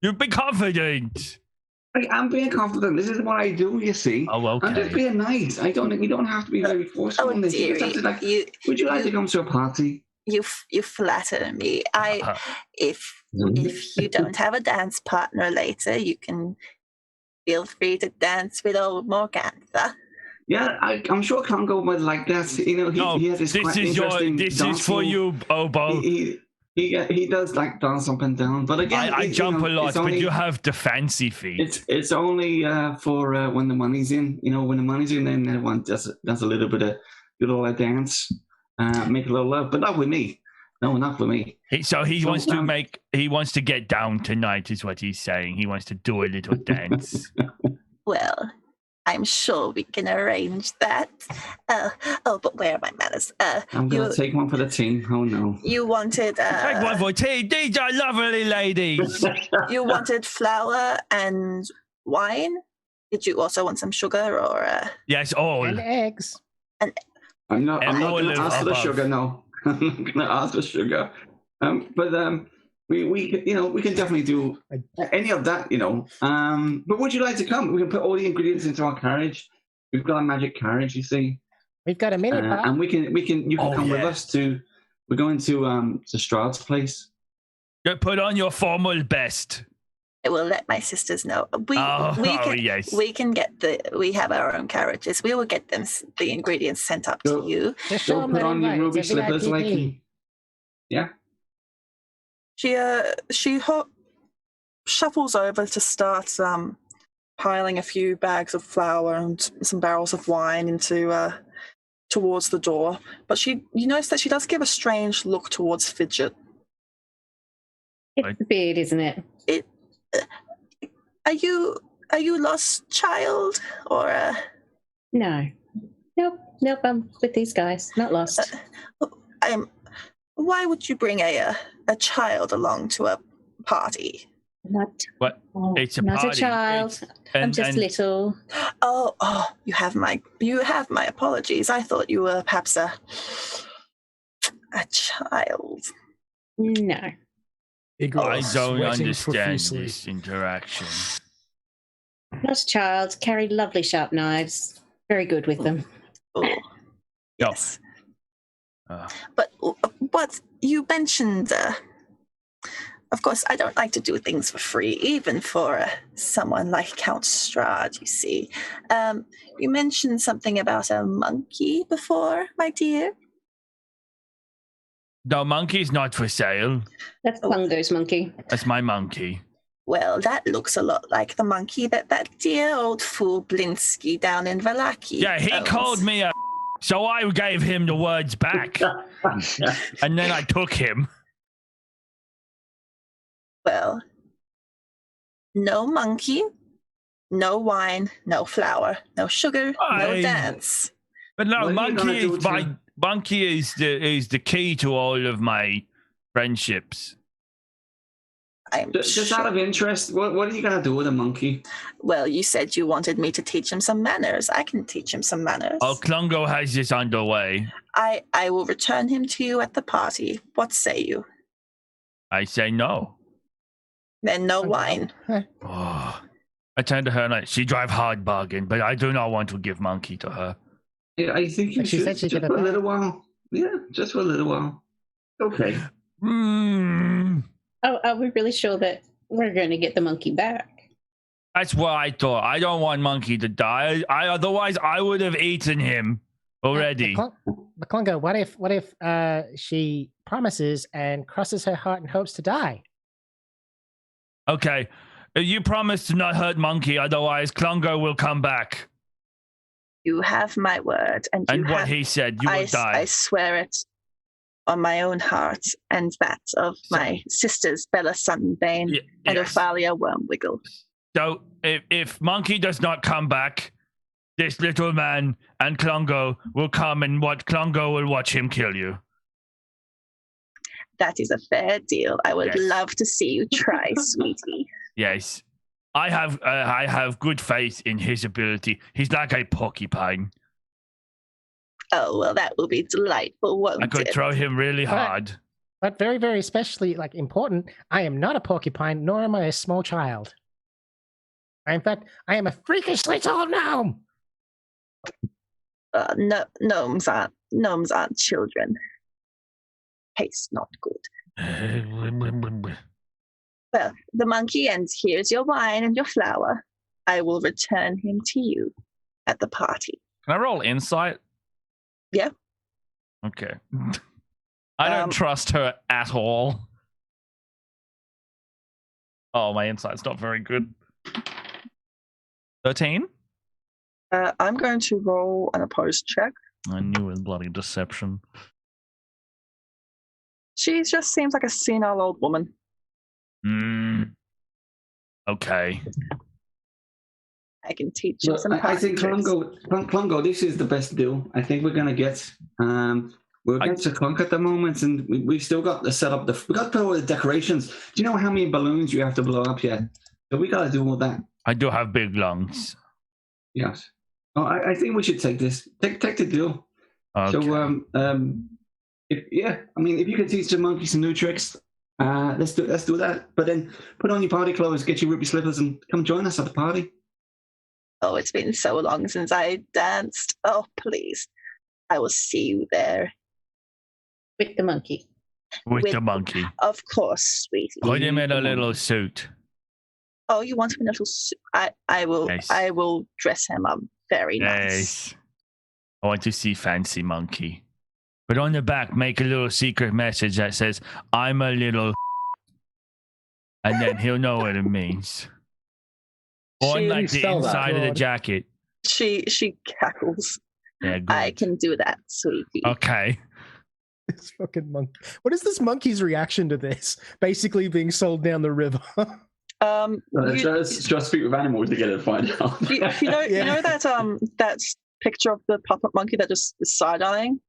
[SPEAKER 8] You be confident.
[SPEAKER 4] I'm being confident. This is what I do, you see.
[SPEAKER 8] Oh, okay.
[SPEAKER 4] I'm just being nice. You don't have to be very forceful on this. Would you like to come to a party?
[SPEAKER 1] You flatter me. If you don't have a dance partner later, you can feel free to dance with old Morgantha.
[SPEAKER 4] Yeah, I'm sure Klungo would like that. He has this quite interesting
[SPEAKER 8] This is for you, Obo.
[SPEAKER 4] He does like dance up and down, but again,
[SPEAKER 8] I jump a lot, but you have the fancy feet.
[SPEAKER 4] It's only for when the money's in. When the money's in, then everyone does a little bit of good old dance, make a little love, but not with me. No, not for me.
[SPEAKER 6] He wants to get down tonight, is what he's saying. He wants to do a little dance.
[SPEAKER 1] Well, I'm sure we can arrange that. But where are my manners?
[SPEAKER 4] I'm going to take one for the team. Oh, no.
[SPEAKER 1] You wanted...
[SPEAKER 6] take one for team. These are lovely ladies.
[SPEAKER 1] You wanted flour and wine? Did you also want some sugar or...
[SPEAKER 6] Yes, all.
[SPEAKER 7] And eggs.
[SPEAKER 4] I'm not going to ask for the sugar, no. I'm not going to ask for sugar. We can definitely do any of that, But would you like to come? We can put all the ingredients into our carriage. We've got a magic carriage, you see.
[SPEAKER 7] We've got a mini bar.
[SPEAKER 4] And you can come with us to. We're going to Strahd's place.
[SPEAKER 6] Put on your formal best.
[SPEAKER 1] I will let my sisters know.
[SPEAKER 6] Yes.
[SPEAKER 1] We have our own carriages. We will get the ingredients sent up to you.
[SPEAKER 4] Don't put on your ruby slippers, like. Yeah.
[SPEAKER 1] She shuffles over to start piling a few bags of flour and some barrels of wine into towards the door. But you notice that she does give a strange look towards Fidget.
[SPEAKER 2] It's the beard, isn't it?
[SPEAKER 1] Are you lost, child, or?
[SPEAKER 2] No. Nope. I'm with these guys. Not lost.
[SPEAKER 1] Why would you bring a child along to a party?
[SPEAKER 6] What? It's a
[SPEAKER 2] not
[SPEAKER 6] party.
[SPEAKER 2] A child. I'm just little.
[SPEAKER 1] Oh! You have my apologies. I thought you were perhaps a child.
[SPEAKER 2] No.
[SPEAKER 6] I don't understand this interaction.
[SPEAKER 2] Not a child. Carry lovely sharp knives. Very good with them.
[SPEAKER 1] Oh. Yes. But what you mentioned, of course, I don't like to do things for free, even for someone like Count Strahd, you see. You mentioned something about a monkey before, my dear.
[SPEAKER 6] The monkey's not for sale.
[SPEAKER 2] That's Klungo's monkey.
[SPEAKER 6] That's my monkey.
[SPEAKER 1] Well, that looks a lot like the monkey that dear old fool Blinsky down in Valaki
[SPEAKER 6] Yeah, he called me a... So I gave him the words back. And then I took him.
[SPEAKER 1] Well, no monkey, no wine, no flour, no sugar, no dance.
[SPEAKER 6] But no, monkey is the key to all of my friendships.
[SPEAKER 4] Just out of interest, what are you going to do with a monkey?
[SPEAKER 1] Well, you said you wanted me to teach him some manners. I can teach him some manners.
[SPEAKER 6] Oh, Klungo has this underway.
[SPEAKER 1] I will return him to you at the party. What say you?
[SPEAKER 6] I say no.
[SPEAKER 1] Then no wine.
[SPEAKER 6] Oh, I turn to her and she drive hard bargain, but I do not want to give monkey to her.
[SPEAKER 4] Yeah, I think you should just for a little while. Yeah, just for a little while. Okay.
[SPEAKER 2] Oh, are we really sure that we're going to get the monkey back?
[SPEAKER 6] That's what I thought. I don't want monkey to die. Otherwise, I would have eaten him already.
[SPEAKER 7] Klungo, what if she promises and crosses her heart and hopes to die?
[SPEAKER 6] Okay, you promise to not hurt monkey. Otherwise, Klungo will come back.
[SPEAKER 1] You have my word, and
[SPEAKER 6] what he said, you will die.
[SPEAKER 1] I swear it on my own heart and that of my sisters Bella Sunbane and Ophalia Wormwiggle.
[SPEAKER 6] So if monkey does not come back, this little man and Klungo will come and Klungo will watch him kill you.
[SPEAKER 1] That is a fair deal. I would love to see you try, sweetie.
[SPEAKER 6] Yes. I have good faith in his ability. He's like a porcupine.
[SPEAKER 1] Oh, well, that will be delightful, won't it?
[SPEAKER 6] I could throw him really hard.
[SPEAKER 7] But very, very especially important, I am not a porcupine, nor am I a small child. In fact, I am a freakishly tall gnome.
[SPEAKER 1] Gnomes aren't children. Taste not good. Well, the monkey, and here's your wine and your flour. I will return him to you at the party.
[SPEAKER 6] Can I roll insight?
[SPEAKER 1] Yeah.
[SPEAKER 6] Okay. I don't trust her at all. Oh, my insight's not very good. 13?
[SPEAKER 1] I'm going to roll an opposed check.
[SPEAKER 6] I knew it, bloody deception.
[SPEAKER 1] She just seems like a senile old woman.
[SPEAKER 8] Okay.
[SPEAKER 1] I can teach you some.
[SPEAKER 4] I think Klungo, this is the best deal I think we're gonna get. We're against a clunk at the moment, and we've still got to set up we got to put all the decorations. Do you know how many balloons you have to blow up yet? So we got to do all that.
[SPEAKER 8] I do have big lungs.
[SPEAKER 4] Yes. Oh, I think we should take this. Take the deal.
[SPEAKER 8] Okay.
[SPEAKER 4] So if you can teach the monkey some new tricks, let's do that. But then put on your party clothes, get your ruby slippers, and come join us at the party.
[SPEAKER 1] Oh, it's been so long since I danced. Oh, please. I will see you there.
[SPEAKER 2] With the monkey.
[SPEAKER 8] With the monkey.
[SPEAKER 1] Of course, sweetie.
[SPEAKER 8] Put him in a little suit.
[SPEAKER 1] Oh, you want him in a little suit? I will. Nice. I will dress him up very nice.
[SPEAKER 8] I want to see fancy monkey. But on the back, make a little secret message that says, "I'm a little," and then he'll know what it means. On like the inside of the jacket.
[SPEAKER 1] She cackles.
[SPEAKER 8] Yeah, good.
[SPEAKER 1] I can do that, sweetie.
[SPEAKER 8] Okay.
[SPEAKER 3] This fucking monkey. What is this monkey's reaction to this? Basically being sold down the river.
[SPEAKER 4] Just speak with animals to get it, find out.
[SPEAKER 1] You know that picture of the puppet monkey that just is side-eyeing?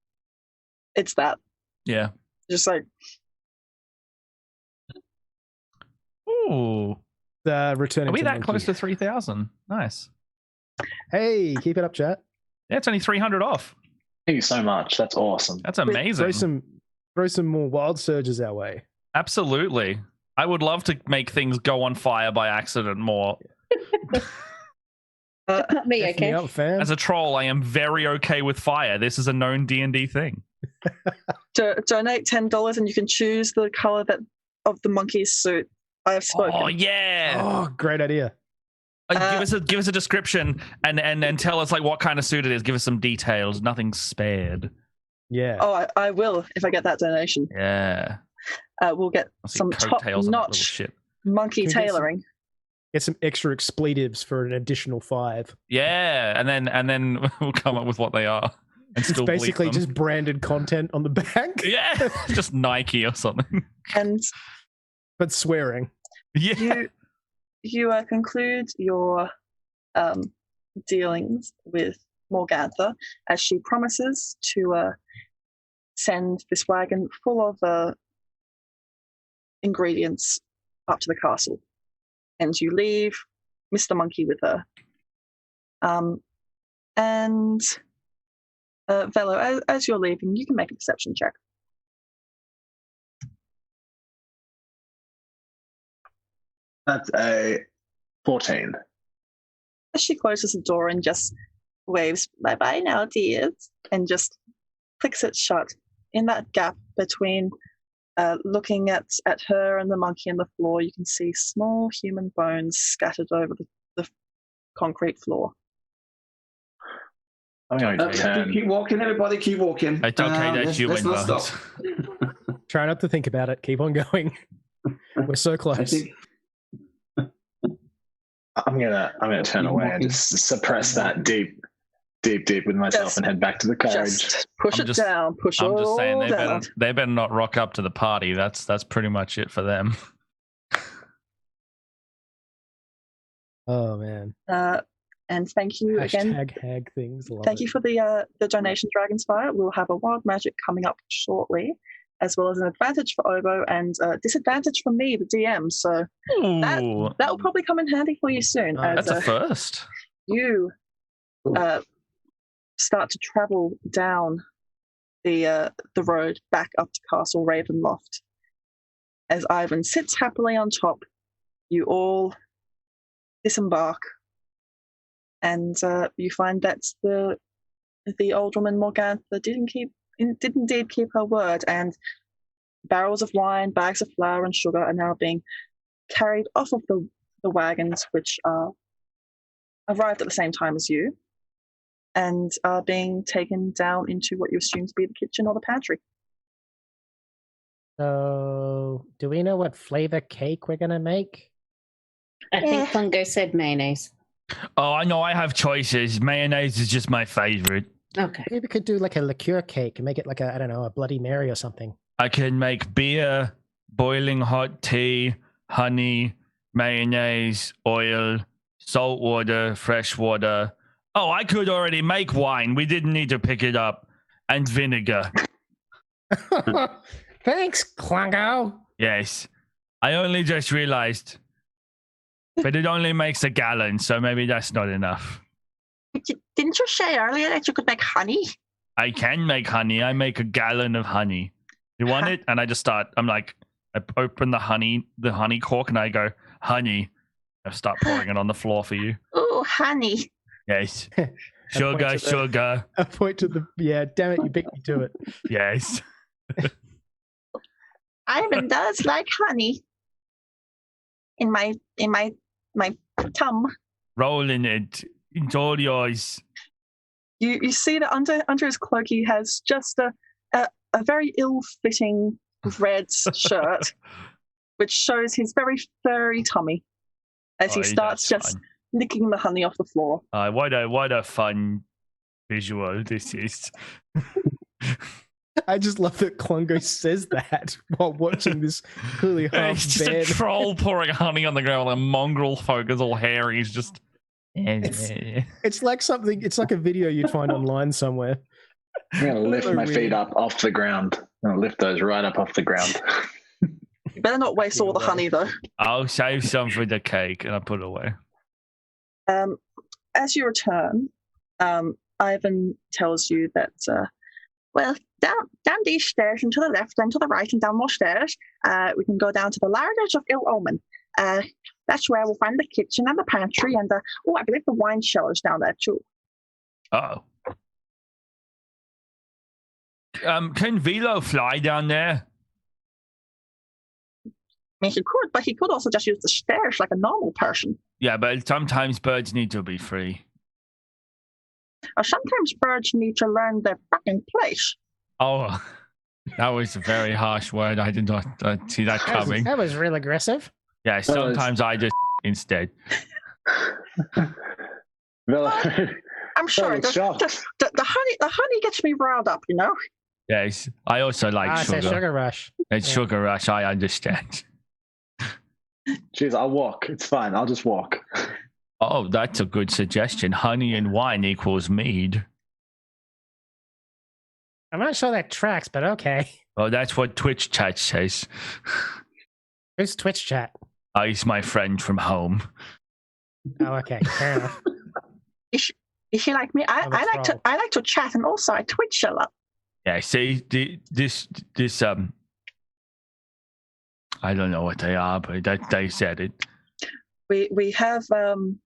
[SPEAKER 1] It's that.
[SPEAKER 6] Yeah.
[SPEAKER 1] Just like.
[SPEAKER 6] Ooh.
[SPEAKER 3] The returning.
[SPEAKER 6] Are we that
[SPEAKER 3] monkey.
[SPEAKER 6] close to 3,000? Nice.
[SPEAKER 3] Hey, keep it up, chat.
[SPEAKER 6] Yeah, it's only 300 off.
[SPEAKER 5] Thank you so much. That's awesome.
[SPEAKER 6] That's amazing.
[SPEAKER 3] Throw some more wild surges our way.
[SPEAKER 6] Absolutely. I would love to make things go on fire by accident more.
[SPEAKER 2] Me, okay.
[SPEAKER 3] Up, fam.
[SPEAKER 6] As a troll, I am very okay with fire. This is a known D&D thing.
[SPEAKER 1] Donate $10 and you can choose the color of the monkey's suit. I have spoken.
[SPEAKER 6] Oh yeah!
[SPEAKER 3] Oh, great idea.
[SPEAKER 6] Give us a description and tell us like what kind of suit it is. Give us some details. Nothing spared.
[SPEAKER 3] Yeah.
[SPEAKER 1] Oh, I will if I get that donation.
[SPEAKER 6] Yeah.
[SPEAKER 1] We'll get some top-notch monkey tailoring.
[SPEAKER 3] Get some extra expletives for an additional 5.
[SPEAKER 6] Yeah, and then we'll come up with what they are. And
[SPEAKER 3] it's basically just branded content on the back.
[SPEAKER 6] Yeah, just Nike or something.
[SPEAKER 3] But swearing.
[SPEAKER 6] Yeah.
[SPEAKER 1] You conclude your dealings with Morgantha as she promises to send this wagon full of ingredients up to the castle. And you leave Mr. Monkey with her. And Velo, as you're leaving, you can make a perception check.
[SPEAKER 5] That's a 14.
[SPEAKER 1] As she closes the door and just waves, "Bye-bye now, dears," and just clicks it shut. In that gap between looking at her and the monkey on the floor, you can see small human bones scattered over the concrete floor.
[SPEAKER 5] I'm going to turn.
[SPEAKER 4] Keep walking, everybody. Keep walking.
[SPEAKER 8] It's okay that human bones.
[SPEAKER 3] Try not to think about it. Keep on going. We're so close.
[SPEAKER 5] I'm gonna turn away and just suppress that deep with myself and head back to the carriage.
[SPEAKER 1] Just push it down. Push it down. I'm just saying
[SPEAKER 6] they better not rock up to the party. That's pretty much it for them.
[SPEAKER 3] Oh man.
[SPEAKER 1] And thank you again.
[SPEAKER 3] Hag things.
[SPEAKER 1] Thank you for the donation, Dragonsfire. We'll have a wild magic coming up shortly, as well as an advantage for Obo and a disadvantage for me, the DM. So that will probably come in handy for you soon.
[SPEAKER 6] That's a first.
[SPEAKER 1] You start to travel down the road back up to Castle Ravenloft. As Ivan sits happily on top, you all disembark, and you find that the old woman Morgantha did indeed keep her word, and barrels of wine, bags of flour and sugar are now being carried off of the wagons, which arrived at the same time as you, and are being taken down into what you assume to be the kitchen or the pantry.
[SPEAKER 7] So, do we know what flavor cake we're going to make?
[SPEAKER 2] I think Fungo said mayonnaise.
[SPEAKER 8] Oh, I know. I have choices. Mayonnaise is just my favorite.
[SPEAKER 2] Okay.
[SPEAKER 7] Maybe we could do like a liqueur cake and make it like a Bloody Mary or something.
[SPEAKER 8] I can make beer, boiling hot tea, honey, mayonnaise, oil, salt water, fresh water. Oh, I could already make wine. We didn't need to pick it up. And vinegar.
[SPEAKER 7] Thanks, Klungo.
[SPEAKER 8] Yes. I only just realized. But it only makes a gallon, so maybe that's not enough.
[SPEAKER 1] Didn't you say earlier that you could make honey?
[SPEAKER 8] I can make honey. I make a gallon of honey. You want it? And I just start, I open the honey cork and I go, honey. I start pouring it on the floor for you.
[SPEAKER 1] Oh, honey.
[SPEAKER 8] Yes. Sugar.
[SPEAKER 3] I point to the, damn it, you beat me to it.
[SPEAKER 8] Yes.
[SPEAKER 1] Ivan does like honey. In my tum.
[SPEAKER 8] Roll in it. It's all yours.
[SPEAKER 1] You see that under his cloak he has just a very ill-fitting red shirt, which shows his very furry tummy as he starts just licking the honey off the floor.
[SPEAKER 8] What a fun visual this is.
[SPEAKER 3] I just love that Klungo says that while watching this clearly half
[SPEAKER 6] It's just a troll pouring honey on the ground with a mongrel folk is all hairy. He's just...
[SPEAKER 3] It's like something, it's like a video you'd find online somewhere.
[SPEAKER 5] I'm going to lift my feet up off the ground. I'm going to lift those right up off the ground.
[SPEAKER 1] You better not waste all the honey, though.
[SPEAKER 8] I'll save some for the cake and I'll put it away.
[SPEAKER 1] As you return, Ivan tells you that, down these stairs and to the left and to the right and down more stairs, we can go down to the Larders of Ill Omen. That's where we'll find the kitchen and the pantry and I believe the wine cellar's down there too.
[SPEAKER 8] Oh. Can Velo fly down there?
[SPEAKER 1] I mean, he could, but he could also just use the stairs like a normal person.
[SPEAKER 8] Yeah, but sometimes birds need to be free.
[SPEAKER 1] Or sometimes birds need to learn their fucking place.
[SPEAKER 8] Oh, that was a very harsh word. I did not see that coming.
[SPEAKER 7] That was real aggressive.
[SPEAKER 8] Yeah, sometimes I just instead.
[SPEAKER 1] I'm sorry. The honey gets me riled up, you know.
[SPEAKER 8] Yes, I also like sugar.
[SPEAKER 7] It's a sugar rush.
[SPEAKER 8] It's sugar rush. I understand.
[SPEAKER 5] Jeez, I'll walk. It's fine. I'll just walk.
[SPEAKER 8] Oh, that's a good suggestion. Honey and wine equals mead.
[SPEAKER 7] I'm not sure that tracks, but okay.
[SPEAKER 8] Well, that's what Twitch chat says.
[SPEAKER 7] Who's Twitch chat?
[SPEAKER 8] He's my friend from home.
[SPEAKER 7] Oh, okay. Fair enough.
[SPEAKER 1] Is she like me? I like to chat and also I Twitch a lot.
[SPEAKER 8] Yeah, see, this I don't know what they are, but they said it.
[SPEAKER 1] We have an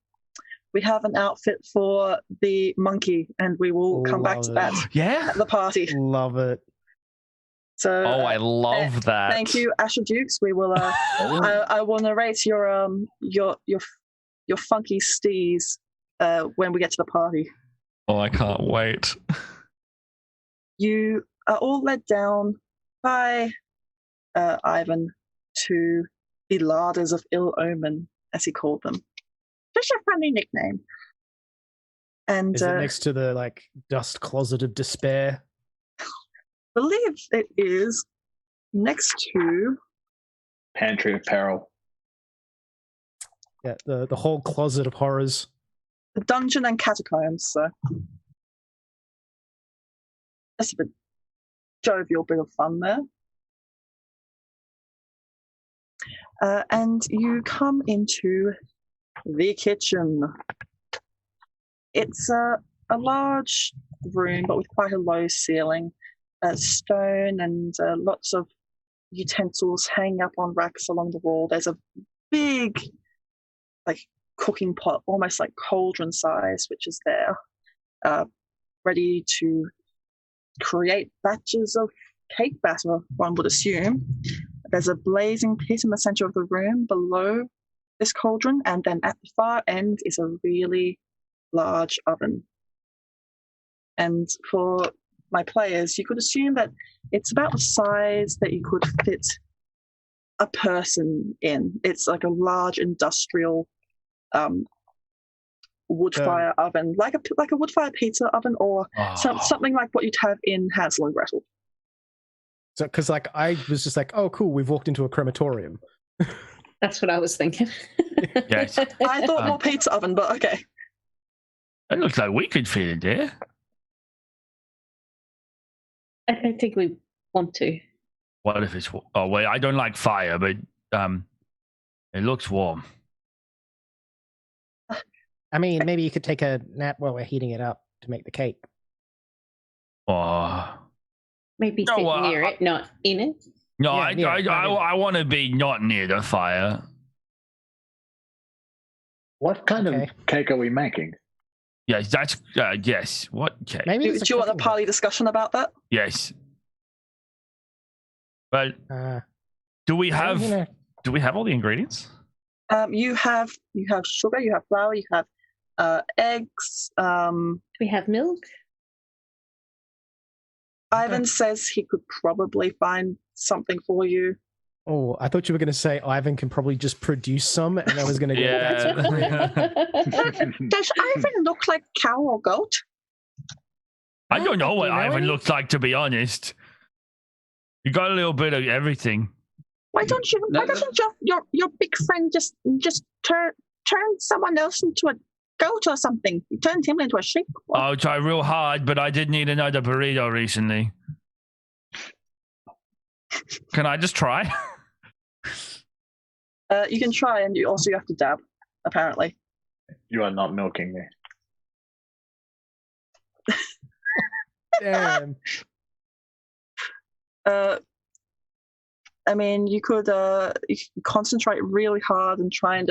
[SPEAKER 1] outfit for the monkey, and we will come back to that.
[SPEAKER 8] Yeah,
[SPEAKER 1] at the party.
[SPEAKER 3] Love it.
[SPEAKER 1] So,
[SPEAKER 6] I love that.
[SPEAKER 1] Thank you, Asher Dukes. We will. I will narrate your funky steez when we get to the party.
[SPEAKER 6] Oh, I can't wait.
[SPEAKER 1] You are all led down by Ivan to the Larders of Ill Omen, as he called them. Just a funny nickname. And
[SPEAKER 3] is it next to the dust closet of despair?
[SPEAKER 1] I believe it is next to
[SPEAKER 5] Pantry of Peril.
[SPEAKER 3] Yeah, the whole closet of horrors.
[SPEAKER 1] The dungeon and catacombs, so that's a bit jovial bit of fun there. And you come into the kitchen. It's a large room, but with quite a low ceiling, stone and lots of utensils hanging up on racks along the wall. There's a big, cooking pot, almost like cauldron size, which is there, ready to create batches of cake batter, one would assume. There's a blazing pit in the center of the room below this cauldron, and then at the far end is a really large oven. And for my players, you could assume that it's about the size that you could fit a person in. It's like a large industrial wood fire oven, like a wood fire pizza oven, or something like what you'd have in Hansel and Gretel.
[SPEAKER 3] So, because like I was just like, oh, cool, we've walked into a crematorium.
[SPEAKER 2] That's what I was thinking.
[SPEAKER 6] Yes.
[SPEAKER 1] I thought more pizza oven, but okay.
[SPEAKER 8] It looks like we could fit in there.
[SPEAKER 2] I don't think we want to.
[SPEAKER 8] What if it's? Oh wait, I don't like fire, but it looks warm.
[SPEAKER 7] I mean, maybe you could take a nap while we're heating it up to make the cake.
[SPEAKER 8] Oh.
[SPEAKER 2] Maybe sit near it, not in it.
[SPEAKER 8] No,
[SPEAKER 7] Yeah,
[SPEAKER 8] I want to be not near the fire.
[SPEAKER 5] What kind of cake are we making?
[SPEAKER 8] Yes, that's yes. What cake?
[SPEAKER 1] Do you want a party discussion about that?
[SPEAKER 8] Yes. Well, do we have all the ingredients?
[SPEAKER 1] You have sugar, you have flour, you have eggs.
[SPEAKER 2] We have milk.
[SPEAKER 1] Ivan says he could probably find something for you.
[SPEAKER 3] Oh, I thought you were going to say Ivan can probably just produce some, and I was going to go.
[SPEAKER 1] Does Ivan look like cow or goat?
[SPEAKER 8] I don't know what Ivan looks like, to be honest. You got a little bit of everything.
[SPEAKER 1] Why doesn't your big friend just turn someone else into a goat or something? You turned him into a sheep.
[SPEAKER 8] I'll try real hard, but I did need another burrito recently. Can I just try?
[SPEAKER 1] You can try, and you also have to dab, apparently.
[SPEAKER 5] You are not milking me.
[SPEAKER 3] Damn.
[SPEAKER 1] I mean, you could concentrate really hard and try and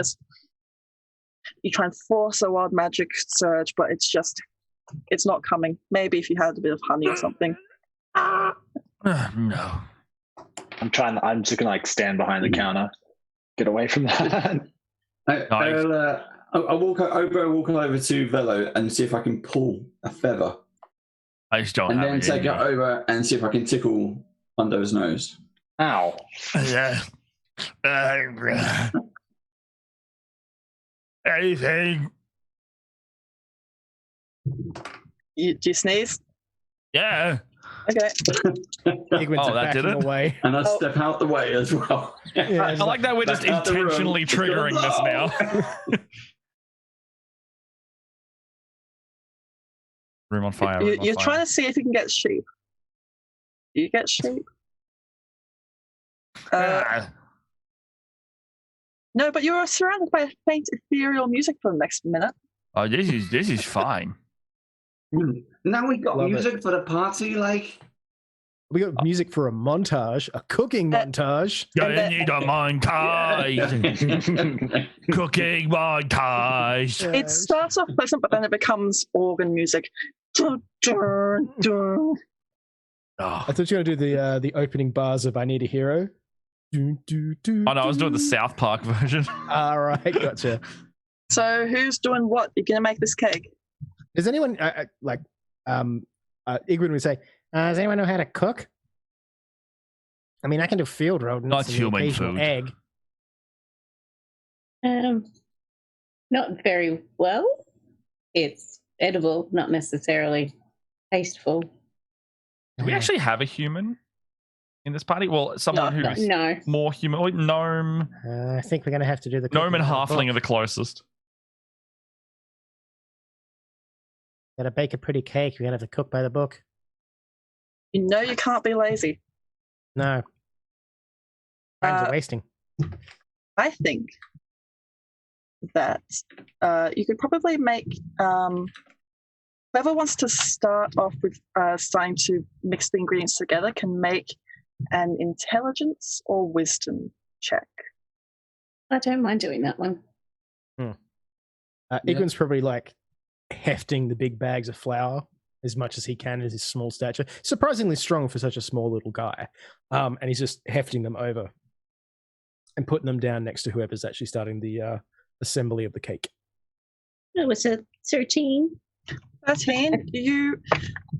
[SPEAKER 1] force a wild magic surge, but it's not coming. Maybe if you had a bit of honey or something.
[SPEAKER 8] No.
[SPEAKER 5] I'm just gonna like stand behind the counter, get away from that.
[SPEAKER 4] I'll walk over to Velo and see if I can pull a feather.
[SPEAKER 8] I just don't.
[SPEAKER 4] And then take it over and see if I can tickle under his nose.
[SPEAKER 5] Ow.
[SPEAKER 8] Yeah. Anything.
[SPEAKER 1] Do you sneeze?
[SPEAKER 8] Yeah.
[SPEAKER 1] Okay.
[SPEAKER 3] That did it. Away.
[SPEAKER 4] And I step out the way as well.
[SPEAKER 3] Yeah,
[SPEAKER 6] I like that we're just intentionally triggering this now. Room on fire.
[SPEAKER 1] You're trying to see if you can get sheep. Do you get sheep? No, but you're surrounded by faint ethereal music for the next minute.
[SPEAKER 8] Oh, this is fine.
[SPEAKER 4] Now we got
[SPEAKER 3] Love
[SPEAKER 4] music for the party, like.
[SPEAKER 3] We got music for a montage, a cooking montage.
[SPEAKER 8] I need a montage. Cooking montage.
[SPEAKER 1] It starts off pleasant, but then it becomes organ music. Dun, dun, dun.
[SPEAKER 3] I thought you were going to do the opening bars of I Need a Hero.
[SPEAKER 6] Oh no, I was doing the South Park version.
[SPEAKER 3] All right, gotcha.
[SPEAKER 1] So who's doing what? You're going to make this cake?
[SPEAKER 3] Does anyone, Igwin would say, does anyone know how to cook? I mean, I can do field rodents.
[SPEAKER 8] Not
[SPEAKER 3] and
[SPEAKER 8] human
[SPEAKER 3] the occasional
[SPEAKER 8] food.
[SPEAKER 3] Egg.
[SPEAKER 2] Not very well. It's edible, not necessarily tasteful.
[SPEAKER 6] Do we actually have a human in this party? Well, someone who's more human. Like gnome.
[SPEAKER 3] I think we're going to have to do the
[SPEAKER 6] gnome and halfling are the closest.
[SPEAKER 7] Got to bake a pretty cake. We're going to have to cook by the book.
[SPEAKER 1] You know you can't be lazy.
[SPEAKER 7] No. Times are wasting.
[SPEAKER 1] I think that you could probably make whoever wants to start off with starting to mix the ingredients together can make an intelligence or wisdom check.
[SPEAKER 2] I don't mind doing that one.
[SPEAKER 3] Igwin's probably like hefting the big bags of flour as much as he can as his small stature. Surprisingly strong for such a small little guy. And he's just hefting them over and putting them down next to whoever's actually starting the assembly of the cake.
[SPEAKER 2] It was a 13.
[SPEAKER 1] 13.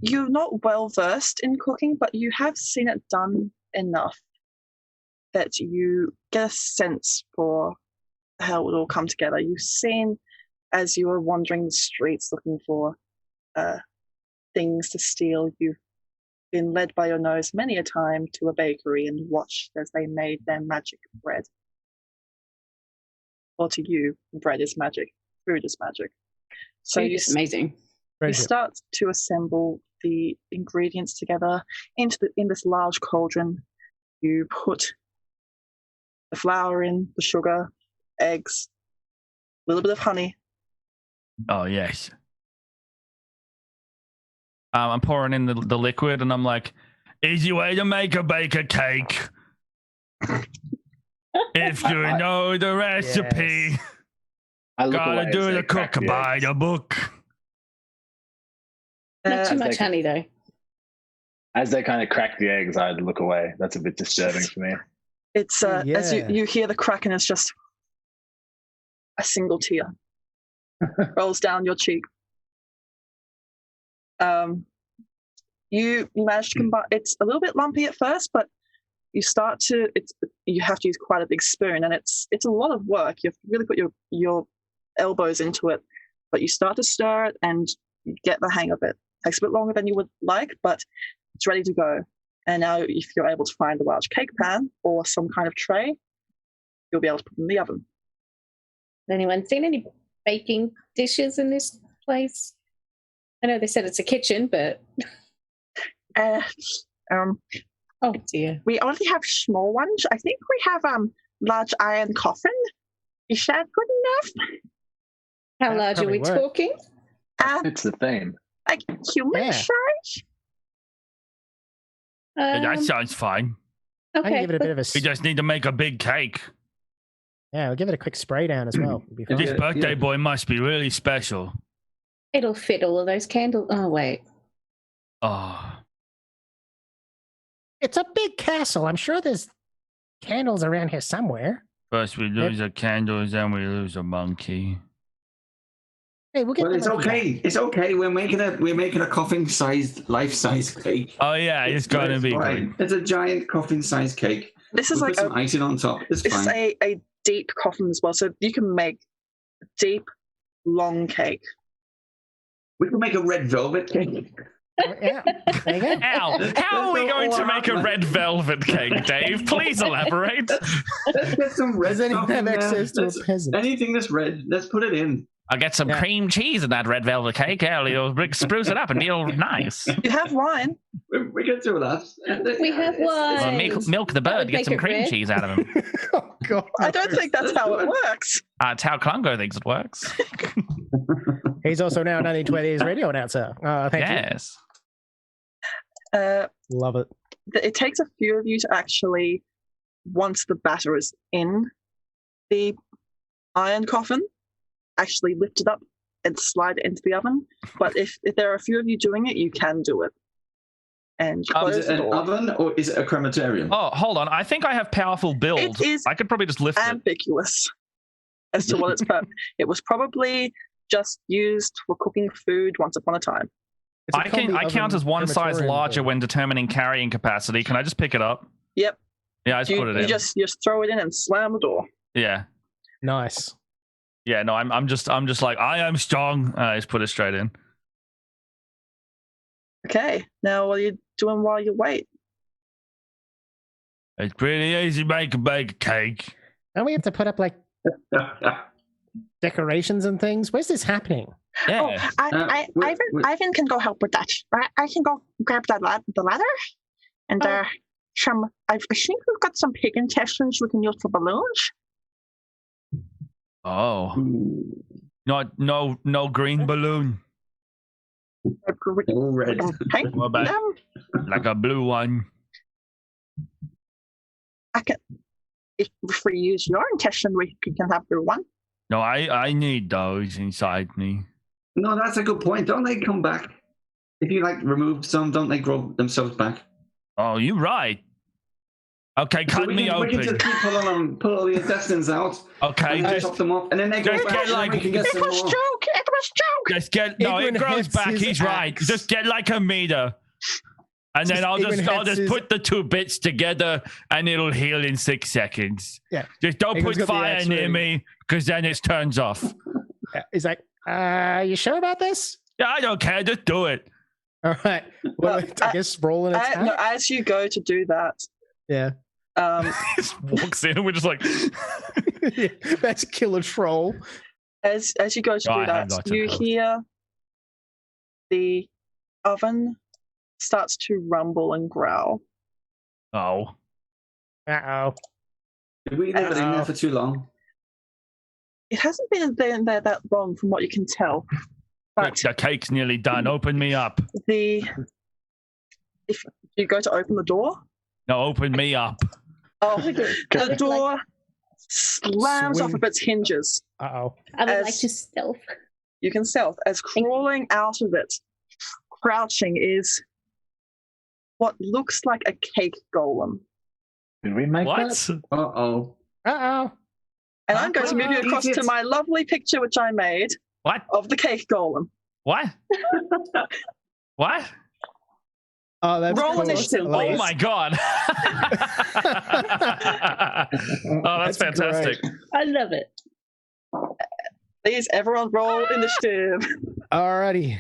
[SPEAKER 1] You're not well versed in cooking, but you have seen it done enough that you get a sense for how it would all come together. You've seen as you were wandering the streets looking for things to steal, you've been led by your nose many a time to a bakery and watched as they made their magic bread. Or to you, bread is magic, food is magic. So
[SPEAKER 2] it's amazing.
[SPEAKER 1] You start to assemble the ingredients together in this large cauldron. You put the flour in, the sugar, eggs, a little bit of honey.
[SPEAKER 8] Oh, yes. I'm pouring in the liquid, and I'm like, easy way to make a baker cake. If you know the recipe, gotta do the cook by the book.
[SPEAKER 2] Not too much honey, though.
[SPEAKER 5] As they kind of crack the eggs, I'd look away. That's a bit disturbing for me.
[SPEAKER 1] It's as you hear the crack, and it's just a single tear rolls down your cheek. You manage to combine. It's a little bit lumpy at first, but you start to. You have to use quite a big spoon, and it's a lot of work. You have to really put your elbows into it, but you start to stir it, and you get the hang of it. It takes a bit longer than you would like, but it's ready to go. And now, if you're able to find a large cake pan or some kind of tray, you'll be able to put it in the oven.
[SPEAKER 2] Has anyone seen any baking dishes in this place? I know they said it's a kitchen, but oh dear,
[SPEAKER 1] we only have small ones. I think we have large iron coffin. Is that good enough?
[SPEAKER 2] How large are we talking?
[SPEAKER 5] It's the theme.
[SPEAKER 1] Like human size.
[SPEAKER 8] That sounds fine.
[SPEAKER 2] Okay,
[SPEAKER 7] I can give it a bit of a.
[SPEAKER 8] We just need to make a big cake.
[SPEAKER 7] Yeah, we'll give it a quick spray down as well.
[SPEAKER 8] This birthday boy must be really special.
[SPEAKER 2] It'll fit all of those candles. Oh wait.
[SPEAKER 8] Oh.
[SPEAKER 7] It's a big castle. I'm sure there's candles around here somewhere.
[SPEAKER 8] First we lose a candle, then we lose a monkey.
[SPEAKER 7] Hey, we'll get.
[SPEAKER 4] Well, it's okay. It's okay. We're making a coffin-sized, life-size cake.
[SPEAKER 8] Oh yeah, it's gonna be
[SPEAKER 4] fine. It's a giant coffin-sized cake.
[SPEAKER 1] This is
[SPEAKER 4] like some icing on top. It's fine.
[SPEAKER 1] It's a deep coffin as well, so you can make a deep, long cake.
[SPEAKER 4] We can make a red velvet cake.
[SPEAKER 7] Yeah, there you go.
[SPEAKER 8] How are we going to make a red velvet cake, Dave? Please elaborate.
[SPEAKER 4] Let's get some red.
[SPEAKER 7] Does anyone have access to a peasant?
[SPEAKER 4] Anything that's red, let's put it in.
[SPEAKER 6] I'll get some cream cheese in that red velvet cake. It'll spruce it up and it'll nice.
[SPEAKER 1] You have wine.
[SPEAKER 4] We can do that.
[SPEAKER 2] We have wine.
[SPEAKER 6] Well, milk the bird, get some cream cheese out of him.
[SPEAKER 7] Oh, God.
[SPEAKER 1] I don't think that's how it works.
[SPEAKER 6] It's how Congo thinks it works.
[SPEAKER 7] He's also now 1920s radio announcer. Thank you. Love it.
[SPEAKER 1] It takes a few of you to actually, once the batter is in the iron coffin, actually lift it up and slide it into the oven. But if there are a few of you doing it, you can do it. And close
[SPEAKER 4] is it an oven or is it a crematorium?
[SPEAKER 6] Oh, hold on. I think I have powerful build.
[SPEAKER 1] It is
[SPEAKER 6] I could probably just lift
[SPEAKER 1] ambiguous as to what it's for. It was probably just used for cooking food once upon a time.
[SPEAKER 6] I count as one size larger when determining carrying capacity. Can I just pick it up?
[SPEAKER 1] Yep.
[SPEAKER 6] Yeah, I just put it in.
[SPEAKER 1] You just throw it in and slam the door.
[SPEAKER 6] Yeah.
[SPEAKER 7] Nice.
[SPEAKER 6] Yeah, no, I'm just like, I am strong. I just put it straight in.
[SPEAKER 1] Okay. Now what are you doing while you wait?
[SPEAKER 8] It's pretty easy to make a bake cake.
[SPEAKER 7] Don't we have to put up like decorations and things? Where's this happening?
[SPEAKER 6] Yeah.
[SPEAKER 1] Ivan can go help with that. I can go grab the ladder and some. I think we've got some pig intestines we can use for balloons.
[SPEAKER 8] Oh, no green balloon.
[SPEAKER 4] Red.
[SPEAKER 8] What about like a blue one?
[SPEAKER 1] If we use your intestine, we can have blue one.
[SPEAKER 8] No, I need those inside me.
[SPEAKER 4] No, that's a good point. Don't they come back? If you remove some, don't they grow themselves back?
[SPEAKER 8] Oh, you're right. Okay, cut me open.
[SPEAKER 4] We can just keep pull all the intestines out.
[SPEAKER 8] Okay,
[SPEAKER 4] just chop them off, and then they go back.
[SPEAKER 1] It was joke.
[SPEAKER 8] Just get it grows back. He's right. Just get like a meter, and then I'll just put the two bits together, and it'll heal in 6 seconds.
[SPEAKER 7] Yeah.
[SPEAKER 8] Just don't put fire near me, because then it turns off.
[SPEAKER 7] Yeah. He's like, you sure about this?
[SPEAKER 8] Yeah, I don't care. Just do it.
[SPEAKER 3] All right. Well, I guess roll an attack.
[SPEAKER 1] No, as you go to do that.
[SPEAKER 3] Yeah.
[SPEAKER 6] Just walks in and we're just like,
[SPEAKER 3] yeah, that's killer troll.
[SPEAKER 1] As you go to do that, you hear the oven starts to rumble and growl.
[SPEAKER 6] oh.
[SPEAKER 3] Uh-oh.
[SPEAKER 4] Did we leave it in there for too long?
[SPEAKER 1] It hasn't been in there that long from what you can tell. But
[SPEAKER 6] the cake's nearly done. Open me up.
[SPEAKER 1] If you go to open the door.
[SPEAKER 6] No, open me up.
[SPEAKER 1] Oh, the door slams off of its hinges.
[SPEAKER 2] Uh-oh. I would like to stealth.
[SPEAKER 1] You can stealth. As crawling out of it, crouching, is what looks like a cake golem.
[SPEAKER 5] Did we make
[SPEAKER 6] what?
[SPEAKER 5] that?
[SPEAKER 3] Uh-oh. Uh-oh.
[SPEAKER 1] And I'm going to move you across to my lovely picture which I made.
[SPEAKER 6] What?
[SPEAKER 1] Of the cake golem.
[SPEAKER 6] What? What?
[SPEAKER 3] Oh, that's
[SPEAKER 1] roll
[SPEAKER 3] cool.
[SPEAKER 1] initiative.
[SPEAKER 6] Oh my god. Oh, that's fantastic.
[SPEAKER 2] Great. I love it.
[SPEAKER 1] Please, everyone roll initiative.
[SPEAKER 3] Alrighty.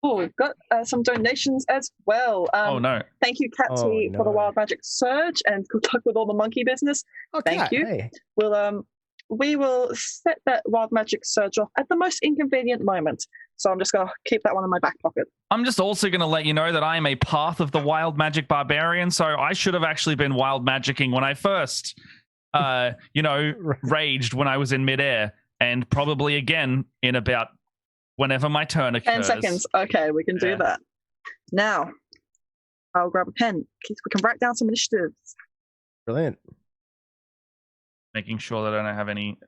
[SPEAKER 1] Oh, we've got some donations as well.
[SPEAKER 6] Oh no.
[SPEAKER 1] Thank you, Catsy, for the Wild Magic Surge, and good luck with all the monkey business.
[SPEAKER 3] Okay.
[SPEAKER 1] Thank you.
[SPEAKER 3] Hey.
[SPEAKER 1] We will set that Wild Magic Surge off at the most inconvenient moment. So I'm just going to keep that one in my back pocket.
[SPEAKER 6] I'm just also going to let you know that I am a Path of the Wild Magic Barbarian, so I should have actually been wild magicking when I first, raged when I was in midair, and probably again in about whenever my turn occurs.
[SPEAKER 1] 10 seconds. Okay, we can do that. Now, I'll grab a pen. We can write down some initiatives.
[SPEAKER 3] Brilliant.
[SPEAKER 6] Making sure that I don't have any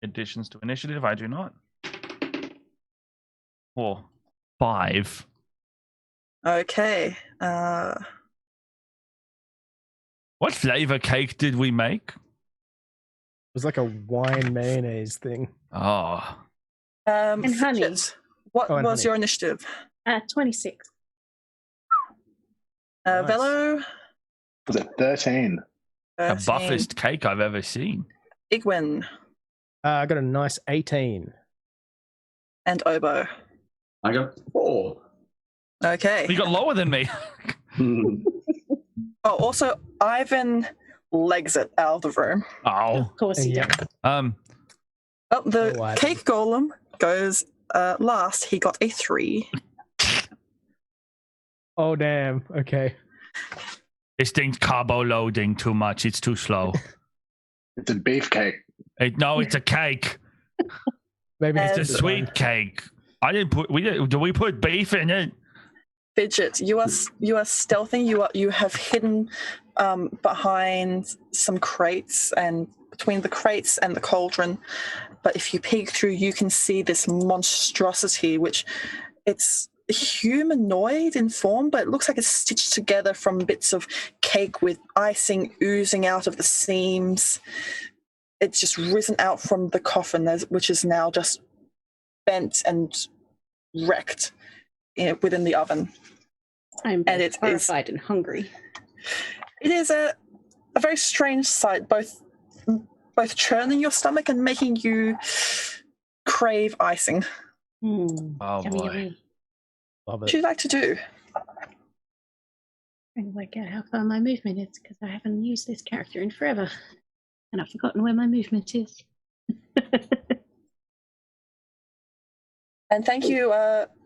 [SPEAKER 6] additions to initiative. I do not. 4, 5.
[SPEAKER 1] Okay.
[SPEAKER 6] What flavor cake did we make? It
[SPEAKER 3] was like a wine mayonnaise thing.
[SPEAKER 6] Oh.
[SPEAKER 2] And honey.
[SPEAKER 1] What was your initiative?
[SPEAKER 2] 26.
[SPEAKER 3] Nice.
[SPEAKER 1] Velo?
[SPEAKER 5] Was it 13?
[SPEAKER 6] The buffest cake I've ever seen.
[SPEAKER 1] Igwin.
[SPEAKER 3] I got a nice 18.
[SPEAKER 1] And Obo.
[SPEAKER 4] I got 4.
[SPEAKER 1] Okay.
[SPEAKER 6] You got lower than me.
[SPEAKER 1] Oh, also, Ivan legs it out of the room.
[SPEAKER 6] Oh.
[SPEAKER 2] Of course he does.
[SPEAKER 1] The cake golem goes last. He got a 3.
[SPEAKER 3] Oh, damn. Okay.
[SPEAKER 6] This thing's carbo loading too much. It's too slow.
[SPEAKER 5] It's a beefcake.
[SPEAKER 6] No, it's a cake.
[SPEAKER 3] Maybe
[SPEAKER 6] it's a sweet cake. I didn't put. Do we put beef in it?
[SPEAKER 1] Fidget, you are stealthing. You have hidden behind some crates and between the crates and the cauldron. But if you peek through, you can see this monstrosity, which it's humanoid in form, but it looks like it's stitched together from bits of cake with icing oozing out of the seams. It's just risen out from the coffin, which is now just bent and wrecked within the oven.
[SPEAKER 2] I'm horrified and hungry.
[SPEAKER 1] It is a very strange sight, both churning your stomach and making you crave icing.
[SPEAKER 6] Oh
[SPEAKER 2] yummy,
[SPEAKER 6] boy.
[SPEAKER 2] Yummy.
[SPEAKER 3] Love it.
[SPEAKER 1] What would you like to do?
[SPEAKER 2] Trying to work out how far my movement is because I haven't used this character in forever. And I've forgotten where my movement is.
[SPEAKER 1] And thank you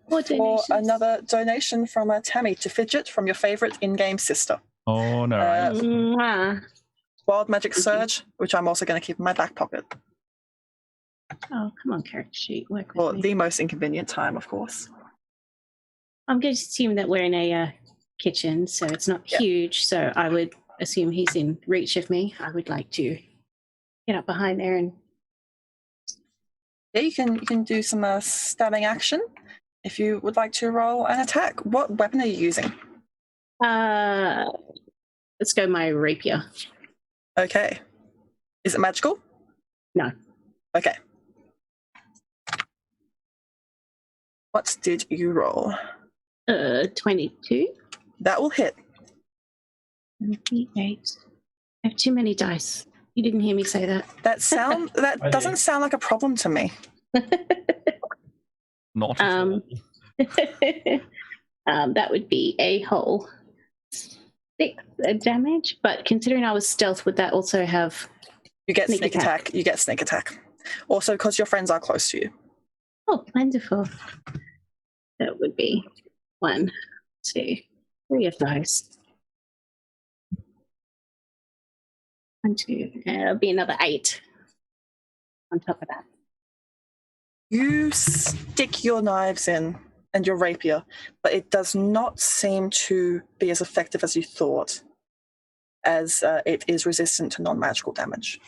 [SPEAKER 1] for another donation from Tammy to Fidget from your favorite in-game sister.
[SPEAKER 6] Oh, no.
[SPEAKER 1] Wild Magic Surge, which I'm also going to keep in my back pocket.
[SPEAKER 2] Oh, come on, character sheet. Work with
[SPEAKER 1] For
[SPEAKER 2] me.
[SPEAKER 1] the most inconvenient time, of course.
[SPEAKER 2] I'm going to assume that we're in a kitchen, so it's not huge, so I would assume he's in reach of me. I would like to get up behind there and...
[SPEAKER 1] Yeah, you can do some stabbing action if you would like to roll an attack. What weapon are you using?
[SPEAKER 2] Let's go my rapier.
[SPEAKER 1] Okay. Is it magical?
[SPEAKER 2] No.
[SPEAKER 1] Okay. What did you roll?
[SPEAKER 2] 22.
[SPEAKER 1] That will hit.
[SPEAKER 2] 28. I have too many dice. You didn't hear me say that.
[SPEAKER 1] That doesn't sound like a problem to me.
[SPEAKER 6] Not at all.
[SPEAKER 2] That would be a whole 6 damage. But considering I was stealth, would that also have?
[SPEAKER 1] You get sneak attack. You get sneak attack. Also, because your friends are close to you.
[SPEAKER 2] Oh, wonderful. That would be 1, 2, 3 of those. 1, 2, and it'll be another 8 on top of that.
[SPEAKER 1] You stick your knives in and your rapier, but it does not seem to be as effective as you thought, as it is resistant to non-magical damage.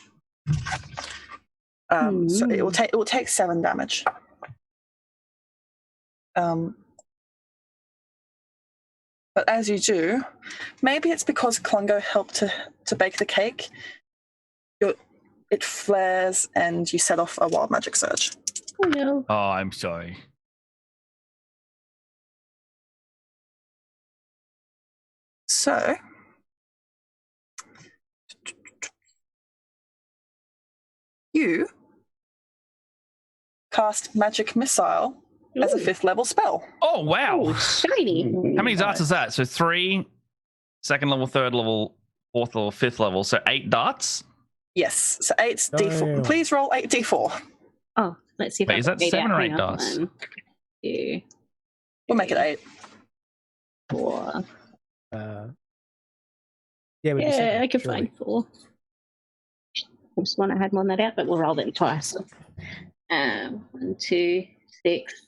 [SPEAKER 1] So it will take 7 damage. But as you do, maybe it's because Klungo helped to bake the cake. It flares and you set off a wild magic surge.
[SPEAKER 2] Oh no!
[SPEAKER 8] Oh, I'm sorry.
[SPEAKER 1] So, you cast Magic Missile as a 5th level spell.
[SPEAKER 6] Oh, wow.
[SPEAKER 2] Oh, shiny.
[SPEAKER 6] How many darts is that? So 3, 2nd level, 3rd level, 4th level, 5th level. So 8 darts?
[SPEAKER 1] Yes. So 8 d4. Please roll 8 d4.
[SPEAKER 2] Oh, let's see if
[SPEAKER 6] Wait, is that 7 or 8 darts?
[SPEAKER 2] 1, 2.
[SPEAKER 1] We'll make it 8.
[SPEAKER 2] 4.
[SPEAKER 3] Yeah,
[SPEAKER 2] I can find 4. I just want to add more than that out, but we'll roll them twice. 1, 2, 6.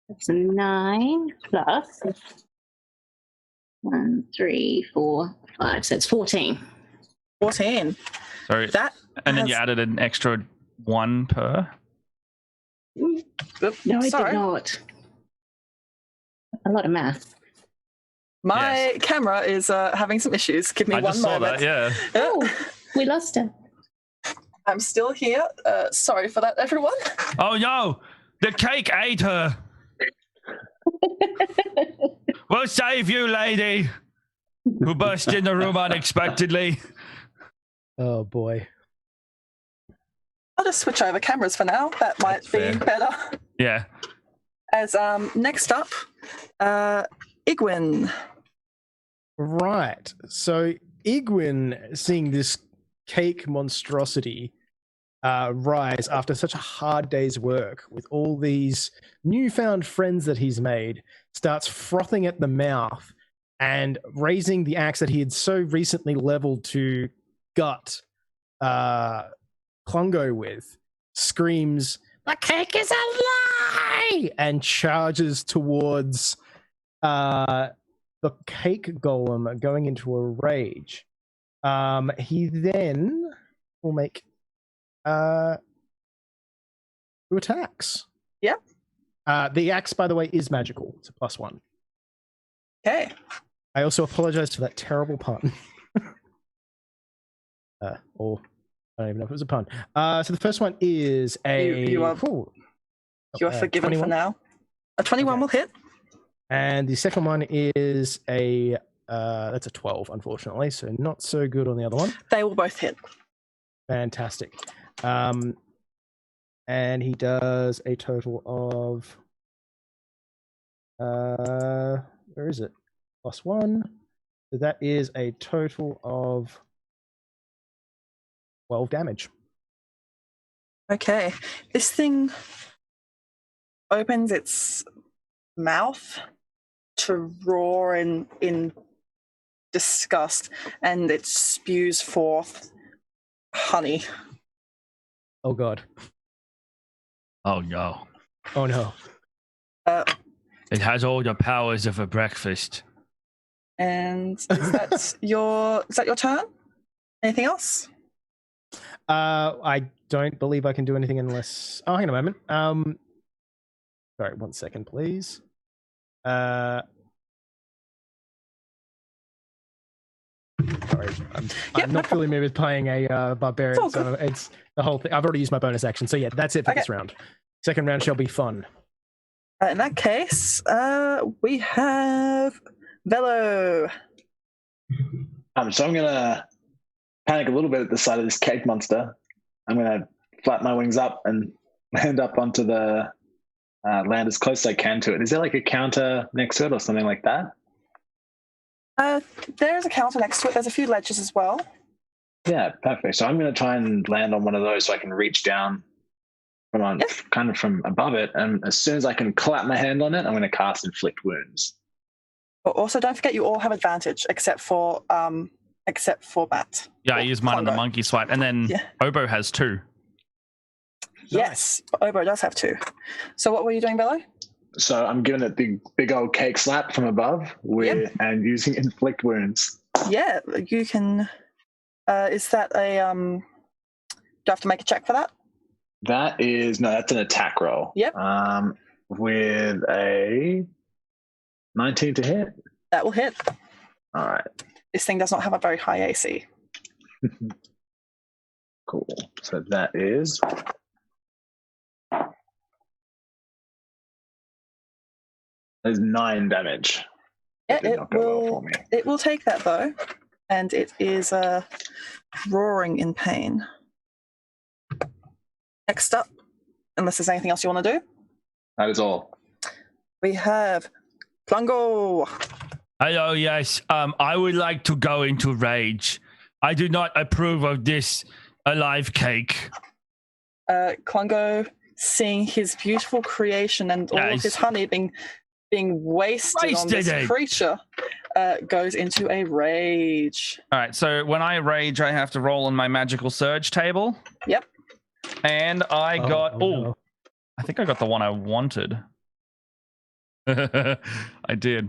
[SPEAKER 2] That's a 9 plus 1, 3, 4, 5. So it's 14.
[SPEAKER 1] 14.
[SPEAKER 6] Sorry. And then you added an extra 1 per?
[SPEAKER 2] No, I did not. A lot of math.
[SPEAKER 1] My camera is having some issues. Give me one
[SPEAKER 6] moment. I just saw that, yeah.
[SPEAKER 2] Oh, we lost her.
[SPEAKER 1] I'm still here. Sorry for that, everyone.
[SPEAKER 8] Oh no! The cake ate her! We'll save you, lady! Who burst in the room unexpectedly.
[SPEAKER 3] Oh boy.
[SPEAKER 1] I'll just switch over cameras for now. That might be better.
[SPEAKER 6] Yeah.
[SPEAKER 1] As next up, Igwin.
[SPEAKER 3] Right. So Igwin, seeing this cake monstrosity rise after such a hard day's work with all these newfound friends that he's made, starts frothing at the mouth and raising the axe that he had so recently leveled to gut Klungo with, screams, "The cake is a lie!" and charges towards the cake golem, going into a rage. He then will make 2 attacks.
[SPEAKER 1] Yeah.
[SPEAKER 3] The axe, by the way, is magical. It's a +1.
[SPEAKER 1] Okay.
[SPEAKER 3] I also apologize for that terrible pun. Or I don't even know if it was a pun. So the first one is a...
[SPEAKER 1] You are forgiven
[SPEAKER 3] 21.
[SPEAKER 1] for now. A 21 will hit.
[SPEAKER 3] And the second one is a... that's a 12, unfortunately, so not so good on the other one.
[SPEAKER 1] They will both hit.
[SPEAKER 3] Fantastic. And he does a total of... where is it? +1. So that is a total of 12 damage.
[SPEAKER 1] Okay. This thing opens its mouth to roar in disgust, and it spews forth honey.
[SPEAKER 3] Oh god.
[SPEAKER 8] Oh no.
[SPEAKER 3] Oh no.
[SPEAKER 8] It has all the powers of a breakfast.
[SPEAKER 1] And is that your turn? Anything else?
[SPEAKER 3] I don't believe I can do anything unless... Oh, hang on a moment. Sorry, 1 second, please. Sorry, I'm not familiar with playing a barbarian, so it's the whole thing. I've already used my bonus action, so yeah, that's it for this round. Second round shall be fun.
[SPEAKER 1] In that case, we have Velo.
[SPEAKER 5] So I'm gonna panic a little bit at the sight of this cake monster. I'm gonna flap my wings up and land up onto the land as close as I can to it. Is there like a counter next to it or something like that?
[SPEAKER 1] There's a counter next to it. There's a few ledges as well.
[SPEAKER 5] Yeah, perfect. So I'm going to try and land on one of those so I can reach down kind of from above it. And as soon as I can clap my hand on it, I'm going to cast Inflict Wounds.
[SPEAKER 1] But also, don't forget you all have advantage except for Matt.
[SPEAKER 6] Yeah, I use mine on the monkey swipe, and then Obo has 2.
[SPEAKER 1] Yes, Obo does have 2. So what were you doing, Bello?
[SPEAKER 5] So I'm giving it the big old cake slap from above and using Inflict Wounds.
[SPEAKER 1] Yeah, you can. Is that a? Do you have to make a check for that?
[SPEAKER 5] That's an attack roll.
[SPEAKER 1] Yep.
[SPEAKER 5] With a 19 to hit.
[SPEAKER 1] That will hit.
[SPEAKER 5] All right.
[SPEAKER 1] This thing does not have a very high AC.
[SPEAKER 5] Cool. So that is. There's 9 damage.
[SPEAKER 1] Yeah, it will take that though, and it is roaring in pain. Next up, unless there's anything else you want to do.
[SPEAKER 5] That is all.
[SPEAKER 1] We have Plungo.
[SPEAKER 8] Hello, yes. I would like to go into rage. I do not approve of this alive cake.
[SPEAKER 1] Klungo, seeing his beautiful creation and all of his honey being wasted on this creature, goes into a rage.
[SPEAKER 6] All right, so when I rage, I have to roll on my magical surge table.
[SPEAKER 1] Yep.
[SPEAKER 6] And I got... no. I think I got the one I wanted. I did.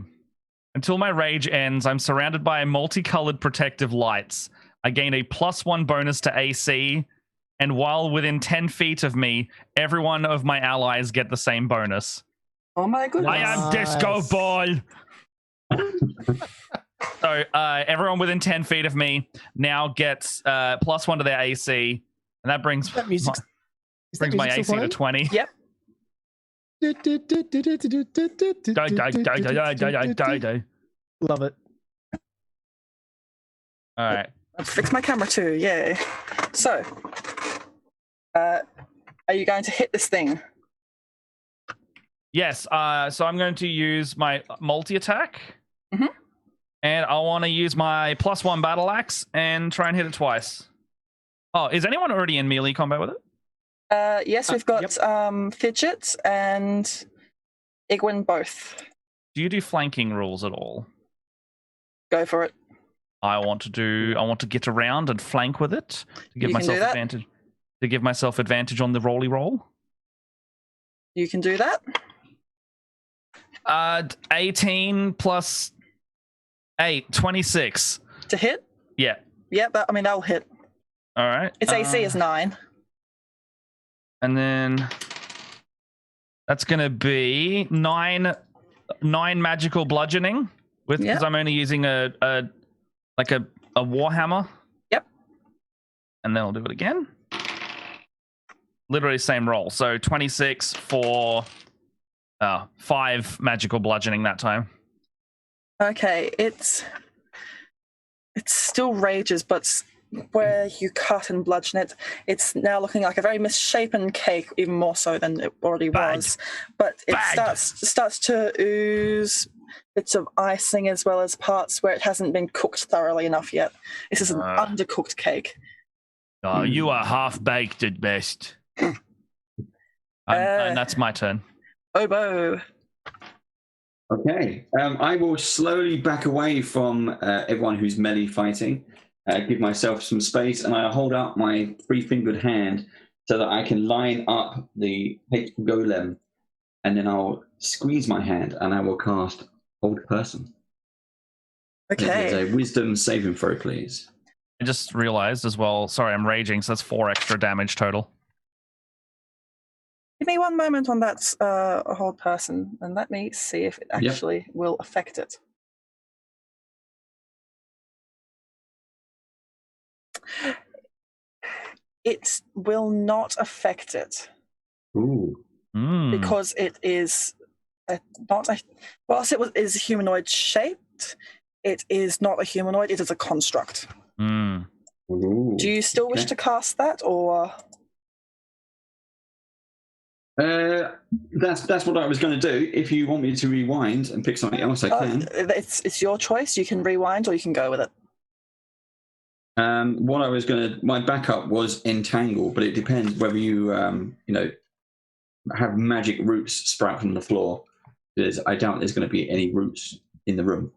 [SPEAKER 6] Until my rage ends, I'm surrounded by multicolored protective lights. I gain a +1 bonus to AC, and while within 10 feet of me, every one of my allies get the same bonus.
[SPEAKER 1] Oh my goodness.
[SPEAKER 8] I am Disco Ball.
[SPEAKER 6] So everyone within 10 feet of me now gets +1 to their AC, and that brings my AC to 20.
[SPEAKER 1] Yep.
[SPEAKER 3] Love it.
[SPEAKER 6] All right.
[SPEAKER 1] I'll fix my camera too. Yay. So, are you going to hit this thing?
[SPEAKER 6] Yes. So I'm going to use my multi-attack.
[SPEAKER 1] Mm-hmm.
[SPEAKER 6] And I want to use my +1 battle axe and try and hit it twice. Oh, is anyone already in melee combat with it?
[SPEAKER 1] Yes, we've got Fidget and Igwin both.
[SPEAKER 6] Do you do flanking rules at all?
[SPEAKER 1] Go for it.
[SPEAKER 6] I want to get around and flank with it to give myself advantage. To give myself advantage on the rolly roll.
[SPEAKER 1] You can do that.
[SPEAKER 6] 18 plus 8, 26.
[SPEAKER 1] To hit?
[SPEAKER 6] Yeah.
[SPEAKER 1] Yeah, that'll hit.
[SPEAKER 6] All right.
[SPEAKER 1] Its AC is 9.
[SPEAKER 6] And then that's going to be 9 magical bludgeoning because I'm only using a warhammer.
[SPEAKER 1] Yep.
[SPEAKER 6] And then I'll do it again. Literally same roll. So 26 for 5 magical bludgeoning that time.
[SPEAKER 1] Okay, it's still rages, but where you cut and bludgeon it, it's now looking like a very misshapen cake, even more so than it already was. But it starts to ooze bits of icing as well as parts where it hasn't been cooked thoroughly enough yet. This is an undercooked cake.
[SPEAKER 8] Oh, you are half-baked at best.
[SPEAKER 6] And that's my turn.
[SPEAKER 1] Obo.
[SPEAKER 4] Okay. I will slowly back away from everyone who's melee fighting. Give myself some space, and I hold out my 3-fingered hand so that I can line up the hateful golem, and then I'll squeeze my hand, and I will cast Hold Person.
[SPEAKER 1] Okay.
[SPEAKER 4] There's a wisdom saving throw, please.
[SPEAKER 6] I just realized as well, sorry, I'm raging, so that's 4 extra damage total.
[SPEAKER 1] Give me one moment on that Hold Person, and let me see if it actually will affect it. It will not affect it.
[SPEAKER 4] Ooh.
[SPEAKER 1] Because it is whilst it is humanoid shaped, it is not a humanoid, it is a construct.
[SPEAKER 4] Ooh.
[SPEAKER 1] Do you still wish to cast that, or
[SPEAKER 4] That's what I was going to do. If you want me to rewind and pick something else, I can.
[SPEAKER 1] It's your choice. You can rewind or you can go with it.
[SPEAKER 4] My backup was entangle, but it depends whether you have magic roots sprout from the floor. Because I doubt there's going to be any roots in the room.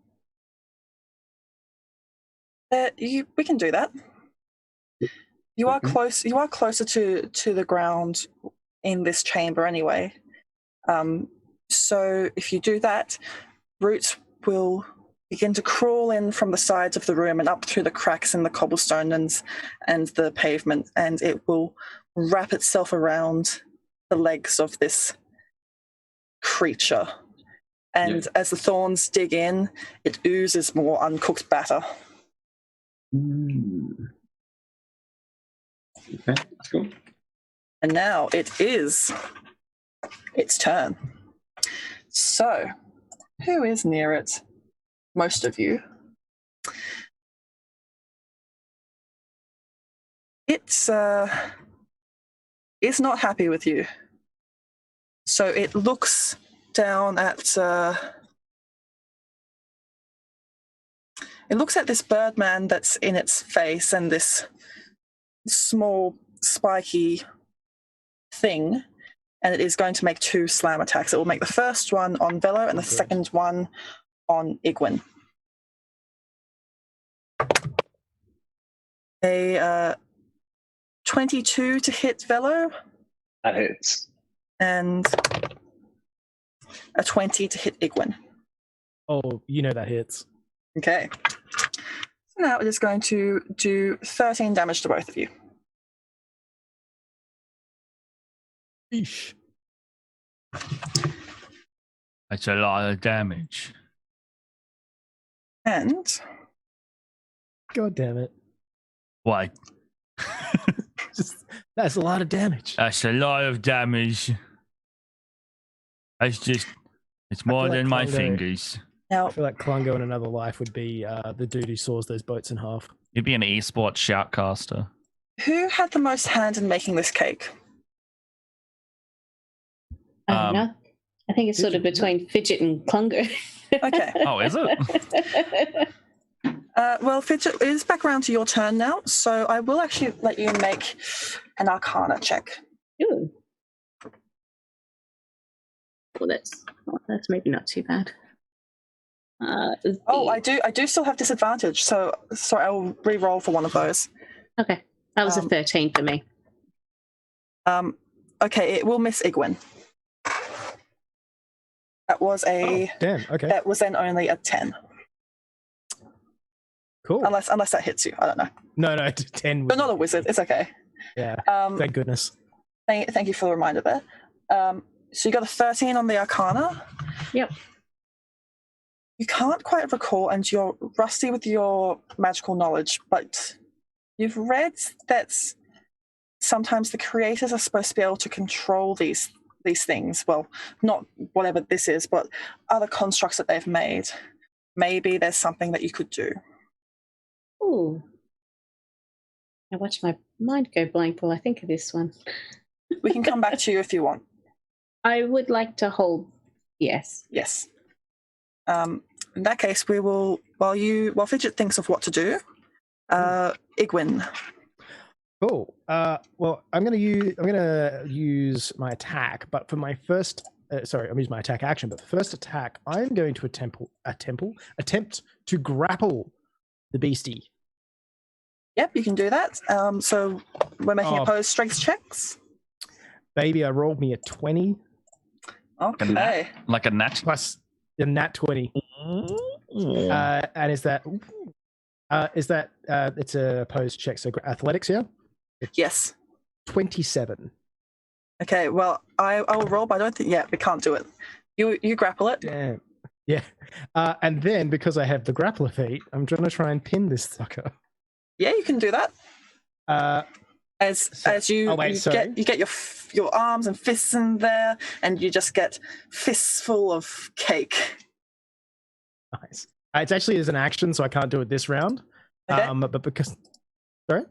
[SPEAKER 1] We can do that. You are close. You are closer to the ground in this chamber anyway. So if you do that, roots will begin to crawl in from the sides of the room and up through the cracks in the cobblestone and the pavement, and it will wrap itself around the legs of this creature. And as the thorns dig in, it oozes more uncooked batter.
[SPEAKER 4] Okay, that's cool.
[SPEAKER 1] And now it is its turn. So, who is near it? Most of you. It's not happy with you. So it looks down at this birdman that's in its face and this small spiky thing, and it is going to make 2 slam attacks. It will make the first one on Velo and the second one on Igwin. A 22 to hit Velo.
[SPEAKER 5] That hits.
[SPEAKER 1] And a 20 to hit Igwin.
[SPEAKER 3] Oh, you know that hits.
[SPEAKER 1] Okay. So now it is going to do 13 damage to both of you.
[SPEAKER 3] Eesh.
[SPEAKER 8] That's a lot of damage.
[SPEAKER 1] And
[SPEAKER 3] God damn it.
[SPEAKER 8] What?
[SPEAKER 3] That's a lot of damage.
[SPEAKER 8] That's a lot of damage. It's more than my fingers.
[SPEAKER 1] Now,
[SPEAKER 3] I feel like Klungo in another life would be the dude who saws those boats in half.
[SPEAKER 6] You'd be an esports shoutcaster.
[SPEAKER 1] who had the most hand in making this cake?
[SPEAKER 2] I don't know. I think it's sort of between Fidget and Klungo.
[SPEAKER 1] Okay.
[SPEAKER 6] Oh, is it?
[SPEAKER 1] Well, Fidget, it is back around to your turn now, so I will actually let you make an Arcana check.
[SPEAKER 2] Ooh. Well, that's maybe not too bad.
[SPEAKER 1] I do still have disadvantage, so sorry, I will re-roll for one of those.
[SPEAKER 2] Okay, that was a 13 for me.
[SPEAKER 1] Okay, it will miss Igwin. That was a
[SPEAKER 3] damn. Okay,
[SPEAKER 1] that was then only a 10.
[SPEAKER 3] Cool.
[SPEAKER 1] Unless that hits you, I don't know.
[SPEAKER 3] No, 10.
[SPEAKER 1] You're not a wizard. It's okay.
[SPEAKER 3] Yeah. Thank goodness.
[SPEAKER 1] Thank you for the reminder there. So you got a 13 on the Arcana.
[SPEAKER 2] Yep.
[SPEAKER 1] You can't quite recall, and you're rusty with your magical knowledge, but you've read that sometimes the creators are supposed to be able to control these things. Well, not whatever this is, but other constructs that they've made. Maybe there's something that you could do.
[SPEAKER 2] Ooh. I watch my mind go blank while I think of this one.
[SPEAKER 1] We can come back to you if you want.
[SPEAKER 2] I would like to hold yes.
[SPEAKER 1] Yes. In that case, we will, while Fidget thinks of what to do, Igwin.
[SPEAKER 3] Cool. Well, I'm gonna use my attack, but for my first, I'm using my attack action. But the first attack, I'm going to attempt to grapple the beastie.
[SPEAKER 1] Yep, you can do that. So we're making opposed strength checks.
[SPEAKER 3] Baby, I rolled me a 20.
[SPEAKER 1] Okay.
[SPEAKER 6] Like a nat?
[SPEAKER 3] Plus a nat 20. And is that it's a opposed check, so athletics, yeah?
[SPEAKER 1] Yes.
[SPEAKER 3] 27.
[SPEAKER 1] Okay, well, I'll roll, but I don't think, we can't do it. You grapple it.
[SPEAKER 3] Damn. Yeah. And then, because I have the grappler feat, I'm going to try and pin this sucker.
[SPEAKER 1] Yeah, you can do that. As you get your arms and fists in there, and you just get fists full of cake.
[SPEAKER 3] Nice. It's actually as an action, so I can't do it this round.
[SPEAKER 1] Okay.
[SPEAKER 3] But because, sorry,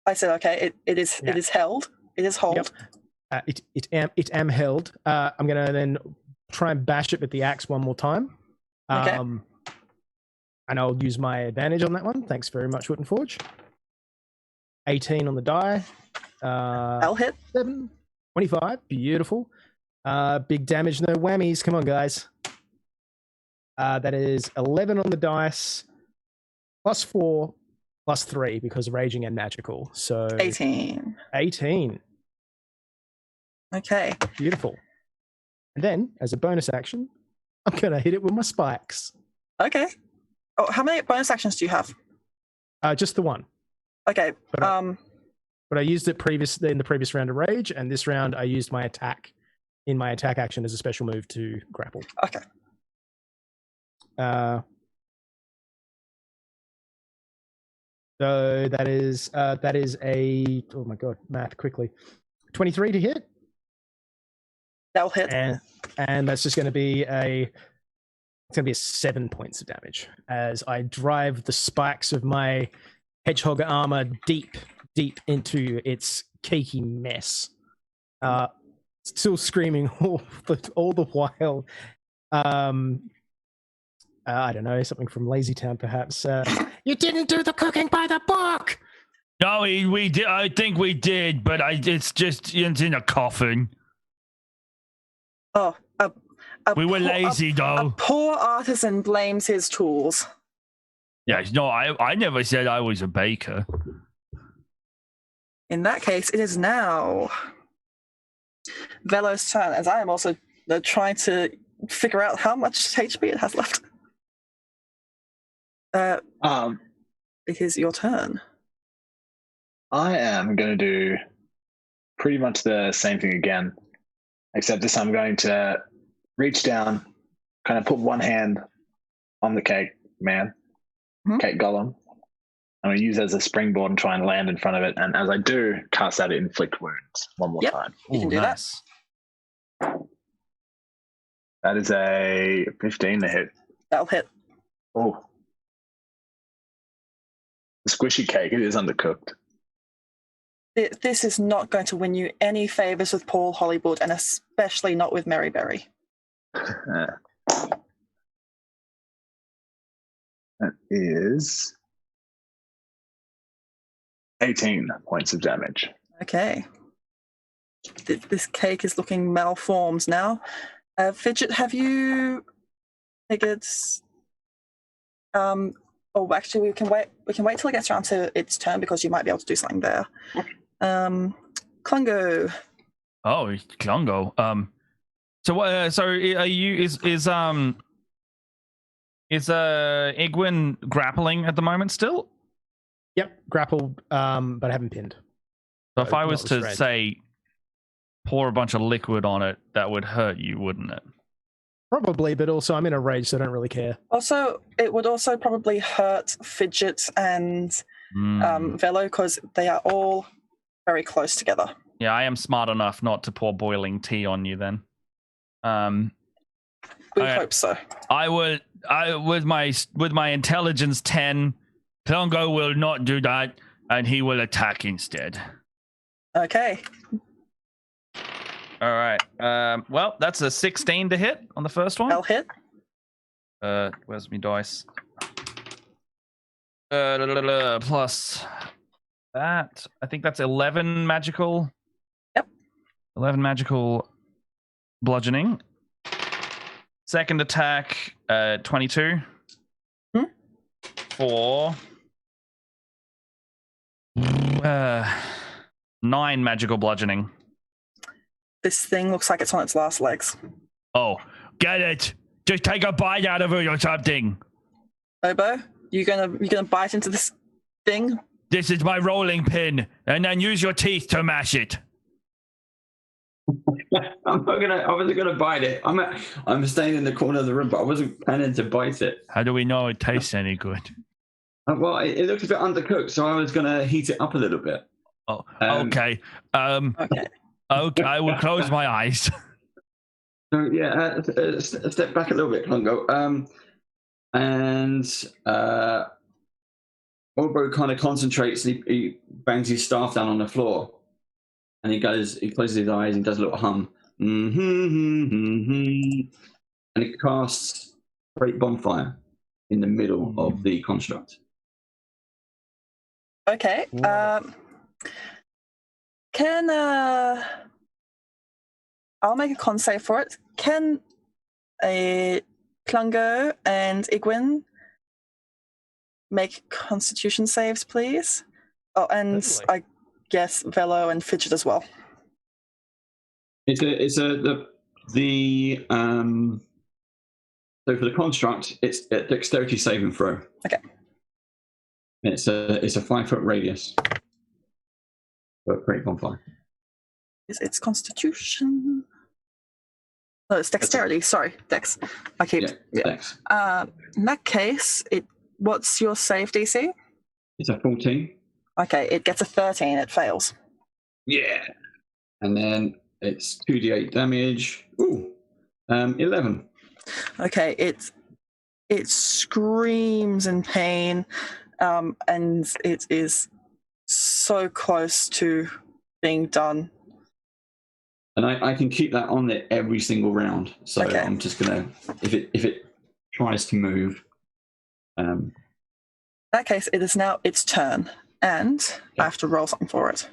[SPEAKER 1] I said okay. It is held. It is hold.
[SPEAKER 3] It am held. I'm gonna then try and bash it with the axe one more time.
[SPEAKER 1] Okay.
[SPEAKER 3] And I'll use my advantage on that one. Thanks very much, Wooden Forge. 18 on the die.
[SPEAKER 1] I'll hit.
[SPEAKER 3] 25. Beautiful. Big damage, no whammies. Come on, guys. That is 11 on the dice, +4, +3 because raging and magical. So
[SPEAKER 1] 18.
[SPEAKER 3] 18.
[SPEAKER 1] Okay.
[SPEAKER 3] Beautiful. And then, as a bonus action, I'm gonna hit it with my spikes.
[SPEAKER 1] Okay. Oh, how many bonus actions do you have?
[SPEAKER 3] Just the one.
[SPEAKER 1] Okay.
[SPEAKER 3] But I used it in the previous round of rage, and this round I used my attack in my attack action as a special move to grapple.
[SPEAKER 1] Okay.
[SPEAKER 3] So that is a, oh my god, math quickly, 23 to hit.
[SPEAKER 1] That'll hit.
[SPEAKER 3] And that's just going to be it's going to be 7 points of damage as I drive the spikes of my hedgehog armor deep into its cakey mess. Still screaming all the while. I don't know, something from Lazy Town, perhaps. You didn't do the cooking by the book.
[SPEAKER 8] No, we did. I think we did, but it's in a coffin.
[SPEAKER 1] Oh,
[SPEAKER 8] we were lazy, though.
[SPEAKER 1] A poor artisan blames his tools.
[SPEAKER 8] Yeah, no, I never said I was a baker.
[SPEAKER 1] In that case, it is now Velo's turn, as I am also trying to figure out how much HP it has left. It is your turn.
[SPEAKER 5] I am going to do pretty much the same thing again, except this time I'm going to reach down, kind of put one hand on the cake man, cake golem. I'm going to use it as a springboard and try and land in front of it. And as I do, cast out inflict wounds one more time.
[SPEAKER 1] You can do
[SPEAKER 6] nice.
[SPEAKER 1] that.
[SPEAKER 5] That is a 15 to hit.
[SPEAKER 1] That'll hit.
[SPEAKER 5] Oh. The squishy cake, it is undercooked.
[SPEAKER 1] This is not going to win you any favors with Paul Hollywood, and especially not with Mary Berry.
[SPEAKER 5] That is 18 points of damage.
[SPEAKER 1] Okay. This cake is looking malformed now. Fidget, have you figured? Oh, actually, we can wait till it gets around to its turn because you might be able to do something there. Klungo.
[SPEAKER 6] Oh, Klungo. So are you is Egwin grappling at the moment still?
[SPEAKER 3] Yep, grappled, but I haven't pinned.
[SPEAKER 6] So if I was to say pour a bunch of liquid on it, that would hurt you, wouldn't it?
[SPEAKER 3] Probably, but also I'm in a rage, so I don't really care.
[SPEAKER 1] Also, it would also probably hurt Fidget and Velo because they are all very close together.
[SPEAKER 6] Yeah, I am smart enough not to pour boiling tea on you then.
[SPEAKER 1] We hope so.
[SPEAKER 8] I with my intelligence 10, Klungo will not do that, and he will attack instead.
[SPEAKER 1] Okay.
[SPEAKER 6] All right. Well, that's a 16 to hit on the first one.
[SPEAKER 1] I'll hit.
[SPEAKER 6] Where's my dice? Plus that. I think that's 11 magical.
[SPEAKER 1] Yep.
[SPEAKER 6] 11 magical bludgeoning. Second attack, 22. For 9 magical bludgeoning.
[SPEAKER 1] This thing looks like it's on its last legs.
[SPEAKER 8] Oh, get it! Just take a bite out of it or something.
[SPEAKER 1] Obo, you gonna bite into this thing?
[SPEAKER 8] This is my rolling pin, and then use your teeth to mash it.
[SPEAKER 4] I wasn't gonna bite it. I'm staying in the corner of the room, but I wasn't planning to bite it.
[SPEAKER 8] How do we know it tastes any good?
[SPEAKER 4] Well, it looks a bit undercooked, so I was gonna heat it up a little bit.
[SPEAKER 8] Oh, okay.
[SPEAKER 1] Okay.
[SPEAKER 8] Okay, I will close my eyes.
[SPEAKER 4] So yeah, step back a little bit, Klungo. And Orbo kind of concentrates and he bangs his staff down on the floor. and he closes his eyes and does a little hum. And it casts Great Bonfire in the middle of the construct.
[SPEAKER 1] Okay. Can I'll make a con save for it. Can a Klungo and Igwin make Constitution saves, please? Oh, and
[SPEAKER 3] Certainly.
[SPEAKER 1] I guess Velo and Fidget as well.
[SPEAKER 4] So for the construct, it's a dexterity saving throw.
[SPEAKER 1] Okay.
[SPEAKER 4] It's a 5-foot radius for Great Bonfire.
[SPEAKER 1] It's Constitution. No, it's Dexterity. Sorry, Dex. I keep.
[SPEAKER 4] Dex.
[SPEAKER 1] In that case, what's your save DC?
[SPEAKER 4] It's a 14.
[SPEAKER 1] Okay, it gets a 13. It fails.
[SPEAKER 4] Yeah. And then it's 2d8 damage. Ooh. 11.
[SPEAKER 1] Okay, it screams in pain, and it is so close to being done.
[SPEAKER 4] And I can keep that on there every single round. So okay. I'm just gonna, if it tries to move. In
[SPEAKER 1] that case, it is now its turn, and I have to roll something for it.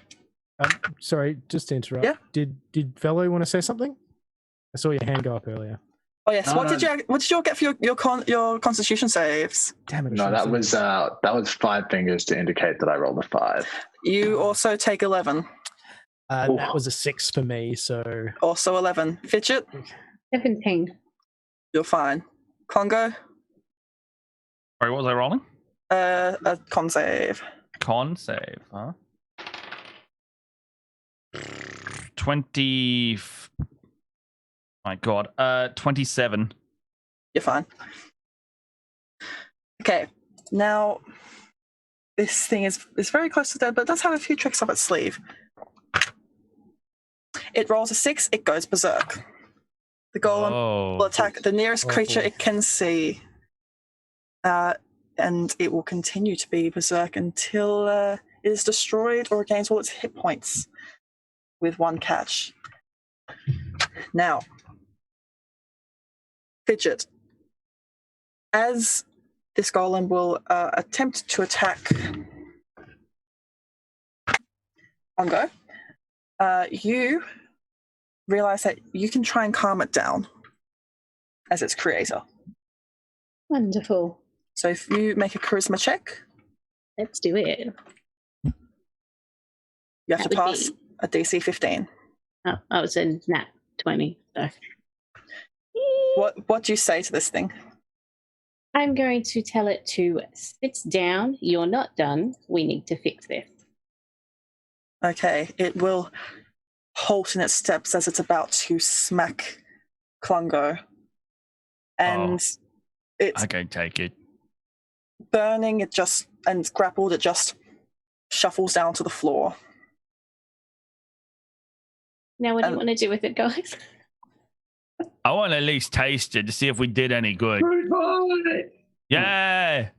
[SPEAKER 3] Sorry, just to interrupt.
[SPEAKER 1] Yeah.
[SPEAKER 3] Did Velo want to say something? I saw your hand go up earlier.
[SPEAKER 1] Oh yes. What did you all get for your Constitution saves?
[SPEAKER 3] Damn it!
[SPEAKER 5] No, that was 5 fingers to indicate that I rolled a 5.
[SPEAKER 1] You also take 11.
[SPEAKER 3] That was a 6 for me, so...
[SPEAKER 1] Also 11. Fidget?
[SPEAKER 2] 17.
[SPEAKER 1] You're fine. Congo?
[SPEAKER 6] Sorry, what was I rolling?
[SPEAKER 1] A con save.
[SPEAKER 6] Con save, huh? 20... My God. 27.
[SPEAKER 1] You're fine. Okay. Now, this thing is very close to dead, but it does have a few tricks up its sleeve. It rolls a 6, it goes berserk. The golem will attack the nearest creature it can see. And it will continue to be berserk until it is destroyed or regains all its hit points, with one catch. Now, Fidget. As this golem will attempt to attack Ongo, you realize that you can try and calm it down as its creator.
[SPEAKER 2] Wonderful.
[SPEAKER 1] So if you make a charisma check,
[SPEAKER 2] let's do it.
[SPEAKER 1] You have to pass a DC 15.
[SPEAKER 2] Oh, I was in nat 20. So.
[SPEAKER 1] What do you say to this thing?
[SPEAKER 2] I'm going to tell it to sit down. You're not done. We need to fix this.
[SPEAKER 1] Okay, it will halt in its steps as it's about to smack Klungo. And it's...
[SPEAKER 8] I can take it.
[SPEAKER 1] Burning, and grappled, it just shuffles down to the floor.
[SPEAKER 2] Now what do you want to do with it, guys?
[SPEAKER 8] I want to at least taste it to see if we did any good. Yeah.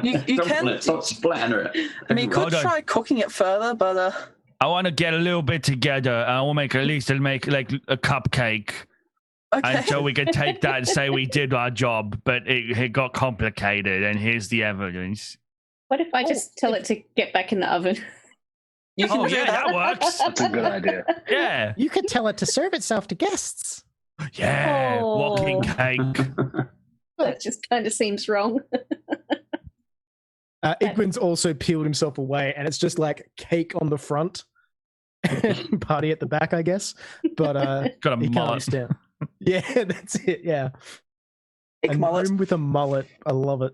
[SPEAKER 1] You can
[SPEAKER 4] stop splattering it.
[SPEAKER 1] I mean, you could try cooking it further, but
[SPEAKER 8] I want to get a little bit together. I will make like a cupcake.
[SPEAKER 1] Okay.
[SPEAKER 8] And so we can take that and say we did our job, but it got complicated, and here's the evidence.
[SPEAKER 2] What if I just tell it to get back in the oven?
[SPEAKER 1] You can do
[SPEAKER 8] that works.
[SPEAKER 5] That's a good idea.
[SPEAKER 8] Yeah.
[SPEAKER 7] You could tell it to serve itself to guests.
[SPEAKER 8] Yeah, walking cake.
[SPEAKER 2] That just kind of seems wrong.
[SPEAKER 3] Igwin's also peeled himself away, and it's just like cake on the front, party at the back, I guess. But
[SPEAKER 8] got a mullet.
[SPEAKER 3] Yeah, that's it. Yeah, a gnome with a mullet. I love it.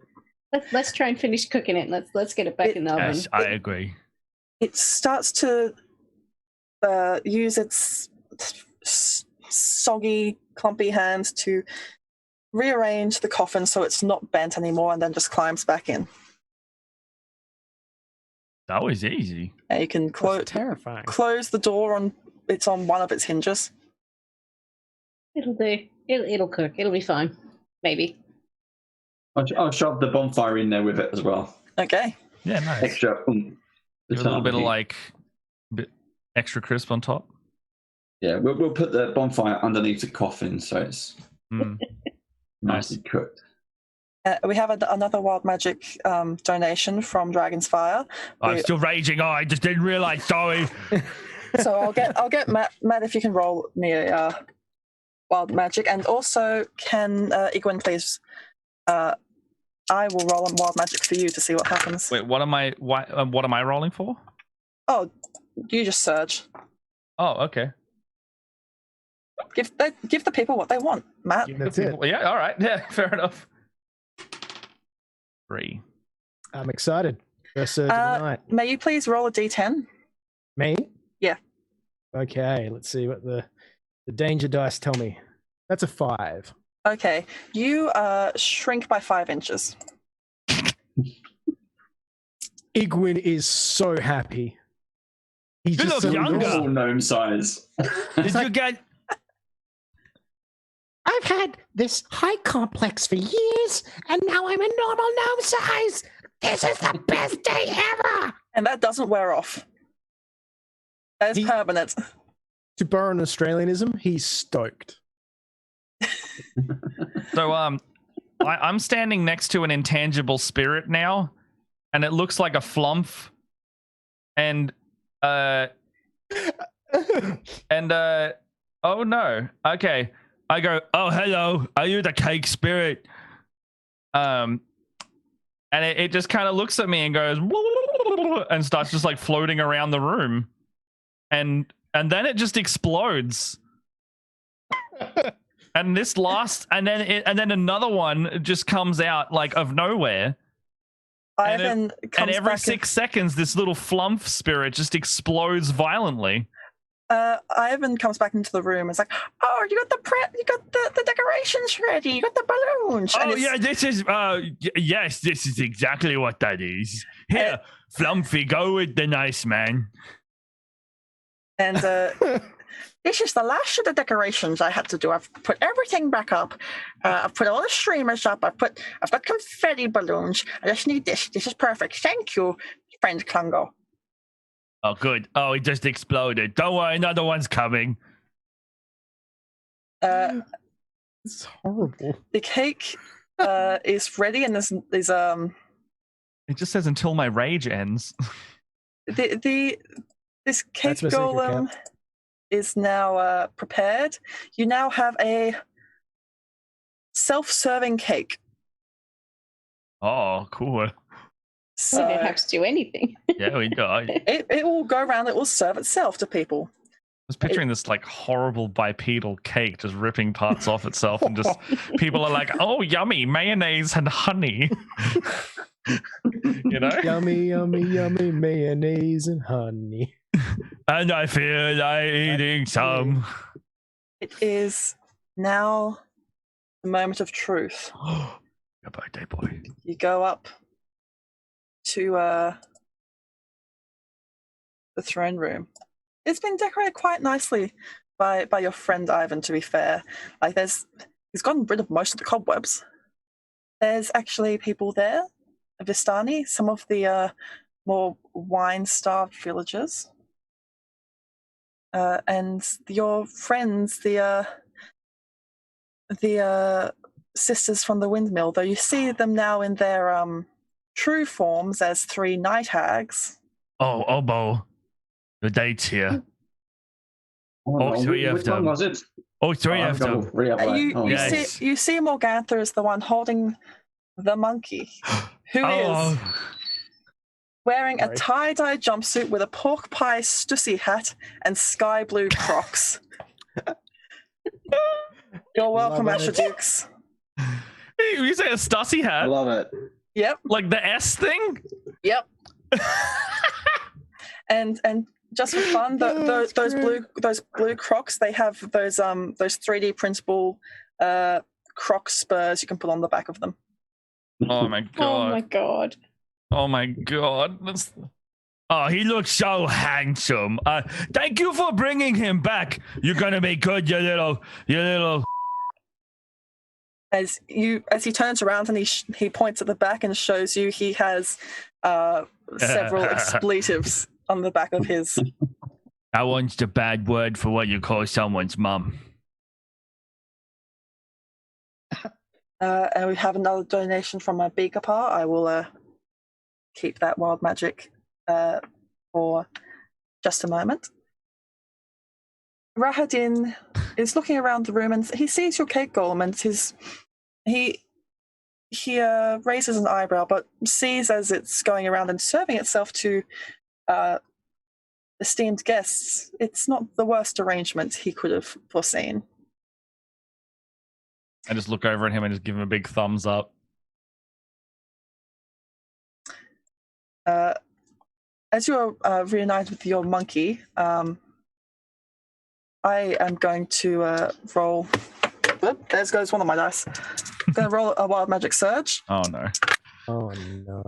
[SPEAKER 2] Let's try and finish cooking it. Let's get it back in the oven.
[SPEAKER 8] Yes, I agree.
[SPEAKER 1] It starts to use its soggy, clumpy hands to rearrange the coffin so it's not bent anymore, and then just climbs back in.
[SPEAKER 8] That was easy.
[SPEAKER 1] And you can
[SPEAKER 7] terrifying.
[SPEAKER 1] Close the door it's on one of its hinges.
[SPEAKER 2] It'll do. It'll cook. It'll be fine. Maybe.
[SPEAKER 4] I'll shove the bonfire in there with it as well.
[SPEAKER 1] Okay.
[SPEAKER 8] Yeah, nice.
[SPEAKER 4] Extra.
[SPEAKER 6] A little bit of extra crisp on top.
[SPEAKER 4] Yeah, we'll put the bonfire underneath the coffin so it's nicely cooked.
[SPEAKER 1] We have another wild magic donation from Dragon's Fire.
[SPEAKER 8] I'm still raging. Oh, I just didn't realize. Sorry.
[SPEAKER 1] So I'll get Matt, if you can roll me a wild magic, and also can Igwin please? I will roll on wild magic for you to see what happens.
[SPEAKER 6] Wait, what am I rolling for?
[SPEAKER 1] Oh, you just surge.
[SPEAKER 6] Oh, okay.
[SPEAKER 1] Give the people what they want, Matt.
[SPEAKER 3] That's it.
[SPEAKER 6] Yeah, all right. Yeah, fair enough. 3.
[SPEAKER 3] I'm excited. First surge of the night.
[SPEAKER 1] May you please roll a d10?
[SPEAKER 3] Me?
[SPEAKER 1] Yeah.
[SPEAKER 3] Okay, let's see what the danger dice tell me. That's a 5.
[SPEAKER 1] Okay, you shrink by 5 inches.
[SPEAKER 3] Igwin is so happy. He's
[SPEAKER 8] You
[SPEAKER 3] just
[SPEAKER 8] look
[SPEAKER 3] so
[SPEAKER 8] younger.
[SPEAKER 4] Normal gnome size.
[SPEAKER 8] Did you get?
[SPEAKER 7] I've had this height complex for years, and now I'm a normal gnome size. This is the best day ever.
[SPEAKER 1] And that doesn't wear off. That is permanent.
[SPEAKER 3] To borrow an Australianism, he's stoked.
[SPEAKER 6] So I'm standing next to an intangible spirit now, and it looks like a flump. And oh no. Okay. I go, oh hello, are you the cake spirit? And it just kind of looks at me and goes and starts just like floating around the room. And then it just explodes. And this last, and then another one just comes out like of nowhere.
[SPEAKER 1] Ivan
[SPEAKER 6] and every 6 seconds, this little flump spirit just explodes violently.
[SPEAKER 1] Ivan comes back into the room. It's like, oh, you got the decorations ready. You got the balloons.
[SPEAKER 8] Oh yeah, this is yes, this is exactly what that is. Here, Flumpy, go with the nice man.
[SPEAKER 1] And this is the last of the decorations I had to do. I've put everything back up. I've put all the streamers up. I've got confetti balloons. I just need this. This is perfect. Thank you, friend Klungo.
[SPEAKER 8] Oh, good. Oh, it just exploded. Don't worry, another one's coming.
[SPEAKER 3] It's horrible.
[SPEAKER 1] The cake is ready, and there's
[SPEAKER 6] It just says until my rage ends.
[SPEAKER 1] this cake golem is now prepared. You now have a self-serving cake.
[SPEAKER 8] Oh, cool.
[SPEAKER 2] So you don't have to do anything.
[SPEAKER 8] Yeah, we die.
[SPEAKER 1] It will go around. It will serve itself to people.
[SPEAKER 6] I was picturing this like horrible bipedal cake just ripping parts off itself, and just people are like, "Oh, yummy mayonnaise and honey." You know,
[SPEAKER 3] yummy, yummy, yummy mayonnaise and honey.
[SPEAKER 8] And I feel like eating some.
[SPEAKER 1] It is now the moment of truth.
[SPEAKER 8] Your birthday boy.
[SPEAKER 1] You go up to the throne room. It's been decorated quite nicely by your friend Ivan, to be fair. Like he's gotten rid of most of the cobwebs. There's actually people there, Vistani, some of the more wine-starved villagers. And your friends, the sisters from the windmill, though you see them now in their true forms as 3 night hags.
[SPEAKER 8] Oh, Obo. The date's here.
[SPEAKER 4] Oh,
[SPEAKER 8] three of
[SPEAKER 4] which
[SPEAKER 8] them.
[SPEAKER 4] one was it?
[SPEAKER 8] Oh, three of them.
[SPEAKER 1] You see Morgantha is the one holding the monkey, who is wearing a tie-dye jumpsuit with a pork pie stussy hat and sky blue Crocs. You're welcome, Asher Dukes.
[SPEAKER 6] You say a stussy hat?
[SPEAKER 5] I love it.
[SPEAKER 1] Yep.
[SPEAKER 6] Like the S thing?
[SPEAKER 1] Yep. and just for fun, those blue Crocs, they have those 3D printable Croc spurs you can put on the back of them.
[SPEAKER 6] Oh my god.
[SPEAKER 2] Oh my god.
[SPEAKER 6] Oh my god.
[SPEAKER 8] Oh, he looks so handsome. Thank you for bringing him back. You're gonna be good, you little.
[SPEAKER 1] As he turns around and he points at the back and shows you he has several expletives on the back of his.
[SPEAKER 8] That one's the bad word for what you call someone's mum.
[SPEAKER 1] And we have another donation from a Beakapar. I will keep that wild magic for just a moment. Rahadin is looking around the room and he sees your cake golem and he raises an eyebrow but sees as it's going around and serving itself to esteemed guests, it's not the worst arrangement he could have foreseen.
[SPEAKER 6] I just look over at him and just give him a big thumbs up.
[SPEAKER 1] As you are reunited with your monkey, I am going to roll. Whoop, there goes one of my dice. I'm going to roll a wild magic surge.
[SPEAKER 6] Oh no.
[SPEAKER 3] Oh no.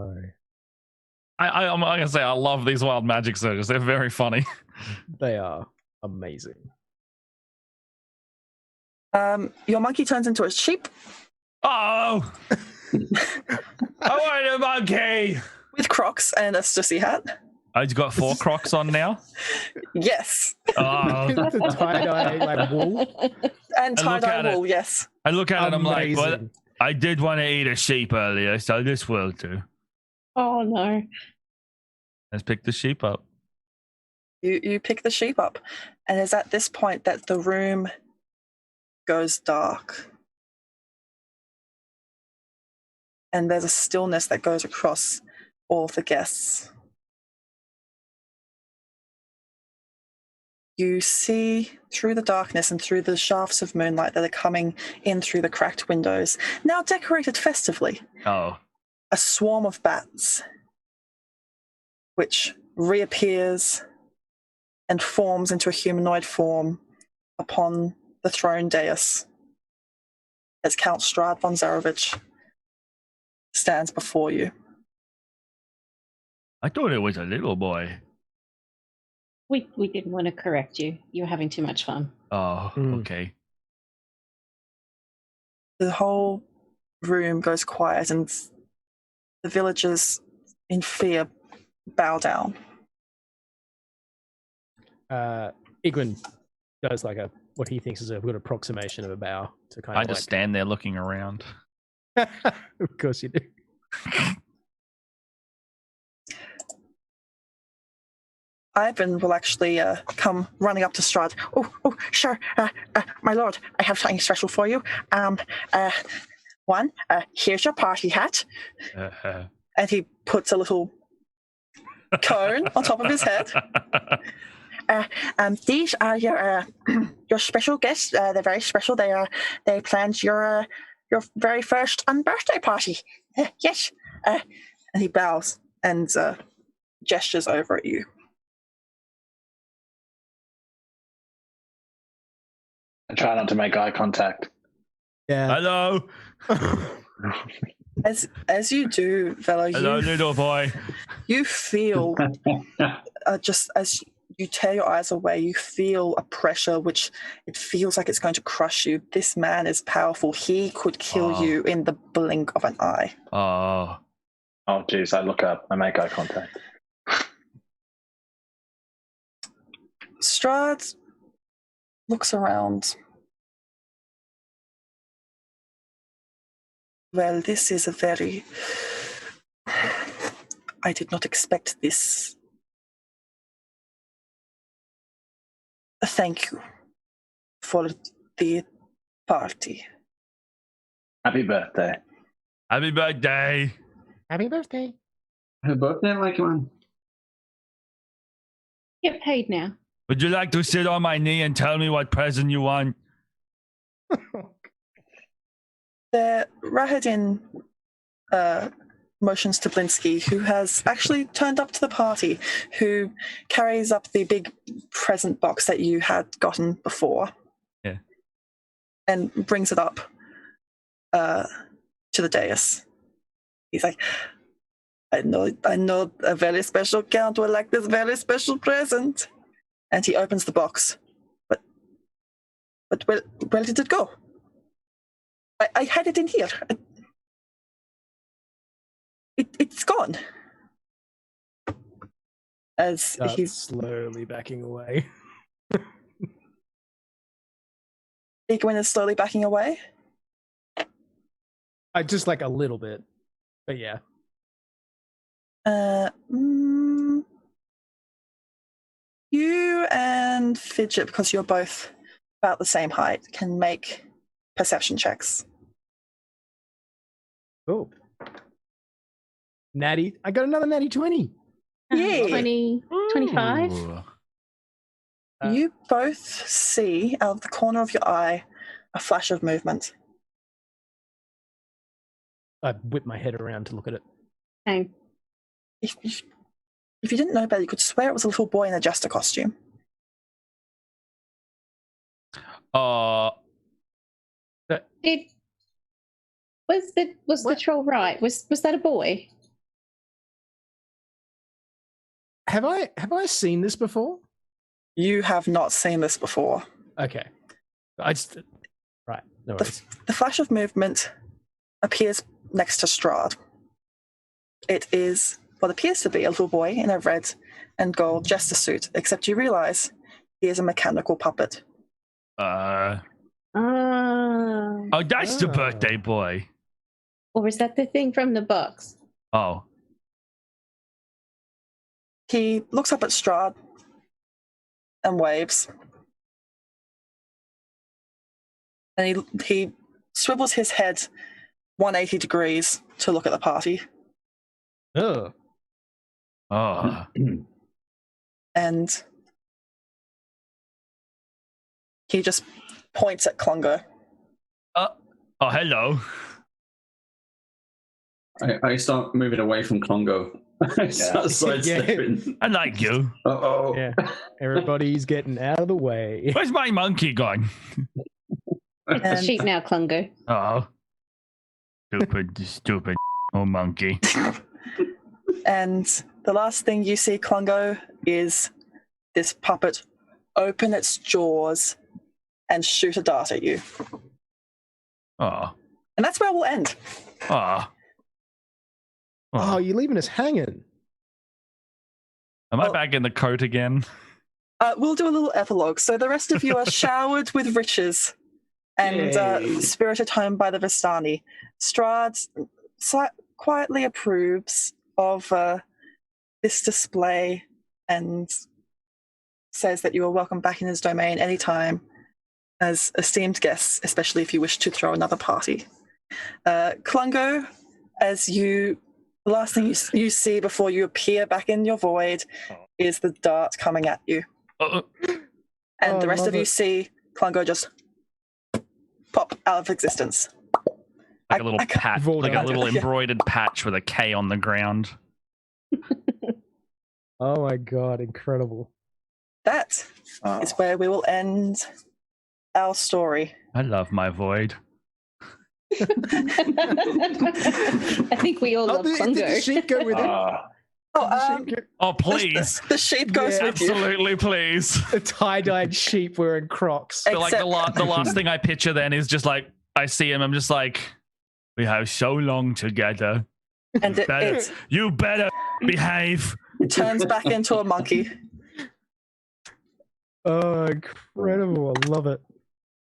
[SPEAKER 6] I'm going to say I love these wild magic surges. They're very funny.
[SPEAKER 3] They are amazing.
[SPEAKER 1] Your monkey turns into a sheep.
[SPEAKER 8] Oh! I want a monkey!
[SPEAKER 1] With Crocs and a stussy hat.
[SPEAKER 6] Oh, he's got 4 Crocs on now?
[SPEAKER 1] Yes.
[SPEAKER 6] Oh.
[SPEAKER 3] The tie-dye like wool.
[SPEAKER 1] And tie-dye wool, yes.
[SPEAKER 6] I look at it and I'm like, well, I did want to eat a sheep earlier, so this will do.
[SPEAKER 2] Oh, no.
[SPEAKER 6] Let's pick the sheep up.
[SPEAKER 1] You pick the sheep up. And it's at this point that the room goes dark. And there's a stillness that goes across all of the guests. You see through the darkness and through the shafts of moonlight that are coming in through the cracked windows, now decorated festively.
[SPEAKER 6] Oh.
[SPEAKER 1] A swarm of bats, which reappears and forms into a humanoid form upon the throne dais as Count Strahd Von Zarovich stands before you.
[SPEAKER 8] I thought it was a little boy.
[SPEAKER 2] We didn't want to correct you. You were having too much fun.
[SPEAKER 8] Oh, okay.
[SPEAKER 1] The whole room goes quiet and the villagers in fear bow down.
[SPEAKER 3] Igwin does like what he thinks is a good approximation of a bow to kind of.
[SPEAKER 6] I just stand there looking around.
[SPEAKER 3] Of course you do.
[SPEAKER 1] Ivan will actually come running up to Strahd. Oh, sure, my lord, I have something special for you. Here's your party hat. And he puts a little cone on top of his head. These are your special guests. They're very special. They planned your very first birthday party. Yes. And he bows and gestures over at you.
[SPEAKER 5] I try not to make eye contact.
[SPEAKER 3] Yeah.
[SPEAKER 8] Hello.
[SPEAKER 1] As you do, Velo,
[SPEAKER 8] Hello, little boy.
[SPEAKER 1] You feel just as you tear your eyes away, you feel a pressure which it feels like it's going to crush you. This man is powerful. He could kill you in the blink of an eye.
[SPEAKER 8] Oh.
[SPEAKER 5] Oh, geez. I look up. I make eye contact.
[SPEAKER 1] Strahd looks around. Well, this is a very... I did not expect this. Thank you for the party.
[SPEAKER 5] Happy birthday.
[SPEAKER 8] Happy birthday.
[SPEAKER 7] Happy birthday.
[SPEAKER 4] Happy birthday, like man.
[SPEAKER 2] Get paid now.
[SPEAKER 8] Would you like to sit on my knee and tell me what present you want?
[SPEAKER 1] Rahadin motions to Blinsky, who has actually turned up to the party, who carries up the big present box that you had gotten before.
[SPEAKER 6] Yeah.
[SPEAKER 1] And brings it up to the dais. He's like, I know a very special count will like this very special present. And he opens the box. But where did it go? I had it in here. It's gone. as he's
[SPEAKER 3] slowly backing away.
[SPEAKER 1] Egwin is slowly backing away.
[SPEAKER 3] I just like a little bit, but yeah.
[SPEAKER 1] You and Fidget, because you're both about the same height, can make perception checks.
[SPEAKER 3] Oh. Natty. I got another natty 20.
[SPEAKER 1] Yeah.
[SPEAKER 2] 20, 25.
[SPEAKER 1] You both see out of the corner of your eye a flash of movement.
[SPEAKER 3] I whip my head around to look at it.
[SPEAKER 2] Okay.
[SPEAKER 1] If you didn't know better, you could swear it was a little boy in a jester costume.
[SPEAKER 2] Was the troll right? Was that a boy?
[SPEAKER 3] Have I seen this before?
[SPEAKER 1] You have not seen this before.
[SPEAKER 3] Okay. Right. No worries.
[SPEAKER 1] The flash of movement appears next to Strahd. It is what appears to be a little boy in a red and gold jester suit, except you realize he is a mechanical puppet.
[SPEAKER 8] Oh, that's the birthday boy.
[SPEAKER 2] Or is that the thing from the box?
[SPEAKER 8] Oh.
[SPEAKER 1] He looks up at Strahd and waves. And he swivels his head 180 degrees to look at the party.
[SPEAKER 3] Oh.
[SPEAKER 8] Oh.
[SPEAKER 1] And he just points at Klungo.
[SPEAKER 8] Oh, hello.
[SPEAKER 4] I start moving away from Klungo. I start sidestepping.
[SPEAKER 8] I like you.
[SPEAKER 4] Uh-oh.
[SPEAKER 3] Yeah. Everybody's getting out of the way.
[SPEAKER 8] Where's my monkey gone?
[SPEAKER 2] It's the sheep now, Klungo.
[SPEAKER 8] Oh. Stupid old monkey.
[SPEAKER 1] And the last thing you see, Klungo, is this puppet open its jaws and shoot a dart at you.
[SPEAKER 8] Oh.
[SPEAKER 1] And that's where we'll end.
[SPEAKER 8] Oh.
[SPEAKER 3] Oh, you're leaving us hanging.
[SPEAKER 8] Am I back in the coat again?
[SPEAKER 1] We'll do a little epilogue. So the rest of you are showered with riches and spirited home by the Vistani. Strahd quietly approves of this display and says that you are welcome back in his domain anytime as esteemed guests, especially if you wish to throw another party. Klungo, the last thing you see before you appear back in your void is the dart coming at you. And the rest of you see Klungo just pop out of existence.
[SPEAKER 8] Like a little patch, like a little embroidered patch with a K on the ground.
[SPEAKER 3] Oh my god, incredible.
[SPEAKER 1] That is where we will end our story.
[SPEAKER 8] I love my void.
[SPEAKER 2] I think we all love Klungo.
[SPEAKER 3] Did the sheep go with it?
[SPEAKER 8] Oh, please.
[SPEAKER 1] The sheep goes with you.
[SPEAKER 8] Absolutely, please.
[SPEAKER 3] A tie-dyed sheep wearing Crocs.
[SPEAKER 8] So like the last thing I picture then is just like, I see him, I'm just like, we have so long together.
[SPEAKER 1] And
[SPEAKER 8] you better behave.
[SPEAKER 1] It turns back into a monkey.
[SPEAKER 3] Oh, incredible. I love it.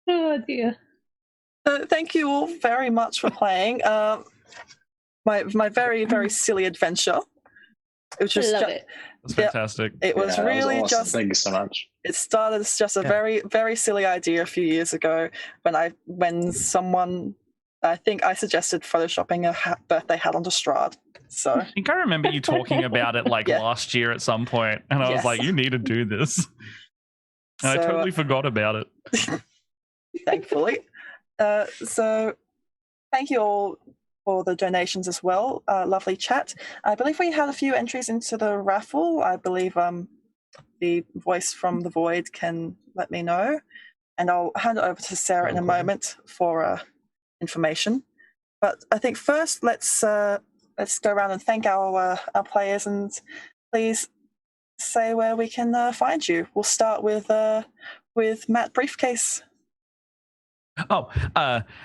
[SPEAKER 2] Oh, dear.
[SPEAKER 1] Thank you all very much for playing. My very, very silly adventure. It was just
[SPEAKER 2] it.
[SPEAKER 8] That's fantastic.
[SPEAKER 1] It was really
[SPEAKER 5] awesome.
[SPEAKER 1] just.
[SPEAKER 5] Thank you so much.
[SPEAKER 1] It started as just a very, very silly idea a few years ago when someone, I think I suggested photoshopping a birthday hat onto Strahd. So
[SPEAKER 6] I think I remember you talking about it like last year at some point, and I was like, you need to do this. And I totally forgot about it.
[SPEAKER 1] Thankfully. So thank you all for the donations as well. Lovely chat. I believe we had a few entries into the raffle. I believe the voice from the void can let me know. And I'll hand it over to Sarah in a moment for information. But I think first let's go around and thank our players, and please say where we can find you. We'll start with Matt Briefcase.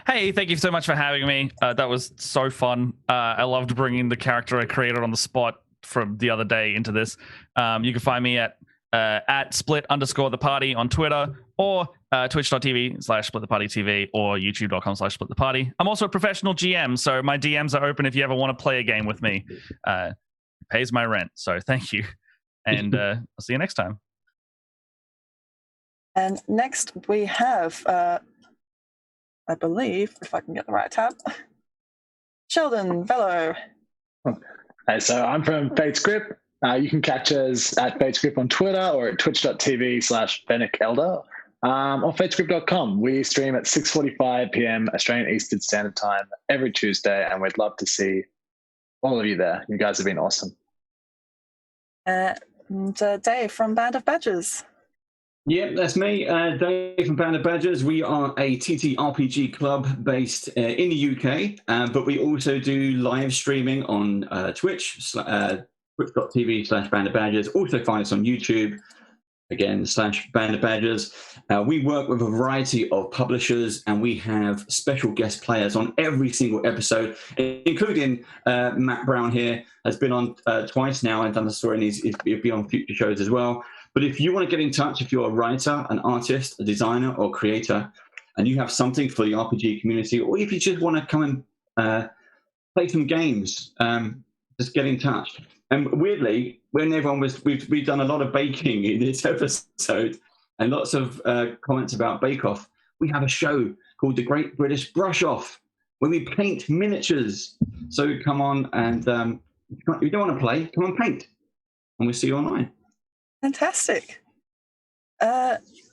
[SPEAKER 6] Hey, thank you so much for having me. That was so fun. I loved bringing the character I created on the spot from the other day into this. You can find me at @split_the_party on Twitter, or twitch.tv/splitthepartytv, or youtube.com/splittheparty. I'm also a professional GM, so my DMs are open if you ever want to play a game with me. It pays my rent, so thank you. And I'll see you next time.
[SPEAKER 1] And next we have, I believe, if I can get the right tab, Sheldon Velo.
[SPEAKER 5] Hey, so I'm from Fate's Grip. You can catch us at Fate's Grip on Twitter or at twitch.tv/Benneckelder. On fatesgrip.com, we stream at 6:45 p.m. Australian Eastern Standard Time every Tuesday, and we'd love to see all of you there. You guys have been awesome.
[SPEAKER 1] And Dave from Band of Badgers.
[SPEAKER 4] Yep, that's me, Dave from Band of Badgers. We are a TTRPG club based in the UK, but we also do live streaming on Twitch, twitch.tv/Band of Badgers. Also find us on YouTube, again, /Band of Badgers. We work with a variety of publishers, and we have special guest players on every single episode, including Matt Brown here, has been on twice now and done the story, and he'll be on future shows as well. But if you want to get in touch, if you're a writer, an artist, a designer, or creator, and you have something for the RPG community, or if you just want to come and play some games, just get in touch. And weirdly, when everyone we've done a lot of baking in this episode, and lots of comments about Bake Off. We have a show called The Great British Brush Off, where we paint miniatures. So come on, and if you don't want to play, come and paint, and we'll see you online.
[SPEAKER 1] Fantastic.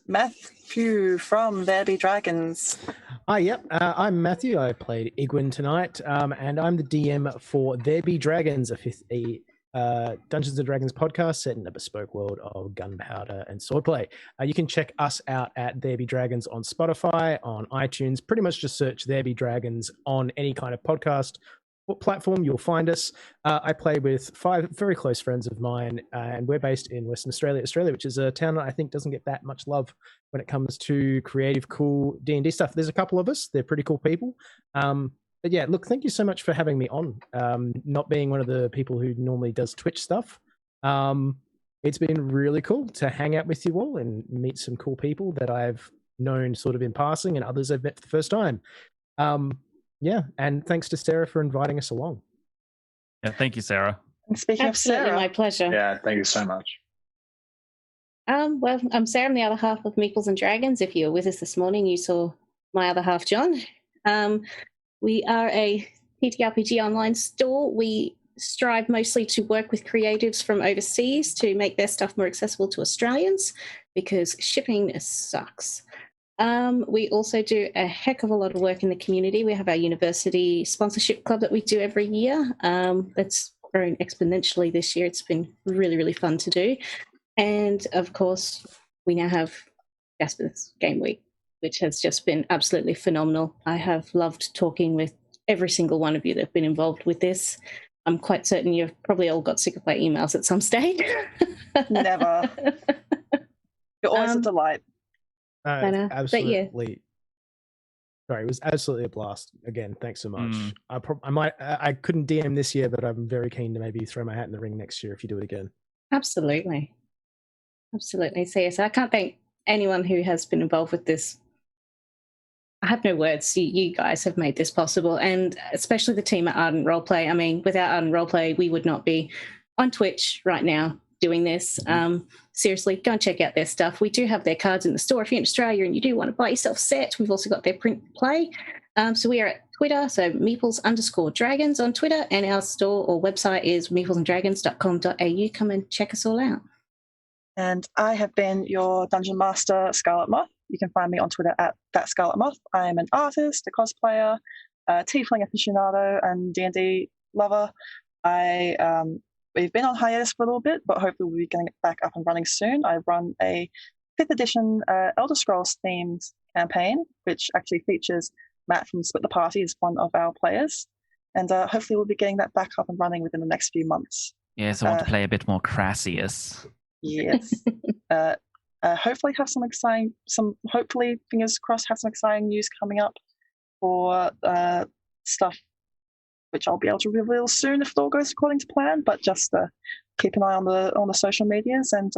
[SPEAKER 1] Matthew from There Be Dragons.
[SPEAKER 3] Yep. I'm Matthew. I played Igwin tonight, and I'm the DM for There Be Dragons, a Dungeons & Dragons podcast set in a bespoke world of gunpowder and swordplay. You can check us out at There Be Dragons on Spotify, on iTunes. Pretty much just search There Be Dragons on any kind of podcast platform, you'll find us. I play with 5 very close friends of mine, and we're based in Western Australia, which is a town that I think doesn't get that much love when it comes to creative, cool D&D stuff. There's a couple of us. They're pretty cool people. But yeah, look, thank you so much for having me on. Not being one of the people who normally does Twitch stuff. It's been really cool to hang out with you all and meet some cool people that I've known sort of in passing, and others I've met for the first time. Yeah, and thanks to Sarah for inviting us along.
[SPEAKER 6] Yeah, thank you, Sarah.
[SPEAKER 1] And speaking
[SPEAKER 2] Absolutely,
[SPEAKER 1] of Sarah,
[SPEAKER 2] my pleasure.
[SPEAKER 5] Yeah, thank you so much.
[SPEAKER 2] Well, I'm Sarah. I'm the other half of Meeples and Dragons. If you were with us this morning, you saw my other half, John. We are a TTRPG online store. We strive mostly to work with creatives from overseas to make their stuff more accessible to Australians, because shipping sucks. We also do a heck of a lot of work in the community. We have our university sponsorship club that we do every year. That's grown exponentially this year. It's been really, really fun to do. And of course, we now have Jasper's Game Week, which has just been absolutely phenomenal. I have loved talking with every single one of you that have been involved with this. I'm quite certain you've probably all got sick of my emails at some stage.
[SPEAKER 1] Never. You're always a delight.
[SPEAKER 3] Absolutely. Sorry, it was absolutely a blast. Again, thanks so much. I couldn't DM this year, but I'm very keen to maybe throw my hat in the ring next year if you do it again.
[SPEAKER 2] Absolutely. So yes, I can't thank anyone who has been involved with this. I have no words. You guys have made this possible, and especially the team at Ardent Roleplay. I mean, without Ardent Roleplay, we would not be on Twitch right now doing this. Seriously, go and check out their stuff. We do have their cards in the store if you're in Australia and you do want to buy yourself a set. We've also got their print play. So we are at Twitter, so Meeples_Dragons on Twitter, and our store or website is meeplesanddragons.com.au. Come and check us all out.
[SPEAKER 1] And I have been your Dungeon Master, ScarletMoth. You can find me on Twitter at @ScarletMoth. I am an artist, a cosplayer, a tiefling aficionado, and D&D lover. We've been on hiatus for a little bit, but hopefully we'll be getting it back up and running soon. I run a 5th edition Elder Scrolls themed campaign, which actually features Matt from Split the Party as one of our players. And hopefully we'll be getting that back up and running within the next few months.
[SPEAKER 6] Yes, I want to play a bit more Crassius.
[SPEAKER 1] Yes. Hopefully have hopefully, fingers crossed, have some exciting news coming up for stuff which I'll be able to reveal soon if it all goes according to plan. But just keep an eye on the social medias, and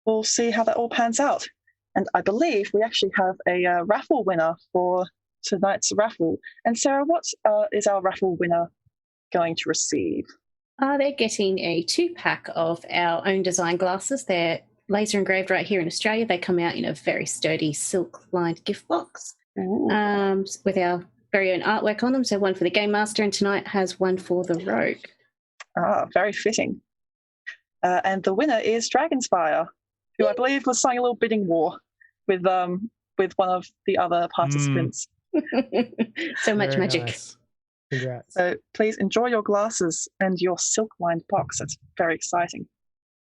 [SPEAKER 1] we'll see how that all pans out. And I believe we actually have a raffle winner for tonight's raffle. And Sarah, what is our raffle winner going to receive?
[SPEAKER 2] They're getting a 2-pack of our own design glasses. They're laser engraved right here in Australia. They come out in a very sturdy silk-lined gift box with our very own artwork on them. So one for the Game Master, and tonight has one for the Rogue.
[SPEAKER 1] Very fitting. And the winner is Dragonspire, who I believe was starting a little bidding war with one of the other participants.
[SPEAKER 2] So much
[SPEAKER 3] Very
[SPEAKER 2] magic.
[SPEAKER 3] Nice. Congrats.
[SPEAKER 1] So please enjoy your glasses and your silk-lined box. That's very exciting.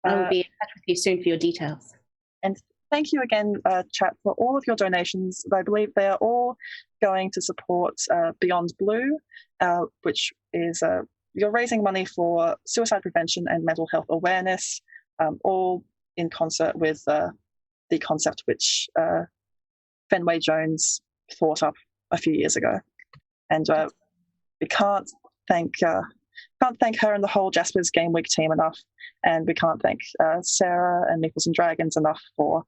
[SPEAKER 2] I will be in touch with you soon for your details.
[SPEAKER 1] And thank you again, chat, for all of your donations. I believe they are all going to support Beyond Blue, which is you're raising money for suicide prevention and mental health awareness, all in concert with the concept which Fenway Jones thought up a few years ago. And we can't thank her and the whole Jasper's Game Week team enough, and we can't thank Sarah and Nichols and Dragons enough for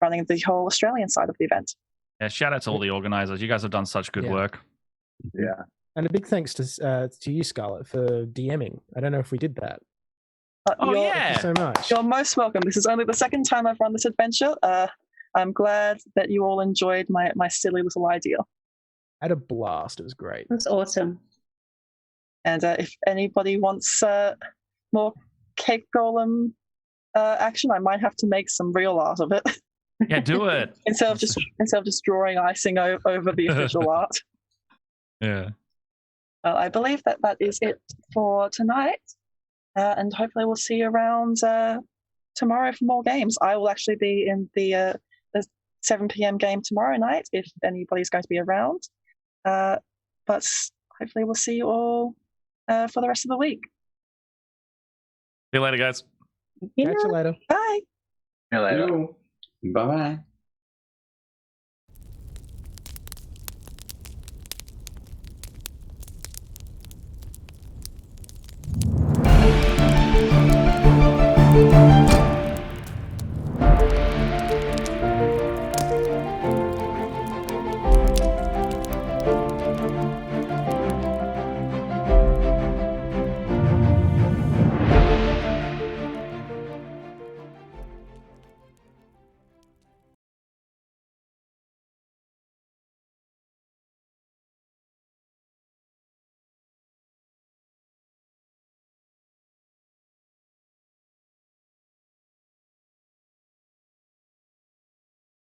[SPEAKER 1] running the whole Australian side of the event.
[SPEAKER 6] Yeah, shout out to all the organisers. You guys have done such good work.
[SPEAKER 5] Yeah.
[SPEAKER 3] And a big thanks to you, Scarlet, for DMing. I don't know if we did that.
[SPEAKER 6] Oh,
[SPEAKER 3] Thank
[SPEAKER 6] yeah.
[SPEAKER 3] you so much.
[SPEAKER 1] You're most welcome. This is only the second time I've run this adventure. I'm glad that you all enjoyed my silly little idea.
[SPEAKER 3] I had a blast. It was great.
[SPEAKER 2] That's awesome.
[SPEAKER 1] And if anybody wants more Cake Golem action, I might have to make some real art of it.
[SPEAKER 6] Yeah, do it.
[SPEAKER 1] instead of just drawing icing over the official art.
[SPEAKER 6] Yeah.
[SPEAKER 1] I believe that is it for tonight, and hopefully we'll see you around tomorrow for more games. I will actually be in the 7 p.m. game tomorrow night if anybody's going to be around. But hopefully we'll see you all for the rest of the week.
[SPEAKER 6] See you later, guys.
[SPEAKER 3] Catch you later.
[SPEAKER 1] Bye.
[SPEAKER 5] See you later.
[SPEAKER 4] Bye bye.